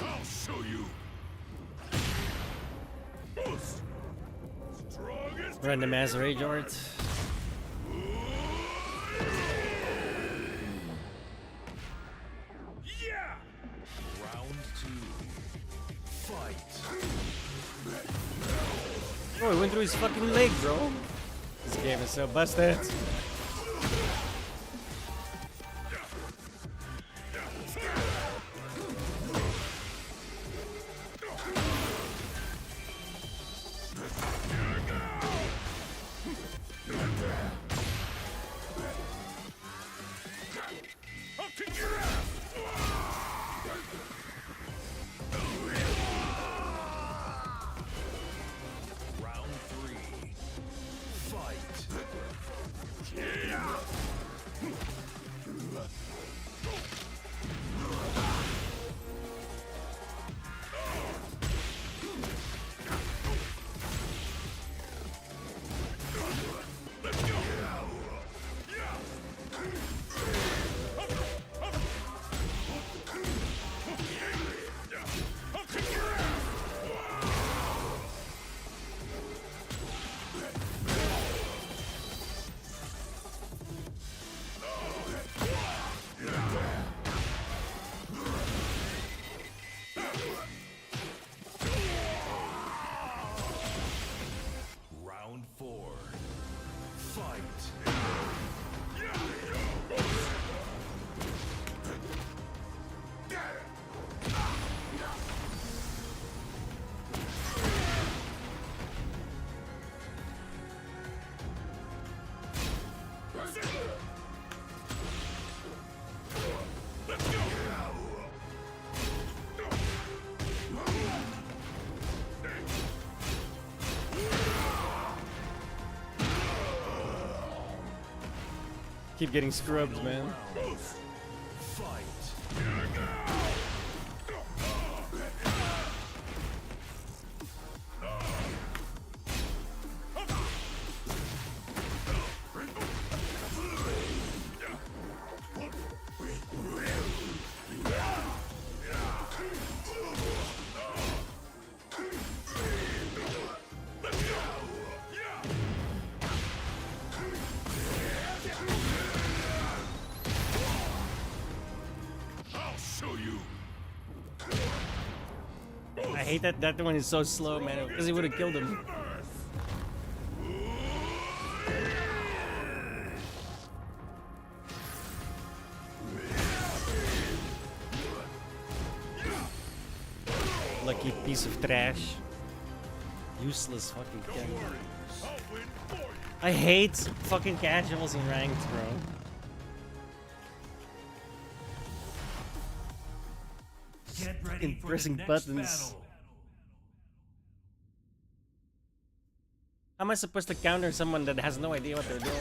I'll show you. Strongest. Random ass rage art. Yeah. Round 2. Fight. Oh, he went through his fucking leg, bro. This game is so busted. I'll kick your ass. Round 3. Fight. Yeah. Let's go. I'll kick your ass. Round 4. Fight. Let's go. Keep getting scrubbed, man. Fight. I'll show you. I hate that one is so slow, man, because he would have killed him. Lucky piece of trash. Useless fucking camera. I'll win for you. I hate fucking casuals in ranked, bro. Get ready Fucking for pressing the next buttons. battle. How am I supposed to counter someone that has no idea what they're doing?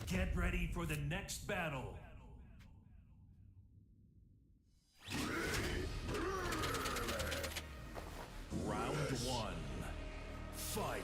Get ready for the next battle. Round 1. Fight.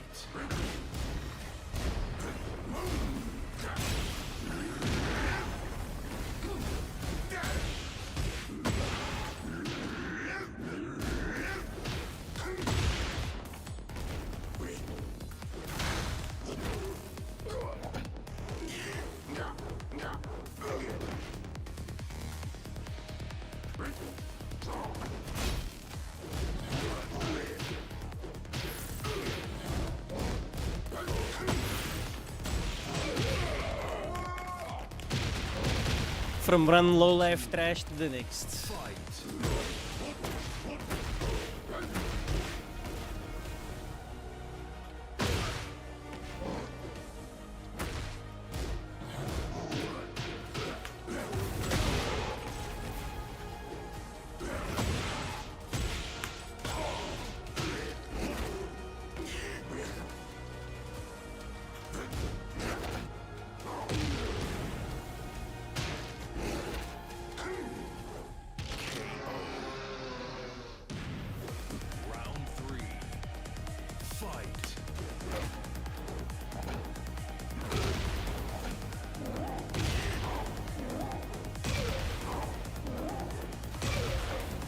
From one low life trash to the next.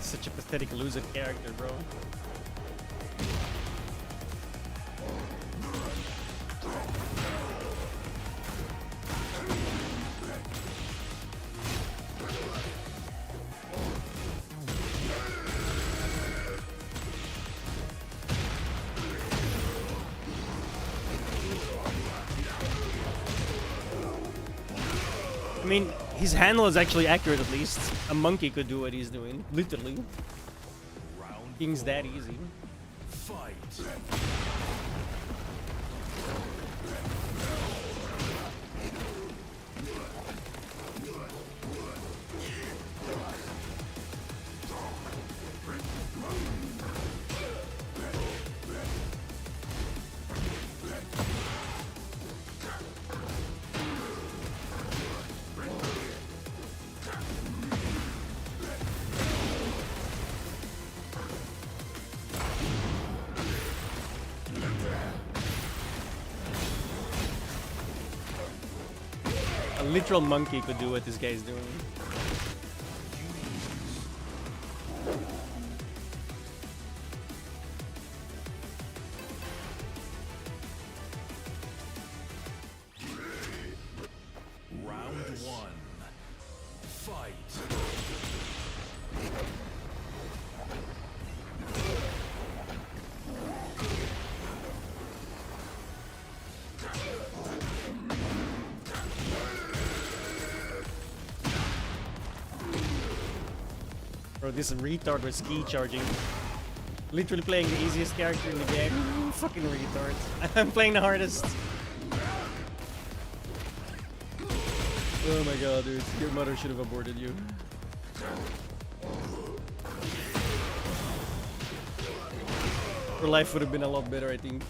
Such a pathetic loser character, bro. I mean, his handle is actually accurate at least. A monkey could do what he's doing, literally. King's that easy. Fight. A literal monkey could do what this guy's doing. Round one. Fight. Bro, this retard was ski charging. Literally playing the easiest character in the game. Fucking retard. I'm playing the hardest. Oh my god, dude. Your mother should have aborted you. Your life would have been a lot better, I think.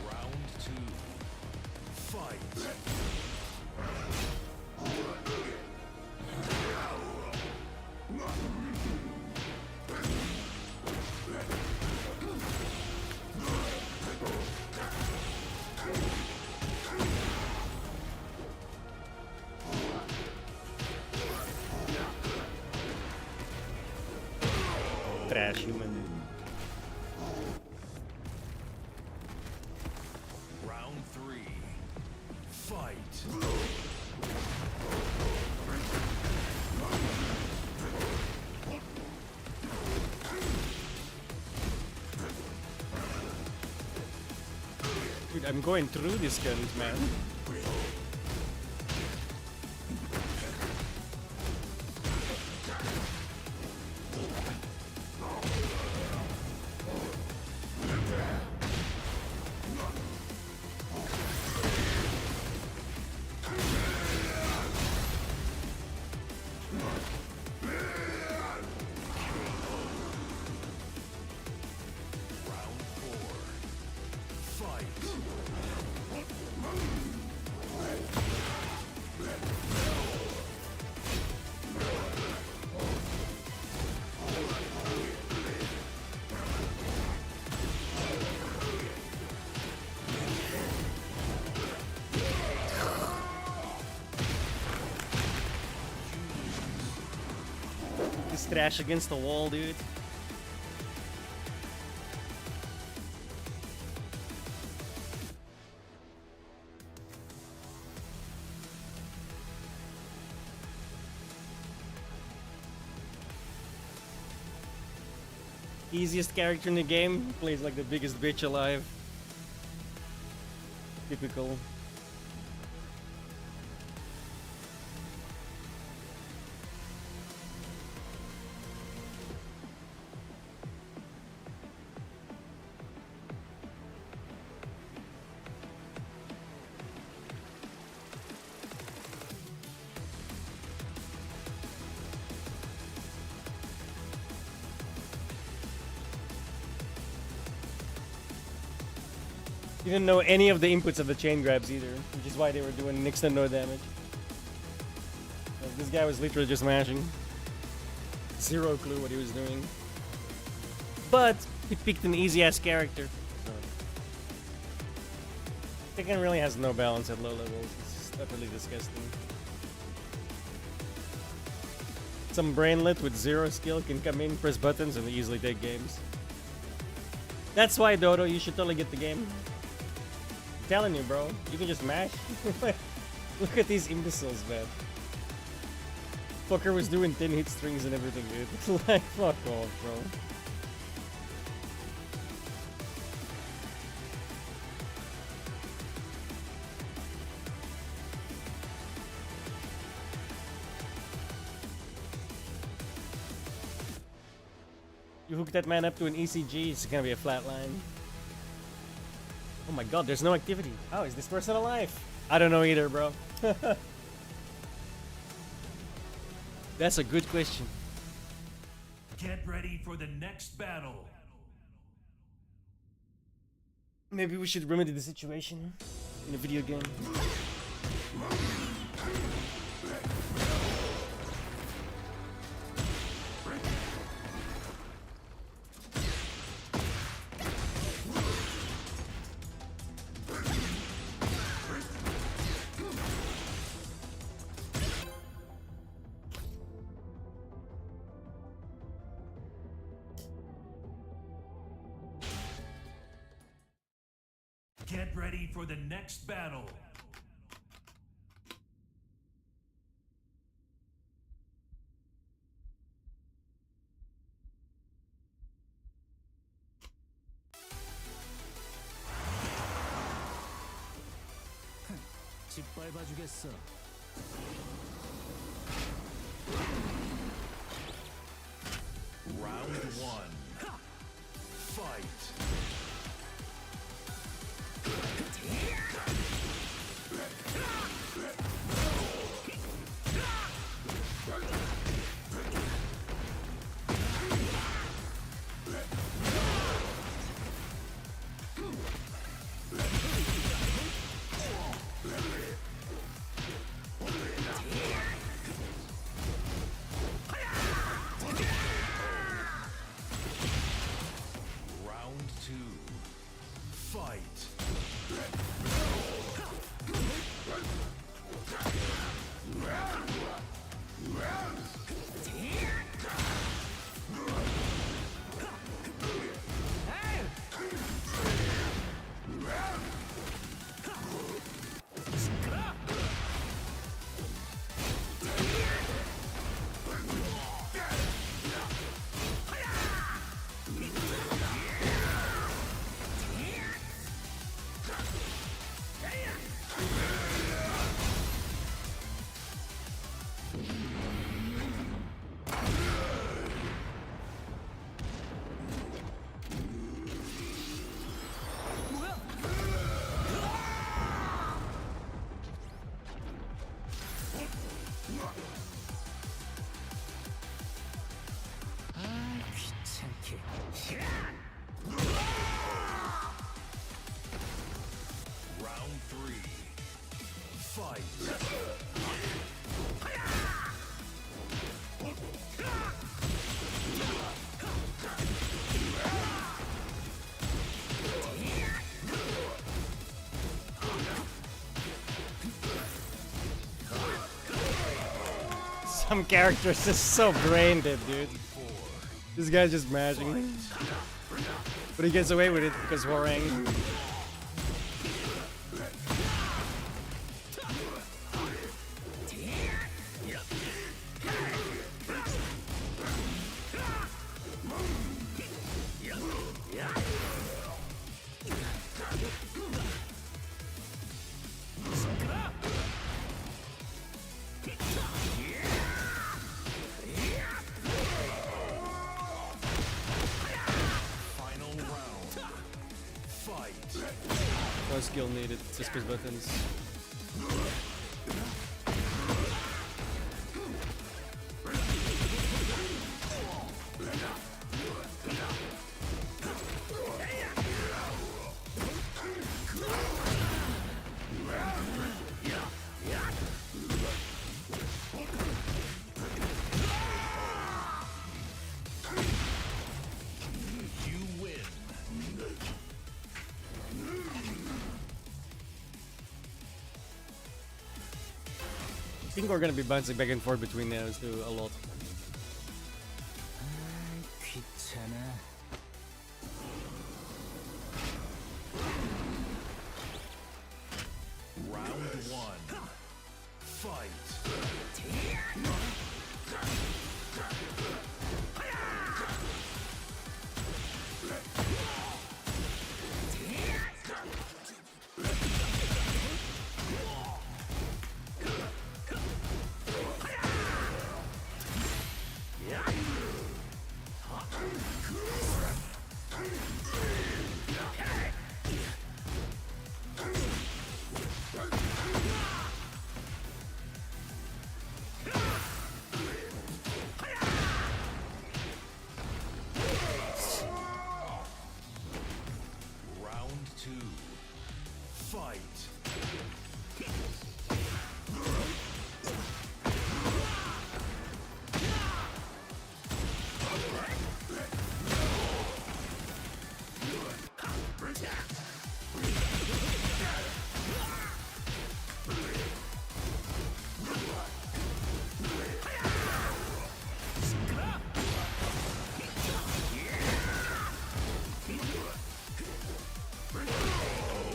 Round two. Fight. Trash human. Round three. Fight. Dude, I'm going through these guns, man. Round four. Fight. This trash against the wall, dude. easiest character in the game. Plays like the biggest bitch alive. Typical. He didn't know any of the inputs of the chain grabs either, which is why they were doing next to no damage. Like, this guy was literally just mashing. Zero clue what he was doing. But he picked an easy-ass character. So. Tekken really has no balance at low levels. It's just utterly disgusting. Some brainlet with zero skill can come in, press buttons, and easily take games. That's why, Dodo, you should totally get the game. I'm telling you, bro. You can just mash. Look at these imbeciles, man. Fucker was doing 10 hit strings and everything, dude. Like, fuck off, bro. You hook that man up to an ECG, it's gonna be a flat line. Oh my god, there's no activity. Oh, is this person alive? I don't know either, bro. That's a good question. Get ready for the next battle. Maybe we should remedy the situation in a video game. Get ready for the next battle. 짓밟아 주겠어. Round one. Fight. Round two. Fight. 아, 귀찮게. Round three. Fight. Some characters are so brain dead, dude. This guy's just mashing. But he gets away with it because Hwoarang. skill needed. Just press buttons. I think we're gonna be bouncing back and forth between those two a lot. Round one. Fight.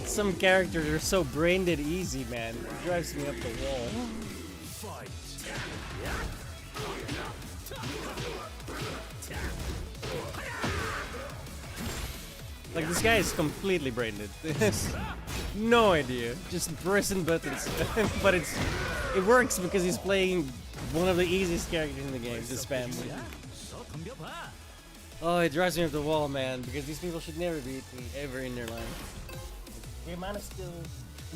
Some characters are so brain dead easy, man. It drives me up the wall. Like, this guy is completely brain dead. No idea. Just pressing buttons. But it works because he's playing one of the easiest characters in the game, just spam. Oh, it drives me up the wall, man, because these people should never beat me ever in their life. The amount of skill,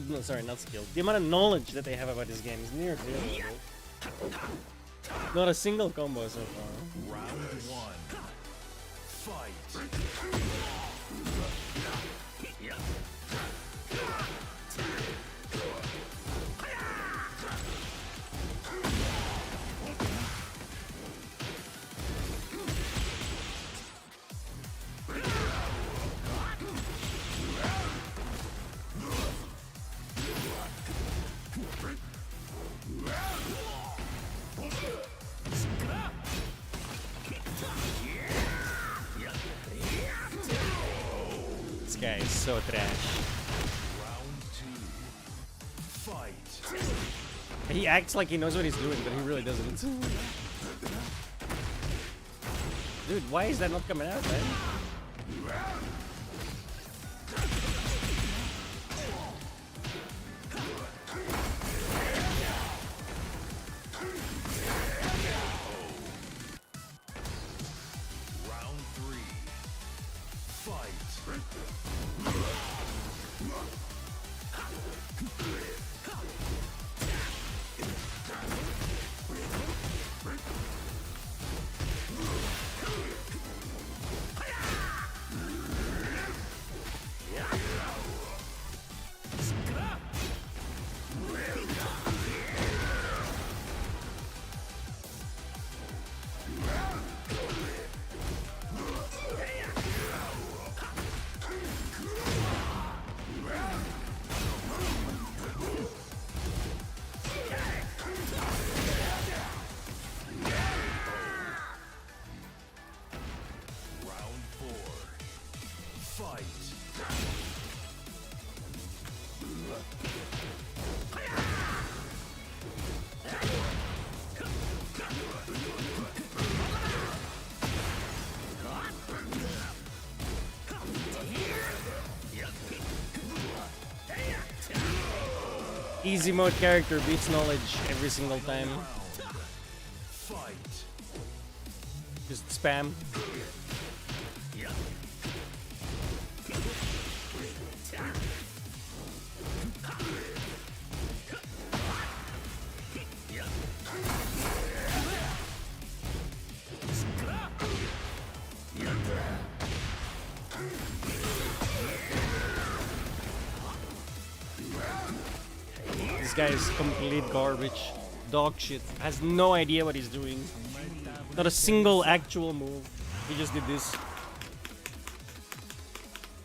no, sorry, not skill. The amount of knowledge that they have about this game is near zero. Not a single combo so far. Round one. Fight. This guy is so trash. Round two. Fight. He acts like he knows what he's doing, but he really doesn't. Dude, why is that not coming out, man? Round three. Fight. Round four. Fight. Easy mode character beats knowledge every single time. Fight. Just spam. guy is complete garbage. Dog shit. Has no idea what he's doing. Not a single actual move. He just did this.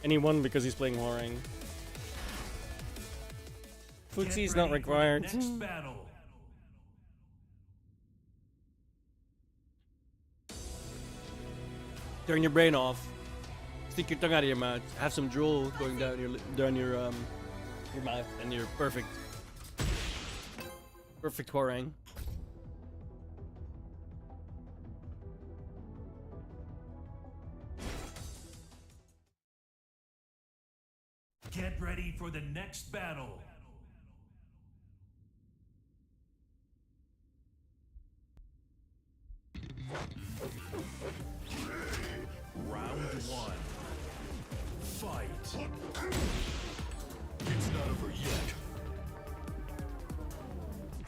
And he won because he's playing Hwoarang. Footsie is not required. Next battle. Turn your brain off. Stick your tongue out of your mouth. Have some drool going down your mouth, and you're perfect. Perfect Hwoarang. Get ready for the next battle. Round one. Fight. It's not over yet.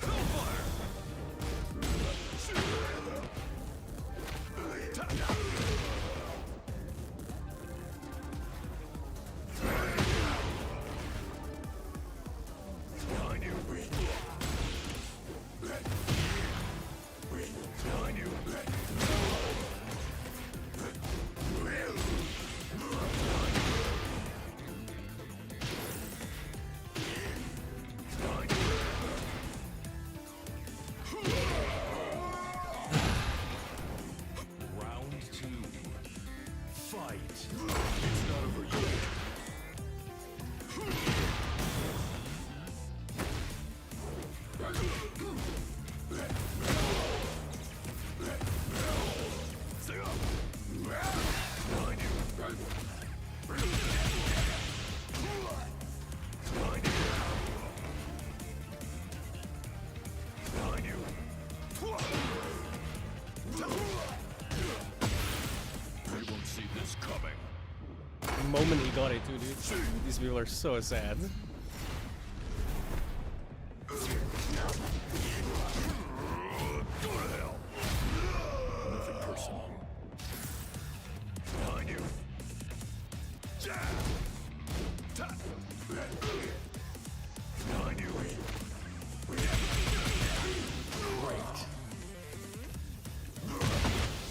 Hellfire! The moment he got it too, dude. These people are so sad.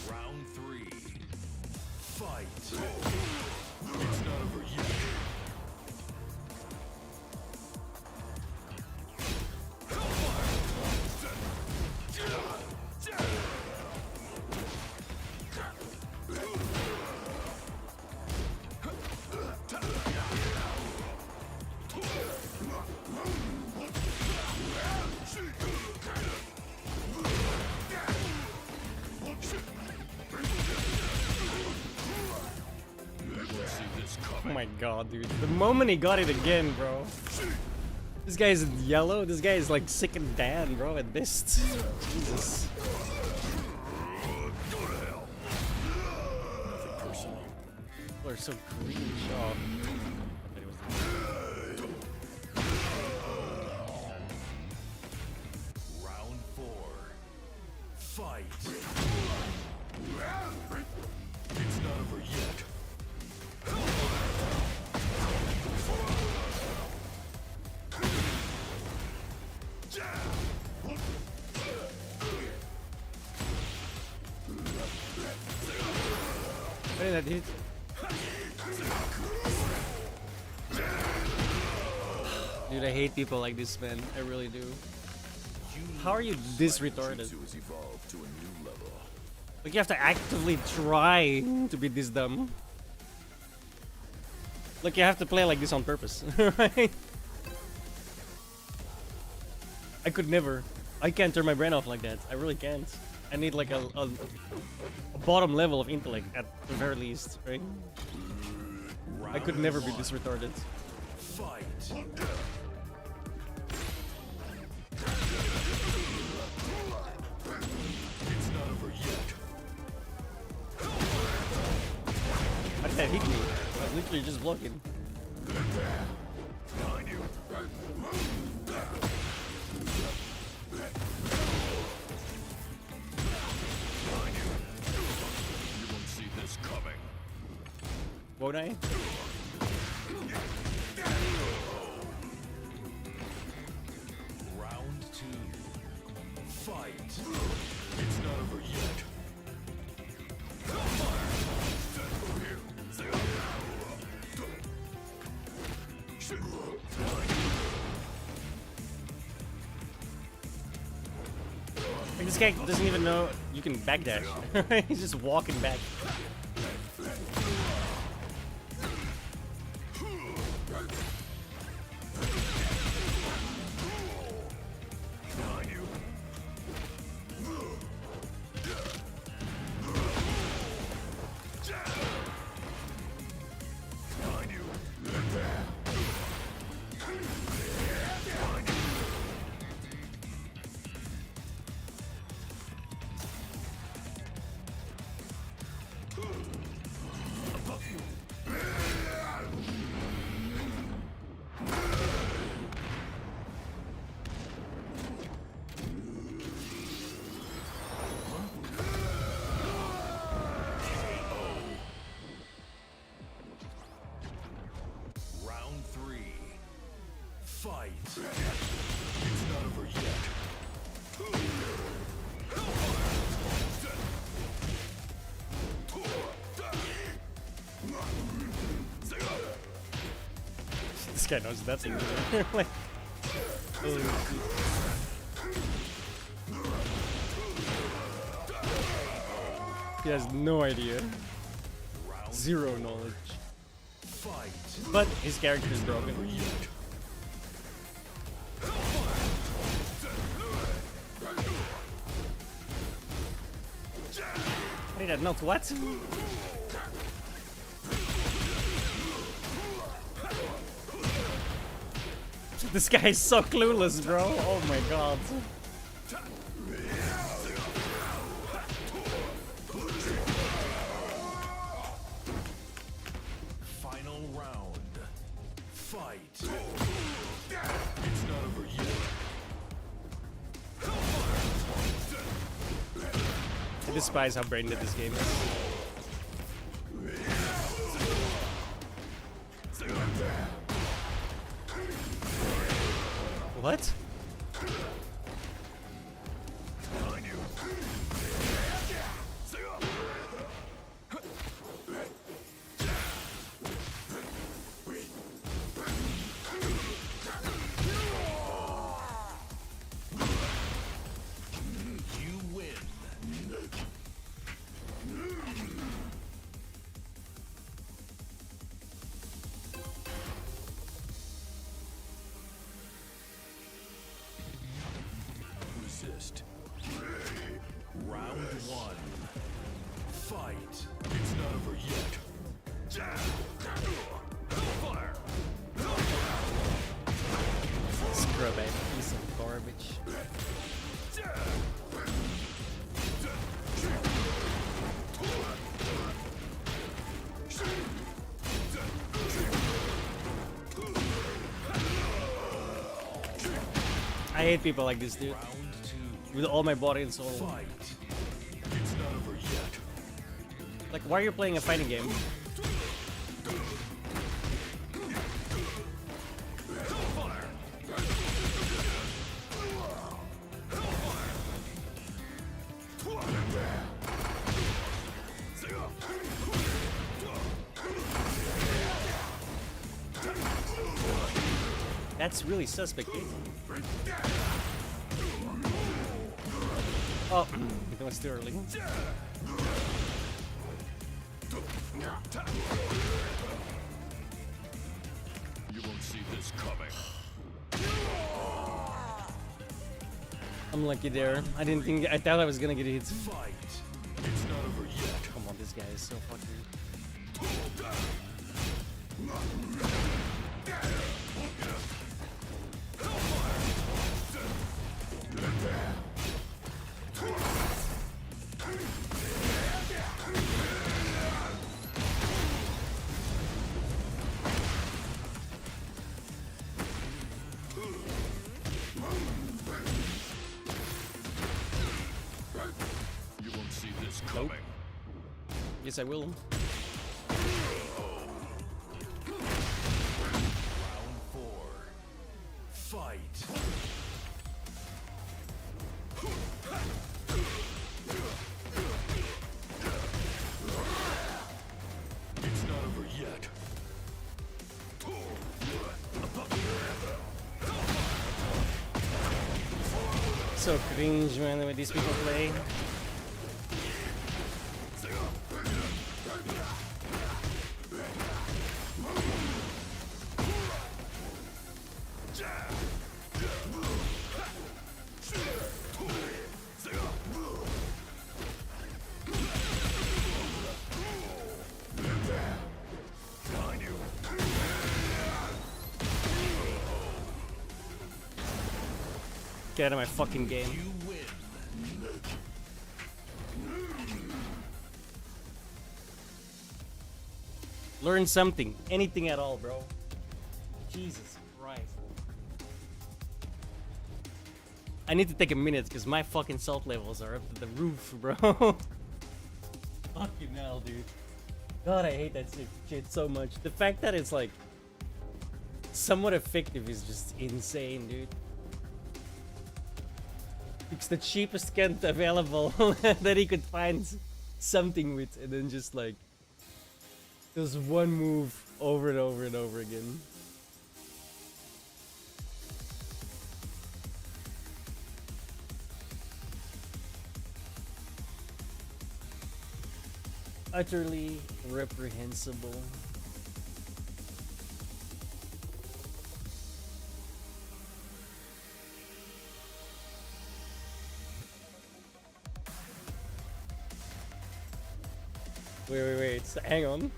Round three. Fight. It's not over yet. Oh my god, dude. The moment he got it again, bro. This guy is yellow. This guy is like sick and Dan, bro, at best. Jesus. People are so cringe. Oh. Round four. Fight. It's not over yet. What did that hit? Dude, I hate people like this, man. I really do. How are you this retarded? Like, you have to actively try to be this dumb. Like, you have to play like this on purpose, right? I could never. I can't turn my brain off like that. I really can't. I need like a bottom level of intellect at the very least, right? I could never be this retarded. Fight. It's not over yet. How did that hit me? I was literally just blocking. Behind you. You won't see this coming. Won't I? Fight. It's not over yet. Like, this guy doesn't even know you can backdash. He's just walking back. Round 3. Fight. It's not over yet. This guy knows that's in there. Like, holy shit. He has no idea. Zero knowledge. Fight. But his character is broken. I did not what? This guy is so clueless, bro. Oh my god. Final round. Fight. It's not over yet. I despise how brain dead this game is. What? You win. Resist. Round 1. Fight. It's not over yet. Fire. Scrub it. Piece of garbage. I hate people like this, dude. Round 2. With all my body and soul. Fight. It's not over yet. Like, why are you playing a fighting game? That's really suspect. Oh, that was too early. You won't see this coming. I'm lucky there. I didn't think. I thought I was gonna get hit. Fight. It's not over yet. Come on, this guy is so fucking. You won't see this coming. Yes, I will. Round 4. Fight. so cringe, man, the way these people play. Get out of my fucking game. Learn something. Anything at all, bro. Jesus Christ. I need to take a minute because my fucking salt levels are up to the roof, bro. Fucking hell, dude. God, I hate that shit so much. The fact that it's like somewhat effective is just insane, dude. It's the cheapest Kent available that he could find something with, and then just like does one move over and over and over again. Utterly reprehensible. Wait, hang on.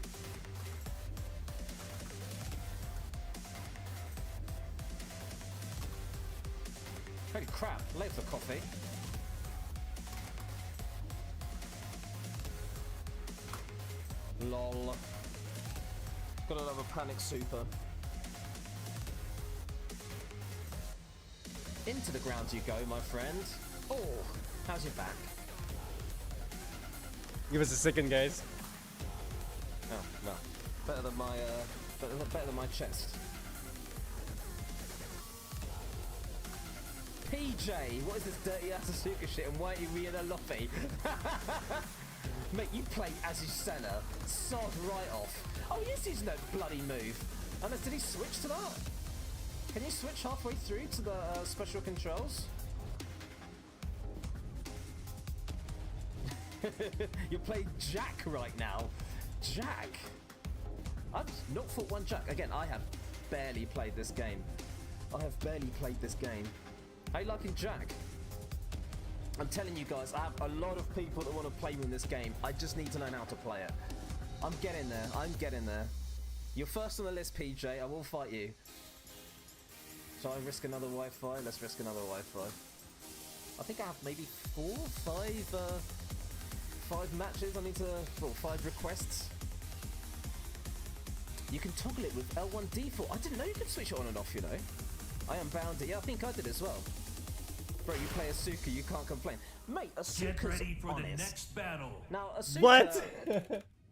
Holy crap, late for coffee. Lol. Got another panic super. Into the ground you go, my friend. Oh, how's your back? Give us a second, guys. Oh, well, better than my, better than my chest. PJ, what is this dirty Asusuka shit and why are you in a lobby? Mate, you play Azucena, sod right off. Oh, yes, he's no bloody move. Unless, did he switch to that? Can you switch halfway through to the special controls? You're playing Jack right now. Jack? I've not fought one Jack. Again, I have barely played this game. How you liking Jack? I'm telling you guys, I have a lot of people that want to play me in this game. I just need to learn how to play it. I'm getting there. You're first on the list, PJ. I will fight you. Shall I risk another Wi-Fi? Let's risk another Wi-Fi. I think I have maybe 5 matches. I need to, 5 requests. You can toggle it with L1 default. I didn't know you could switch it on and off, you know. I am bound to. Yeah, I think I did as well. Bro, you play Asuka, you can't complain. Mate, Asuka's Get ready for honest. the next battle. Now, Asuka... What?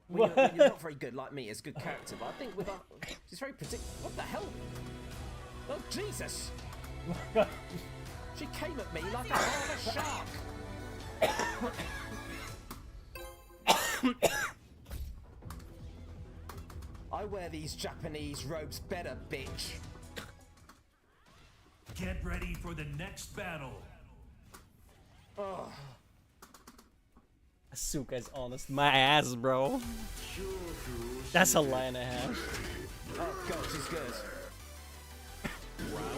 When you're not very good like me, it's good character, but I think with her... She's very predictable. What the hell? Oh, Jesus! She came at me like a shark! I wear these Japanese robes better, bitch. Get ready for the next battle. Oh. Asuka's honest. My ass, bro. That's a lie and a half. Oh god, she's good. Round 1.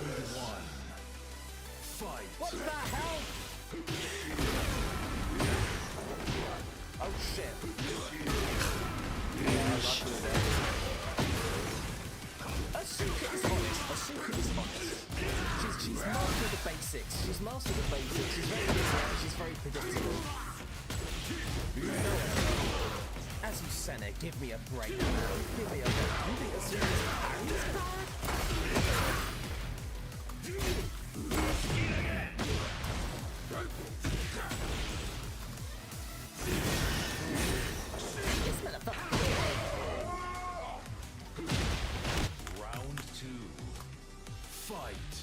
Fight. What the hell? Oh shit. Asuka is honest. She's mastered the basics. She's very good. She's very predictable. Azucena, give me a break. Give me a break. You think Asuka's parry is bad? This motherfucker. Round 2. Fight.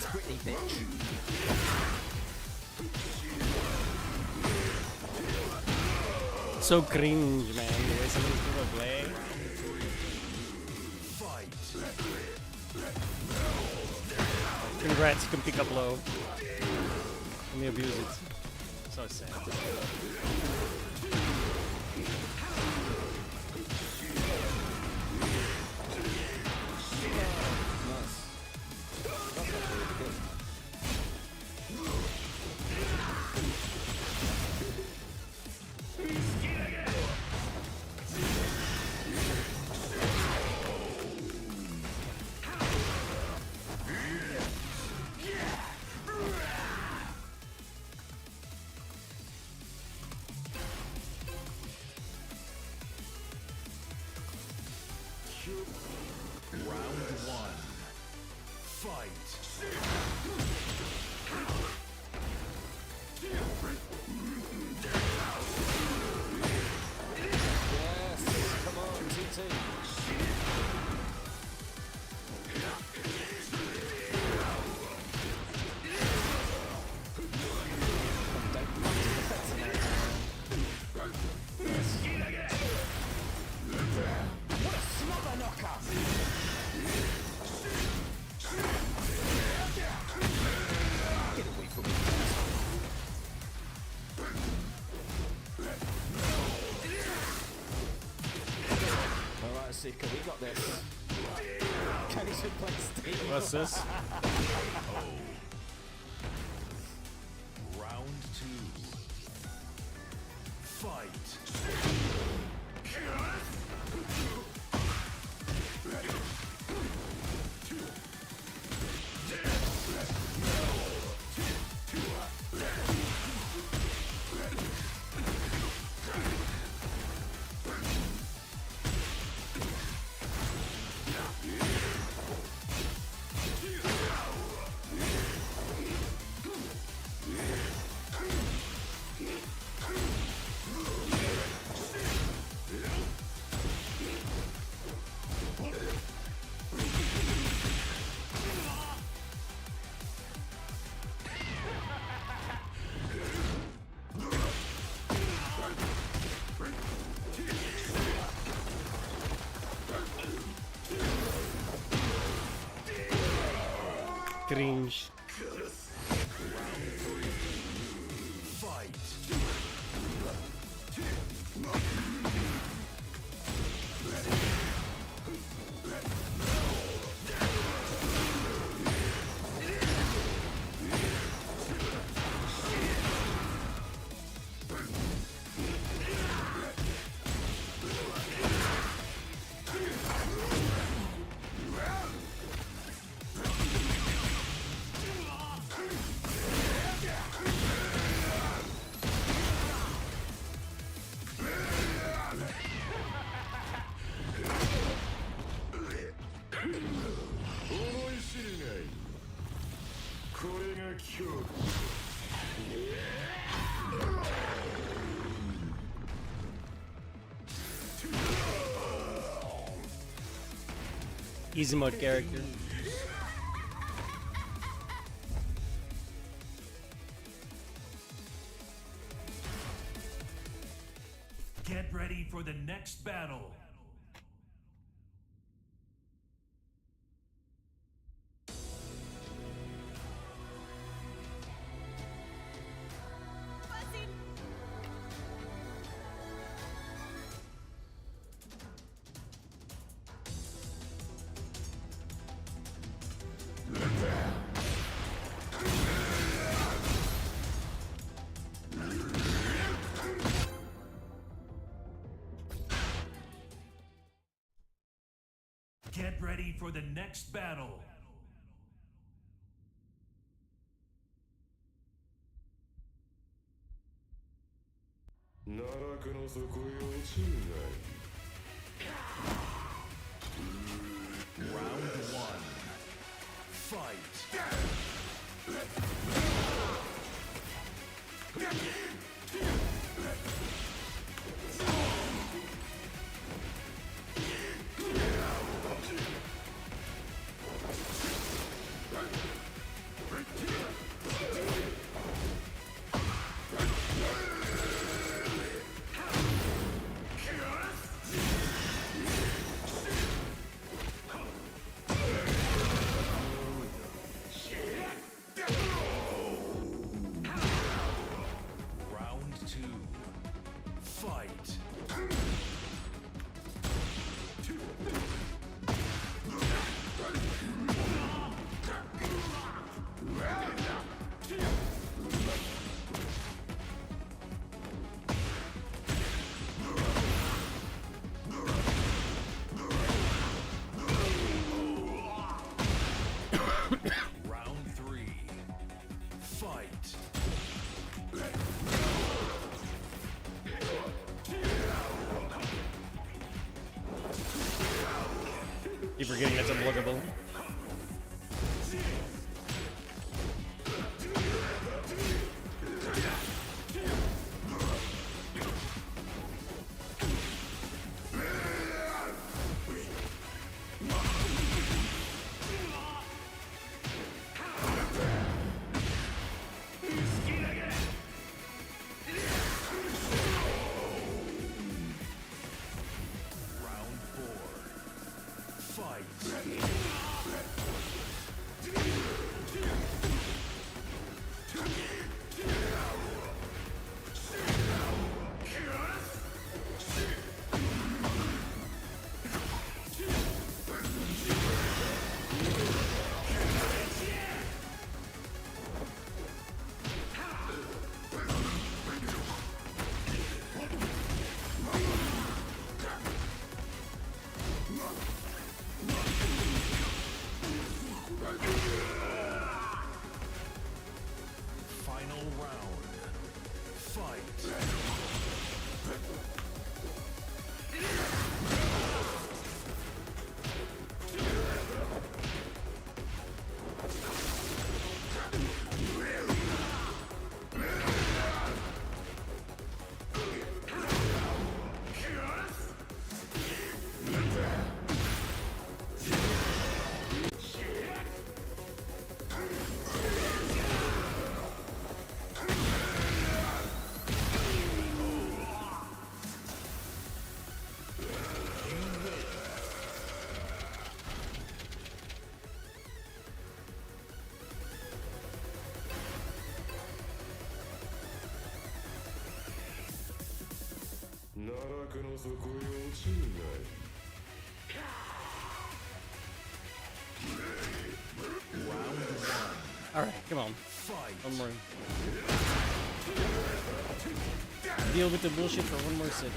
It's Britney, bitch. So cringe, man. The way some of these people play. Congrats, you can pick up low. Let me abuse it. So sad. Sika, we got this. Can he play Steve? What's this? Round 2. Fight. Cringe. Easy mode character. Get ready for the next battle. Get ready for the next battle. Round 1. Fight. keep forgetting that's unblockable. Round 4. Fight. Final round. Fight. Alright, come on. Fight. One more. Deal with the bullshit for one more set.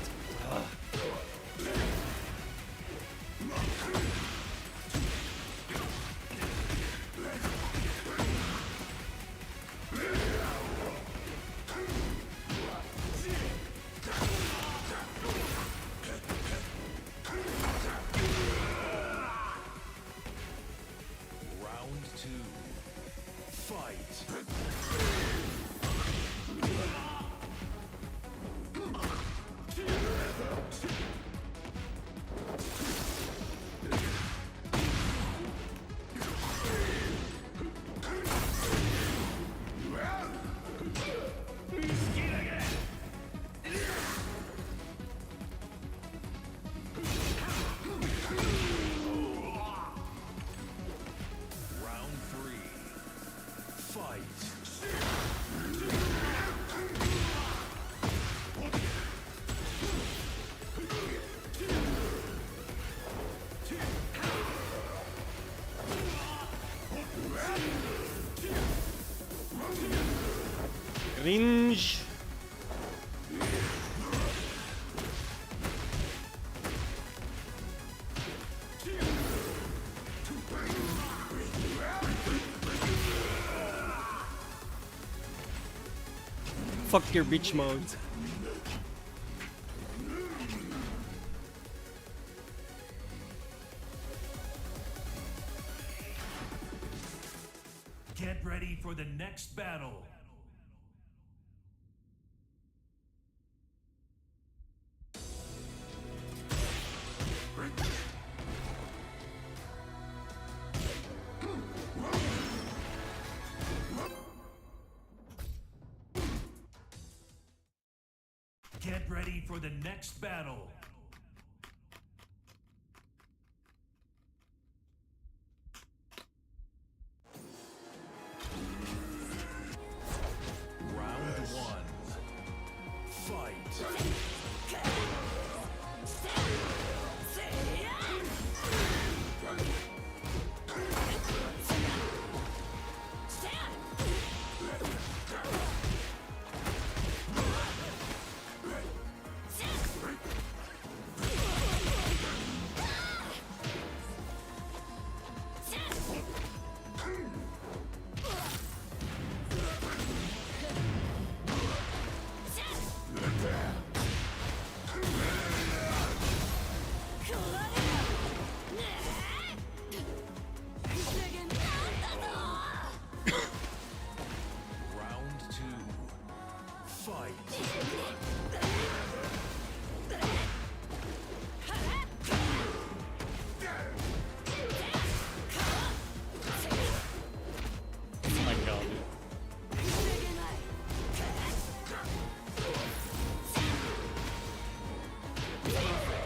Round 2. Fight. Round 3. Fight. Cringe. Fuck your bitch mode. Get ready for the next battle. Get ready for the next battle. Round 1. Fight.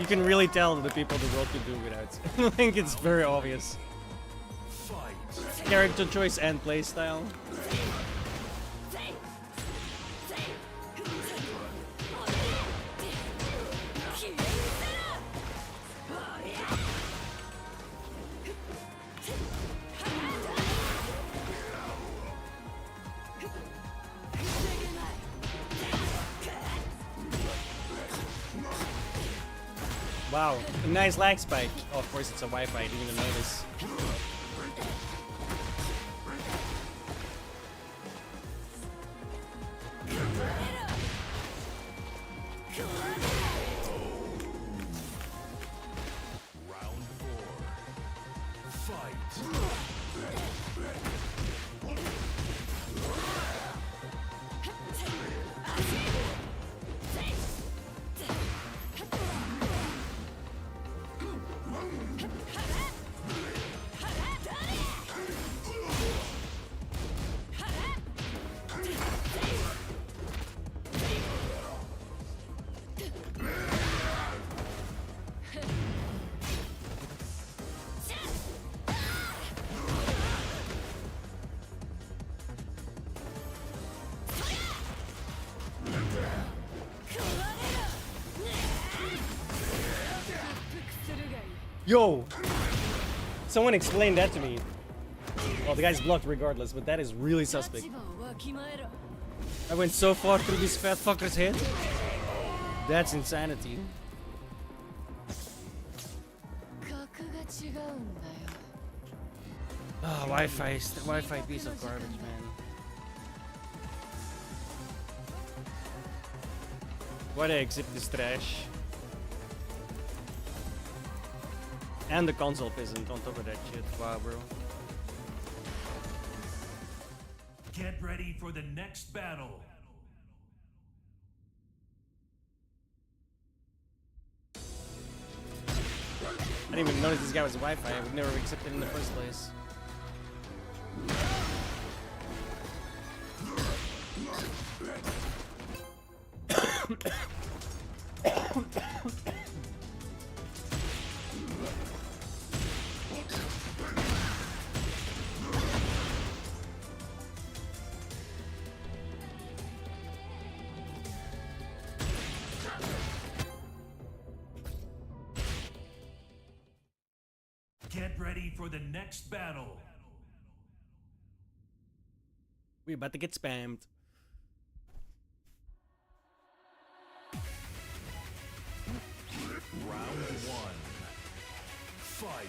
You can really tell the people the world could do without. I think it's very obvious. Character choice and playstyle. Wow, a nice lag spike. Oh, of course, it's a Wi-Fi. I didn't even notice. Round 4. Fight. Yo! Someone explained that to me. Well, the guy's blocked regardless, but that is really suspect. I went so far through this fat fucker's head. That's insanity. Oh, Wi-Fi piece of garbage, man. Why they accept this trash? And the console peasant on top of that shit. Wow, bro. Get ready for the next battle. I didn't even notice this guy was Wi-Fi. I would never have accepted it in the first place. Get ready for the next battle. We about to get spammed. Round 1. Fight.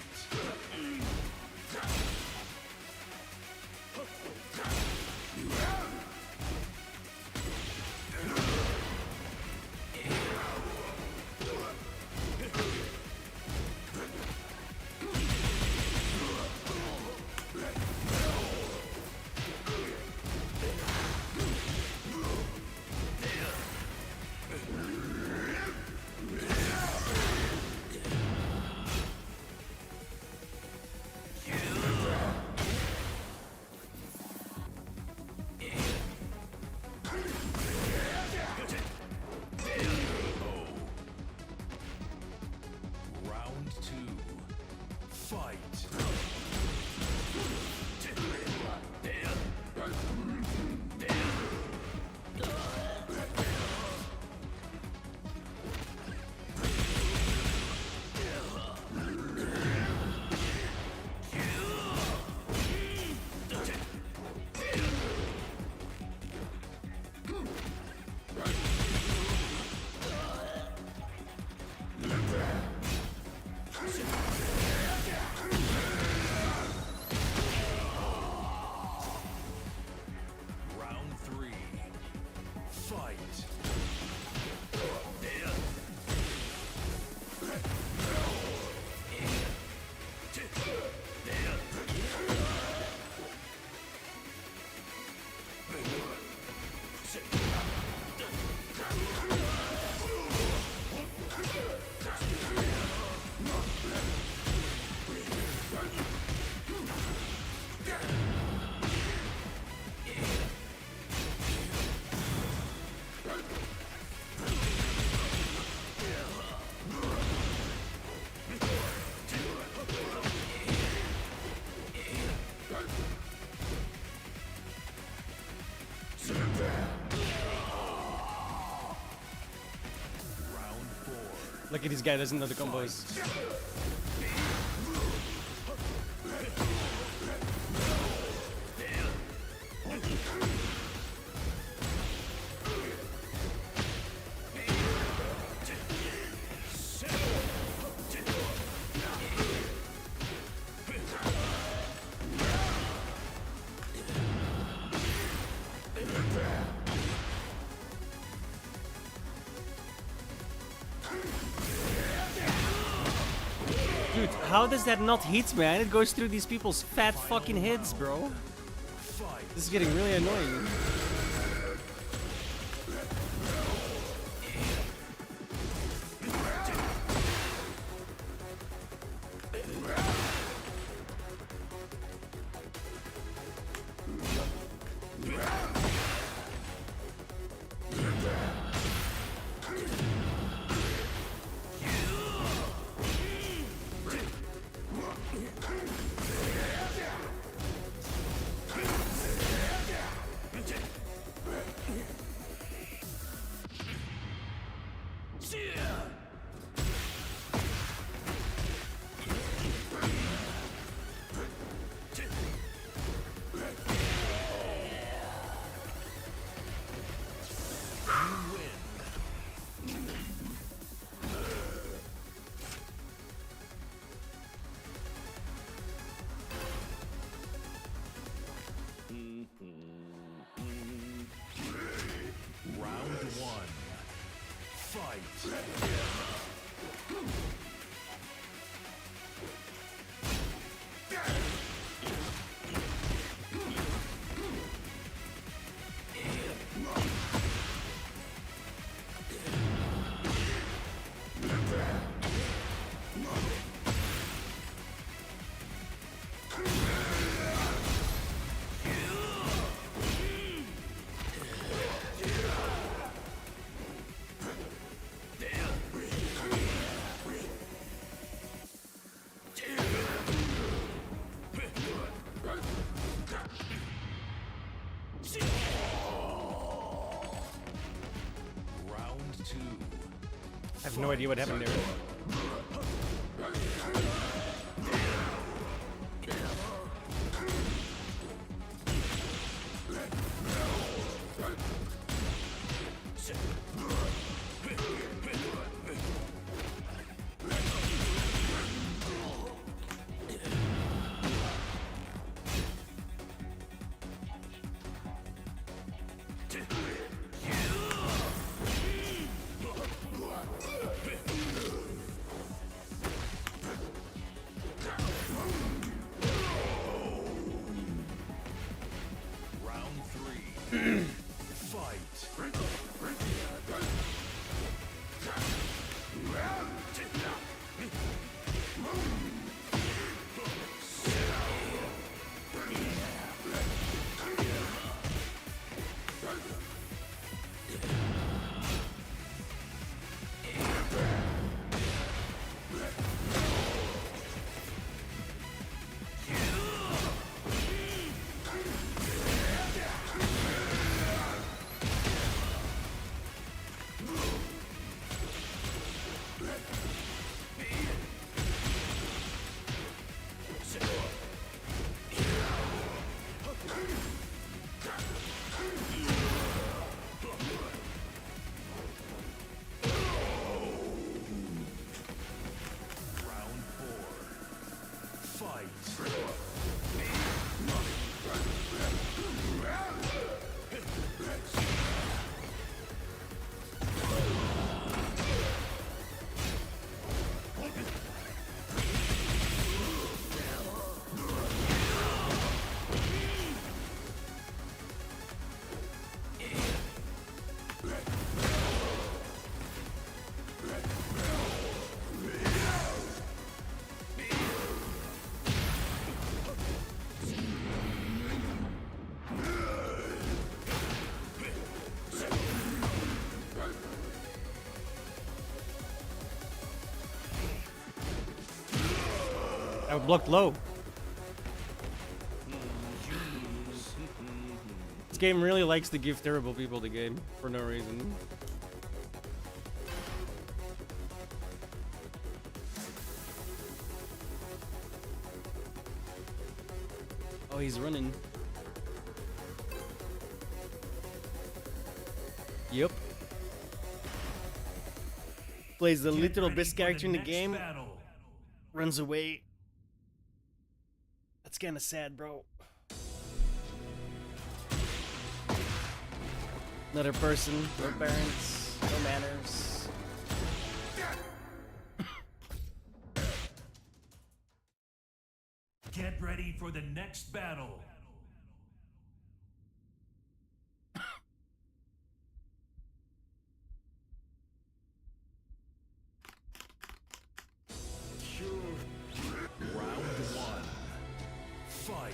Look at this guy, doesn't know the combos. Dude, how does that not hit, man? It goes through these people's fat fucking heads, bro. This is getting really annoying. Round one. Fight. I have no idea what happened there. I blocked low. game really likes to give terrible people the game for no reason. Oh, he's running. Yep. Plays the literal best character in the game. Runs away. That's kind of sad, bro. Another person, no parents, no manners. Get ready for the next battle. Round 1. Fight.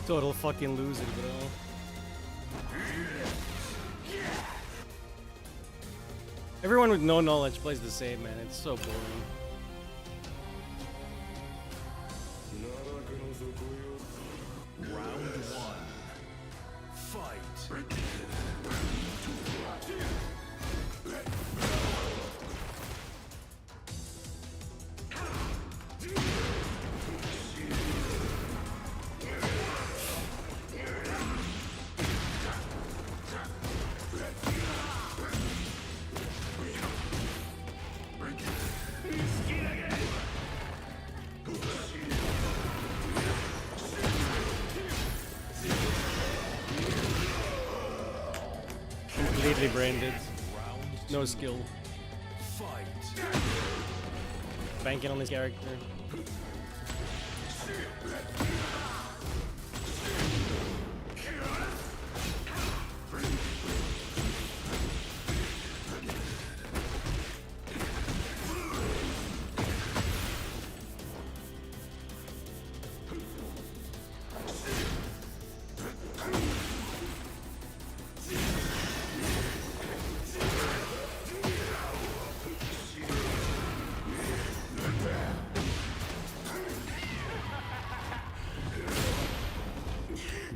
Total fucking loser, bro. Everyone with no knowledge plays the same, man. It's so boring. Round 1. Fight. Completely brain-dead. No skill. Banking on his character.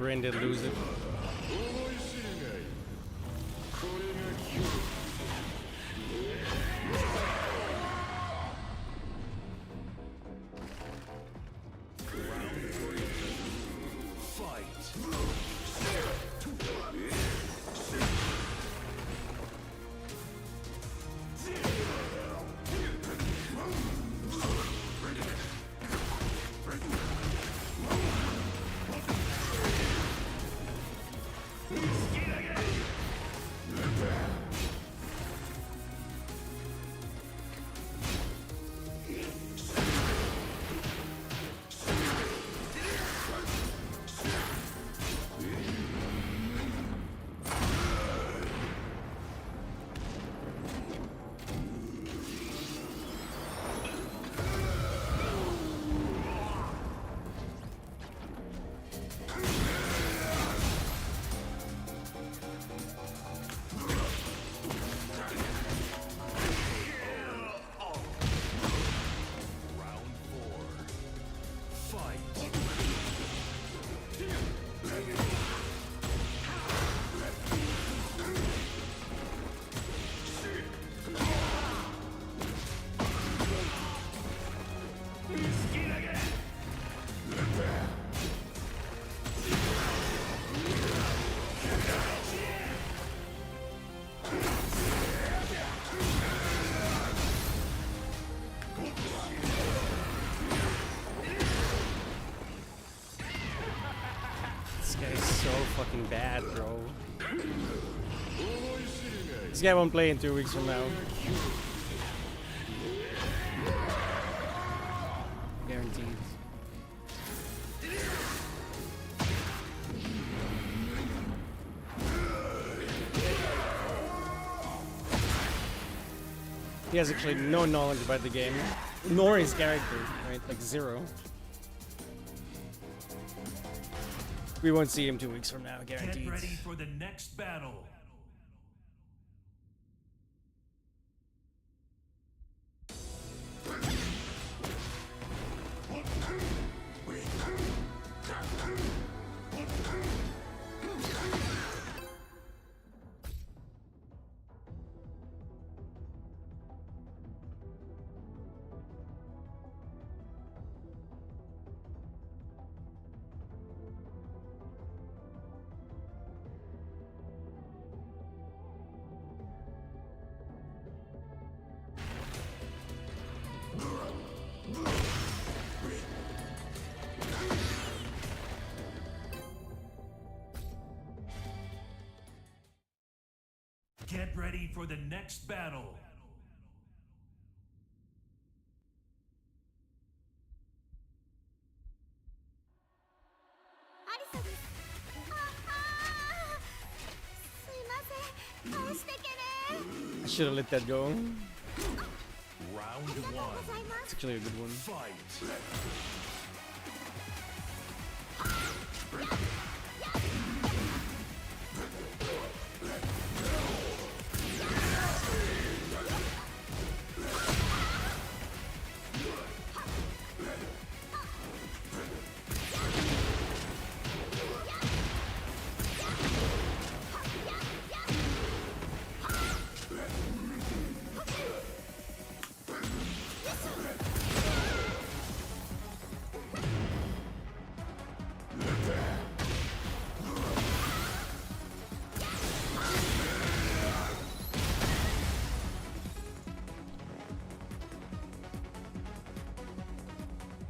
Brain did lose it. Fucking bad, bro. This guy won't play in 2 weeks from now. Guaranteed. He has actually no knowledge about the game, nor his character, right? Like zero. We won't see him 2 weeks from now, guaranteed. Get ready for the next battle. Get ready for the next battle. I should have let that go. Round one. It's actually a good one. Fight.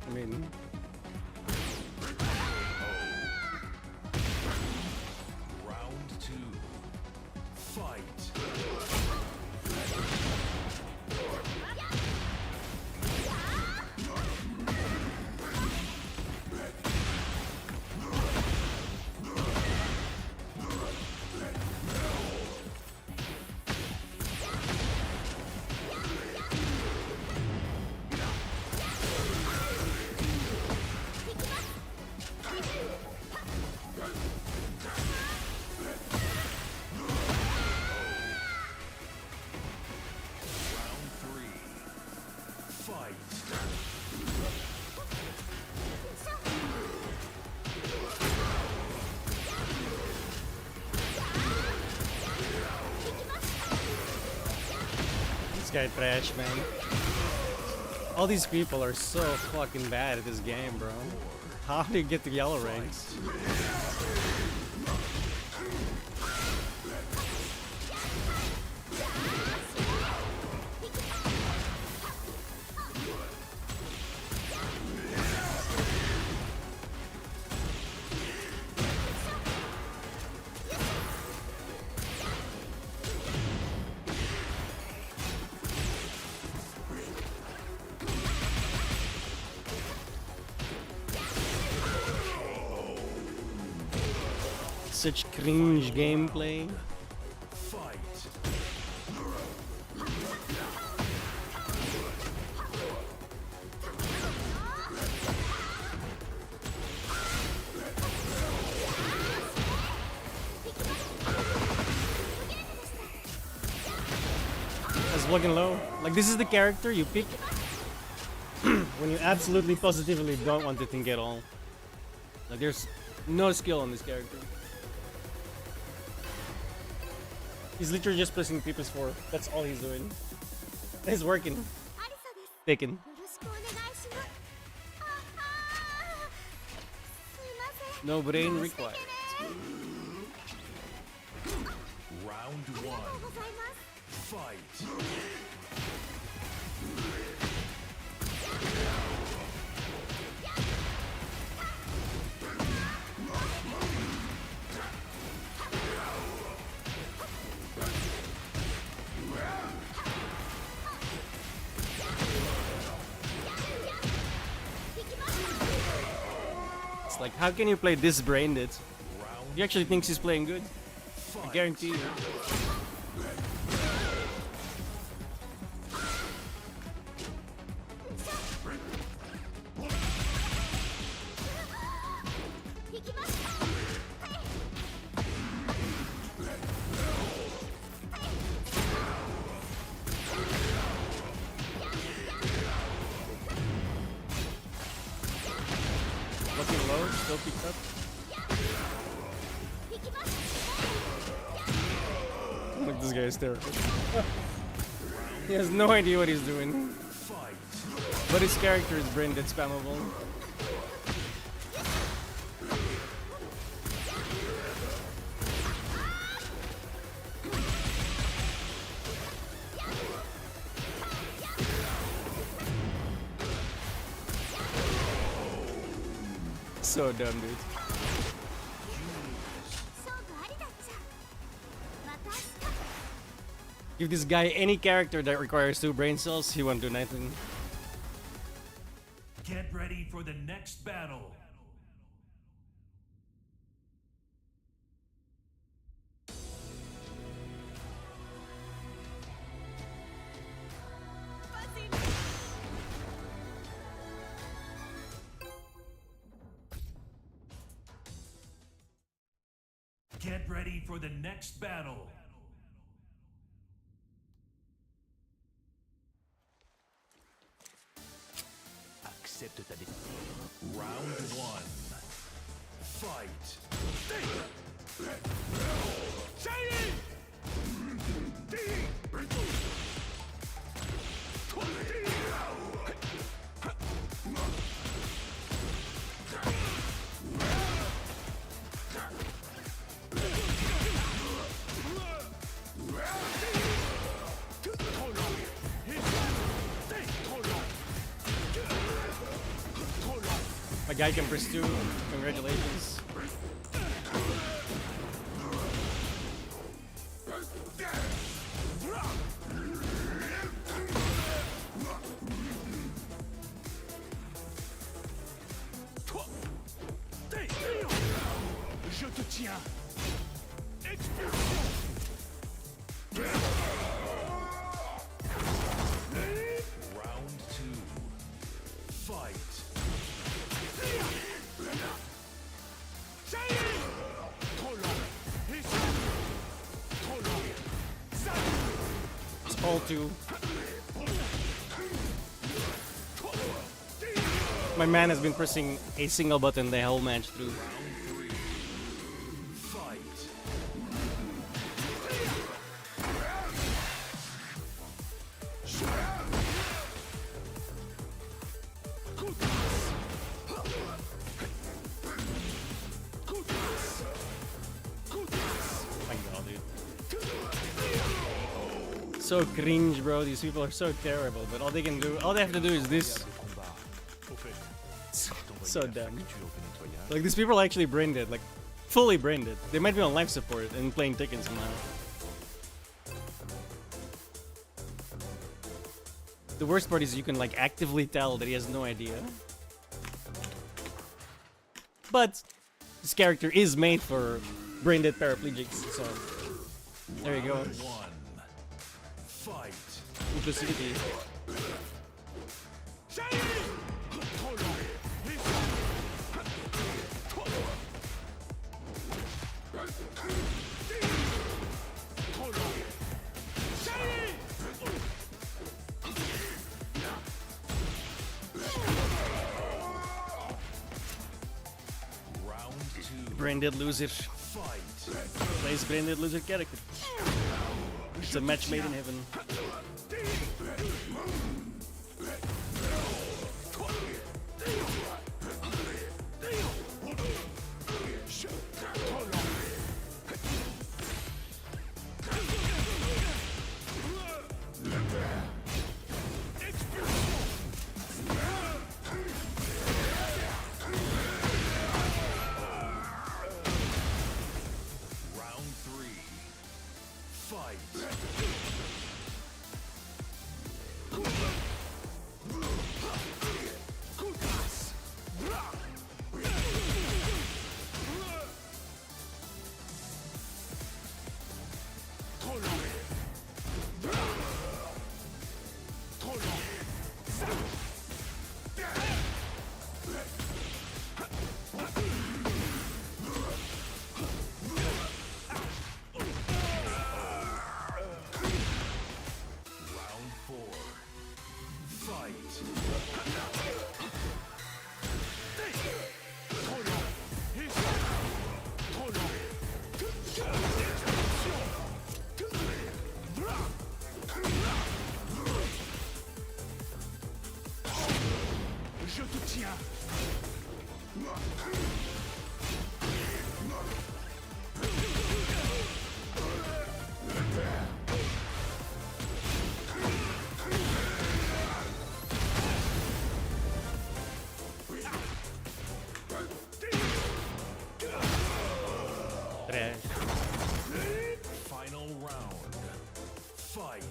I mean, Round two. Fight. guy trash, man. All these people are so fucking bad at this game, bro. How do you get the yellow ranks? Such cringe gameplay. Fight. That's looking low. Like, this is the character you pick when you absolutely positively don't want to think at all. Like, there's no skill on this character. He's literally just pressing people's 4. That's all he's doing. It's working. Taken. よろしくお願いします。すいません。 No brain required. Round ありがとう one. ございます。 Fight. It's like, how can you play this brain dead? Round He actually thinks he's playing good. I fight. guarantee you. 行きます。 Looking low, still picked up. 行きます。 Look, this guy is terrible. He has no idea what he's doing. Fight. But his character is brain dead spammable. So dumb, dude. 勝負ありだっちゃ。私か。 Give this guy any character that requires 2 brain cells, he won't do nothing. Get ready for the next battle. Get ready for the next battle. Round one. Fight. My guy can pursue. Congratulations. Je te tiens. Round two. Fight. It's all 2. My man has been pressing a single button the whole match through. Fight. so cringe, bro. These people are so terrible. But all they have to do is this. So dumb. Like these people are actually brain dead, like fully brain dead. They might be on life support and playing Tekken somehow. The worst part is you can like actively tell that he has no idea. But this character is made for brain dead paraplegics, so there you go. Fight. Inclusivity. Brain dead loser. Plays brain dead loser character. It's a match made in heaven. Final round. Fight.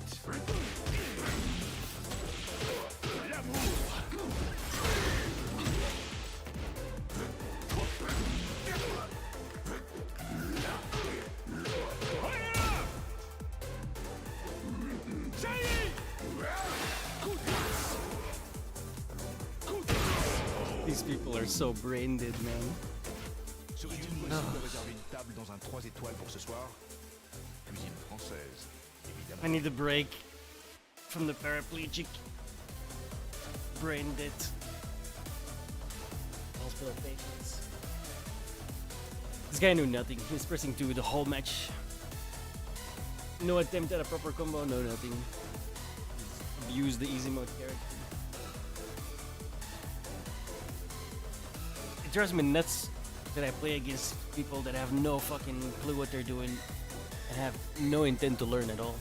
These people are so brain dead, man. Serait-il possible de réserver une table dans un 3 étoiles pour ce soir? Cuisine française, évidemment. I need a break from the paraplegic brain dead hospital patients. This guy knew nothing. He was pressing 2 the whole match. No attempt at a proper combo, no nothing. Just abused the easy mode character. It drives me nuts that I play against people that have no fucking clue what they're doing and have no intent to learn at all.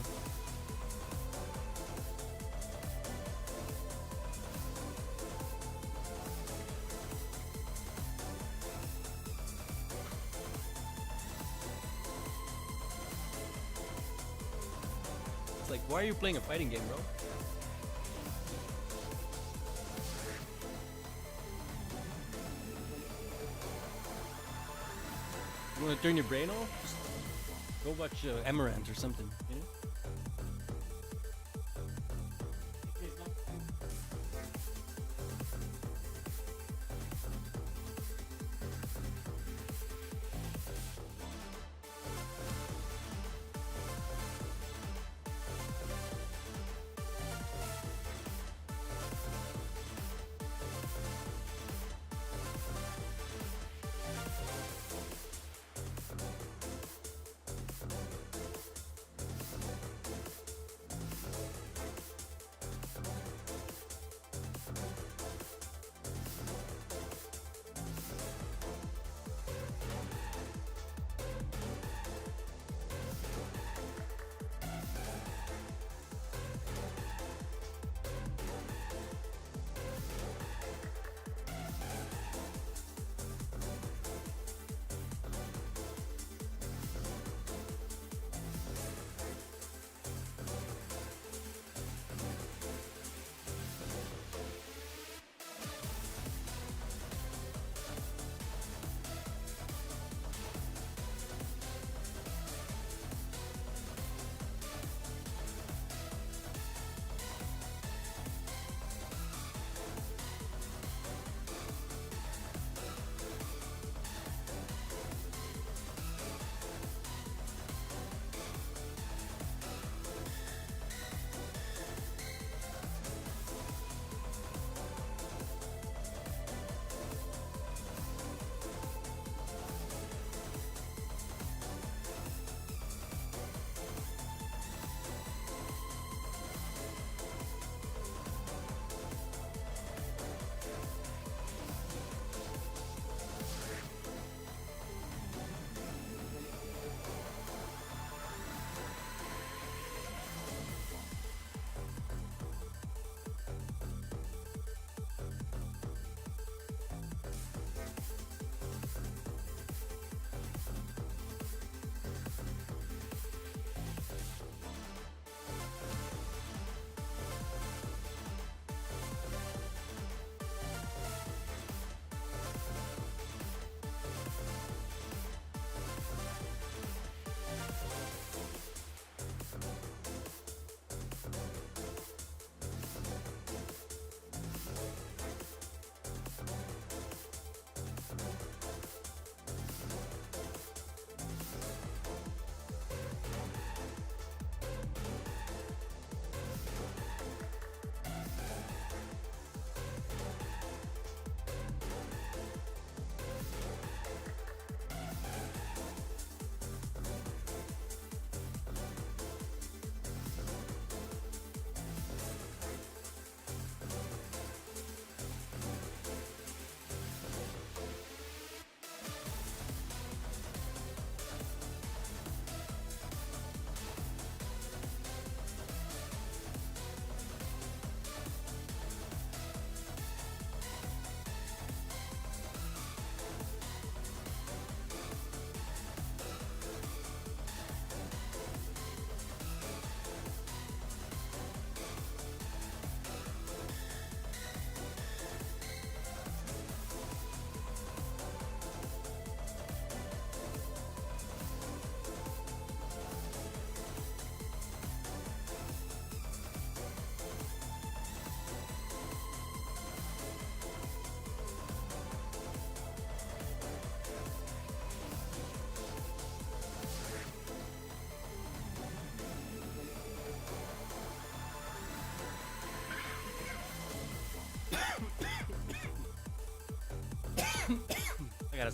It's like, why are you playing a fighting game, bro? You want to turn your brain off? Just go watch Amaranth or something, you know?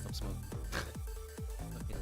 Stop smoking. Fucking-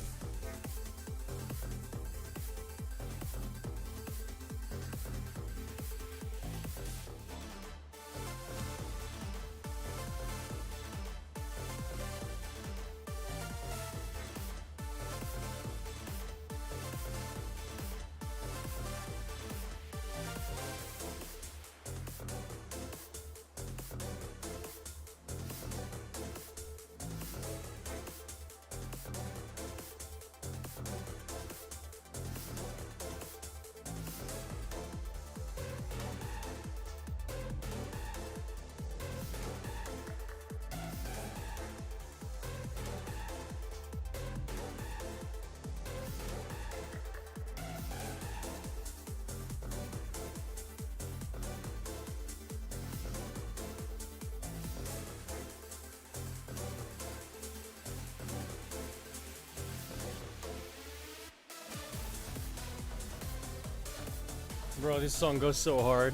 Bro, this song goes so hard.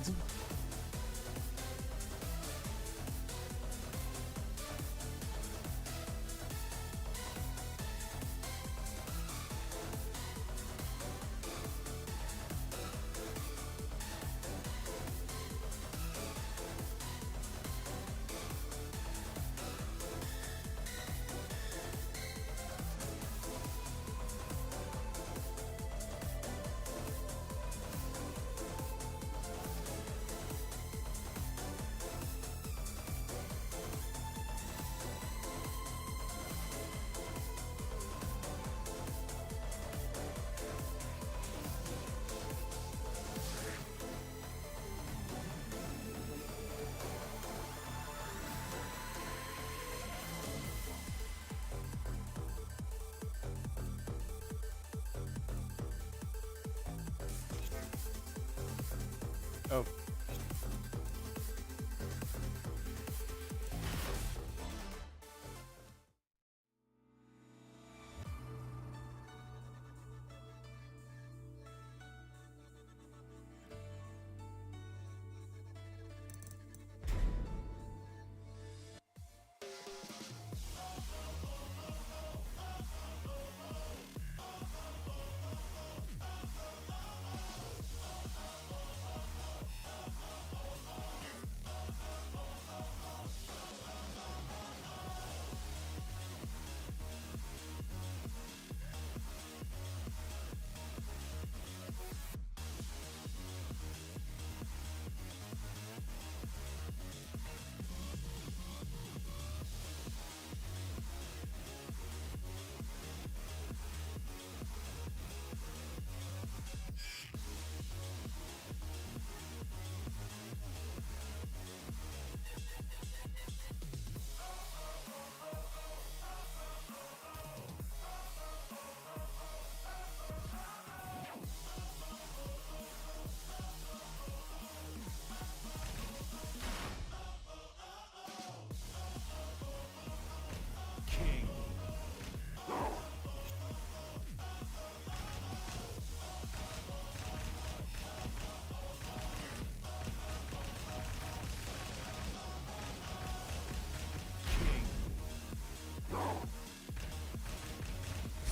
Oh.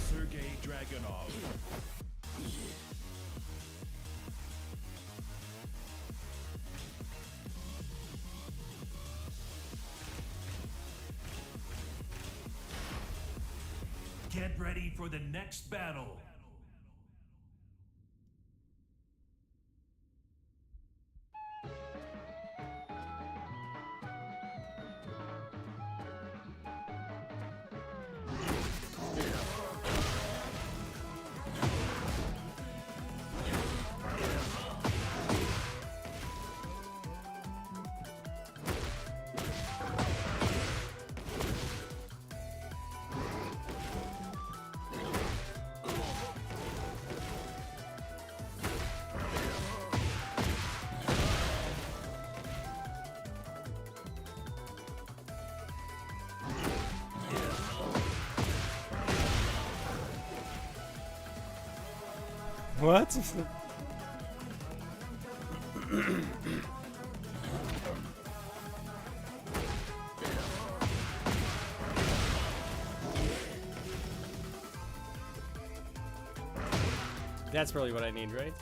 Sergei Dragunov. Get ready for the next battle. What? That's probably what I need, right?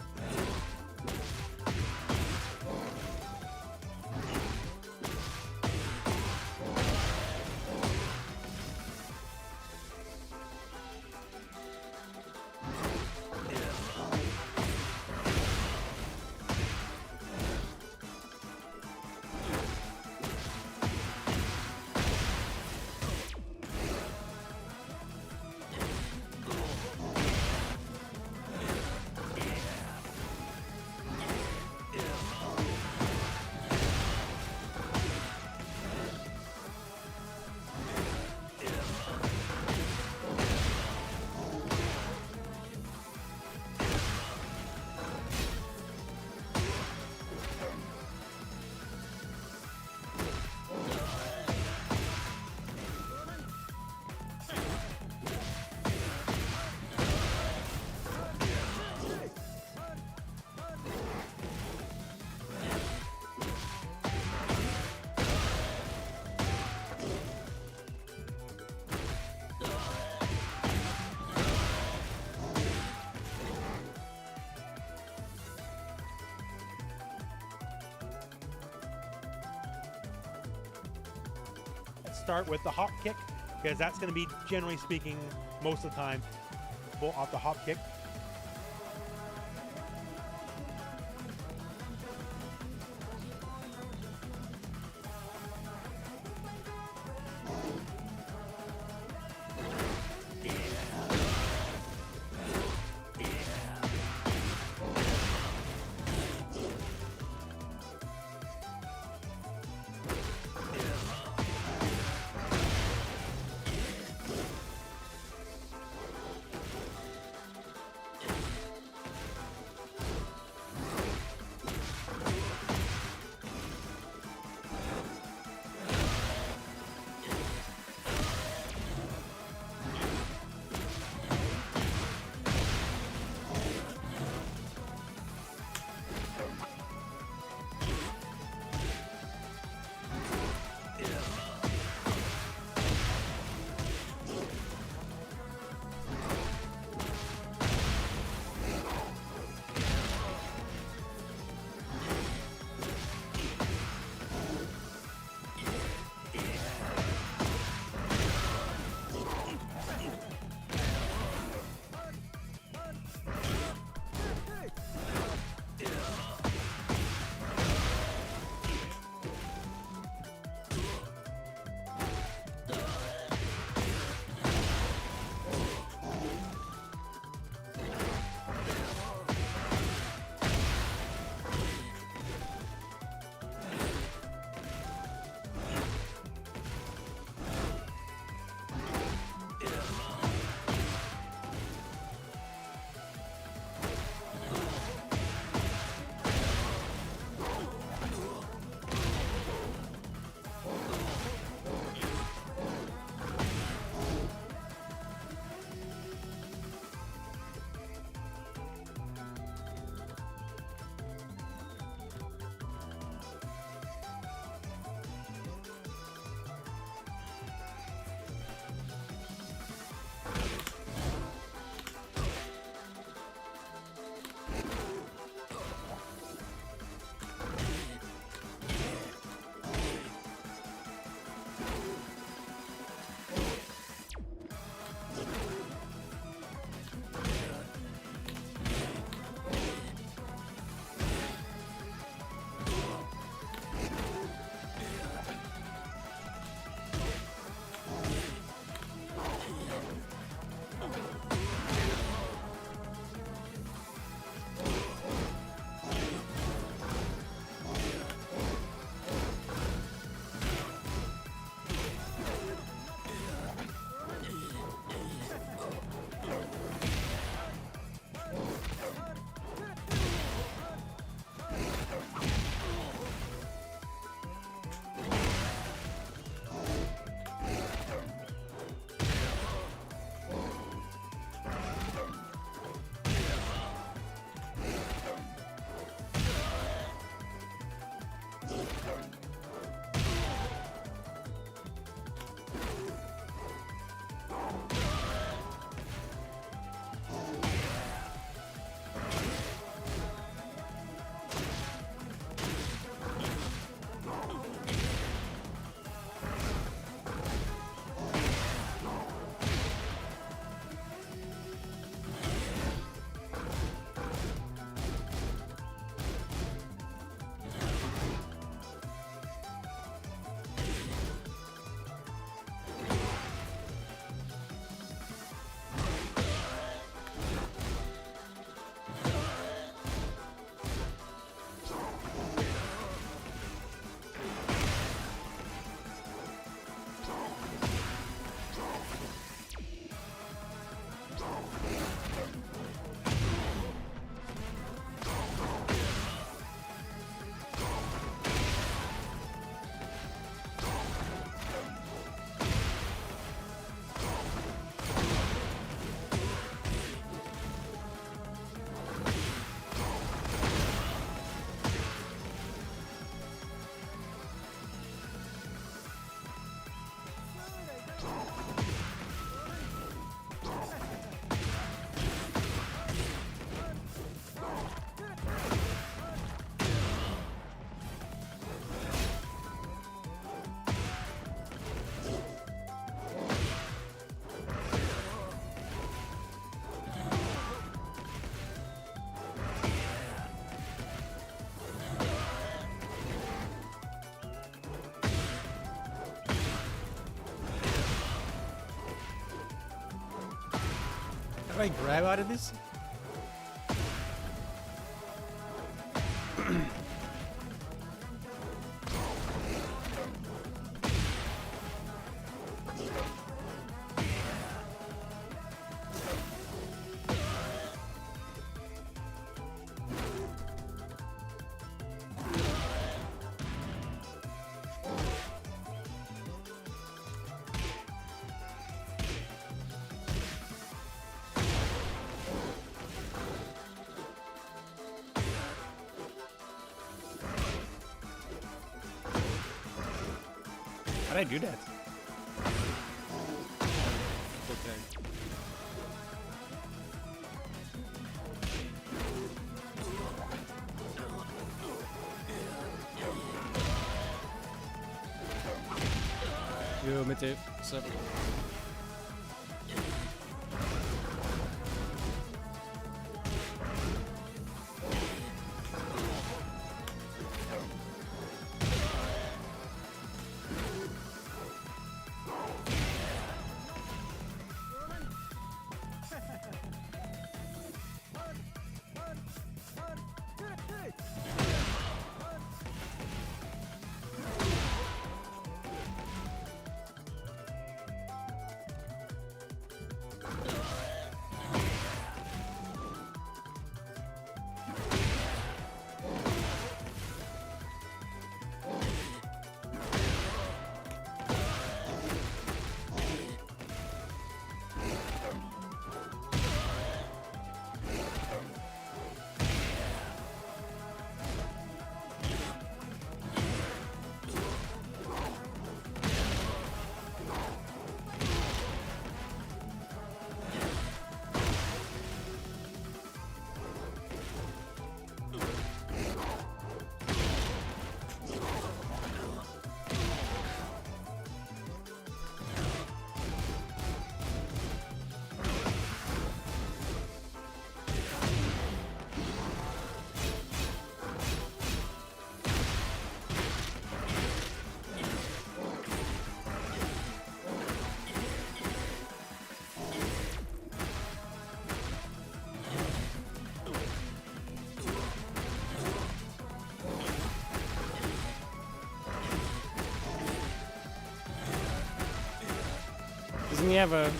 Start with the hop kick, because that's going to be, generally speaking, most of the time, off the hop kick. Can I grab out of this? How'd I do that? Okay. Yo, Mate, what's up? Doesn't he have a...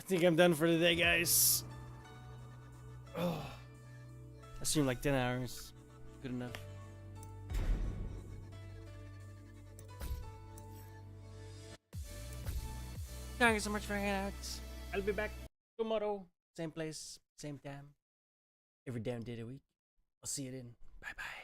I think I'm done for today, guys. Oh, I streamed like 10 hours. Good enough. Thank you so much for hanging out. I'll be back tomorrow. Same place, same time. Every damn day of the week. I'll see you then. Bye bye.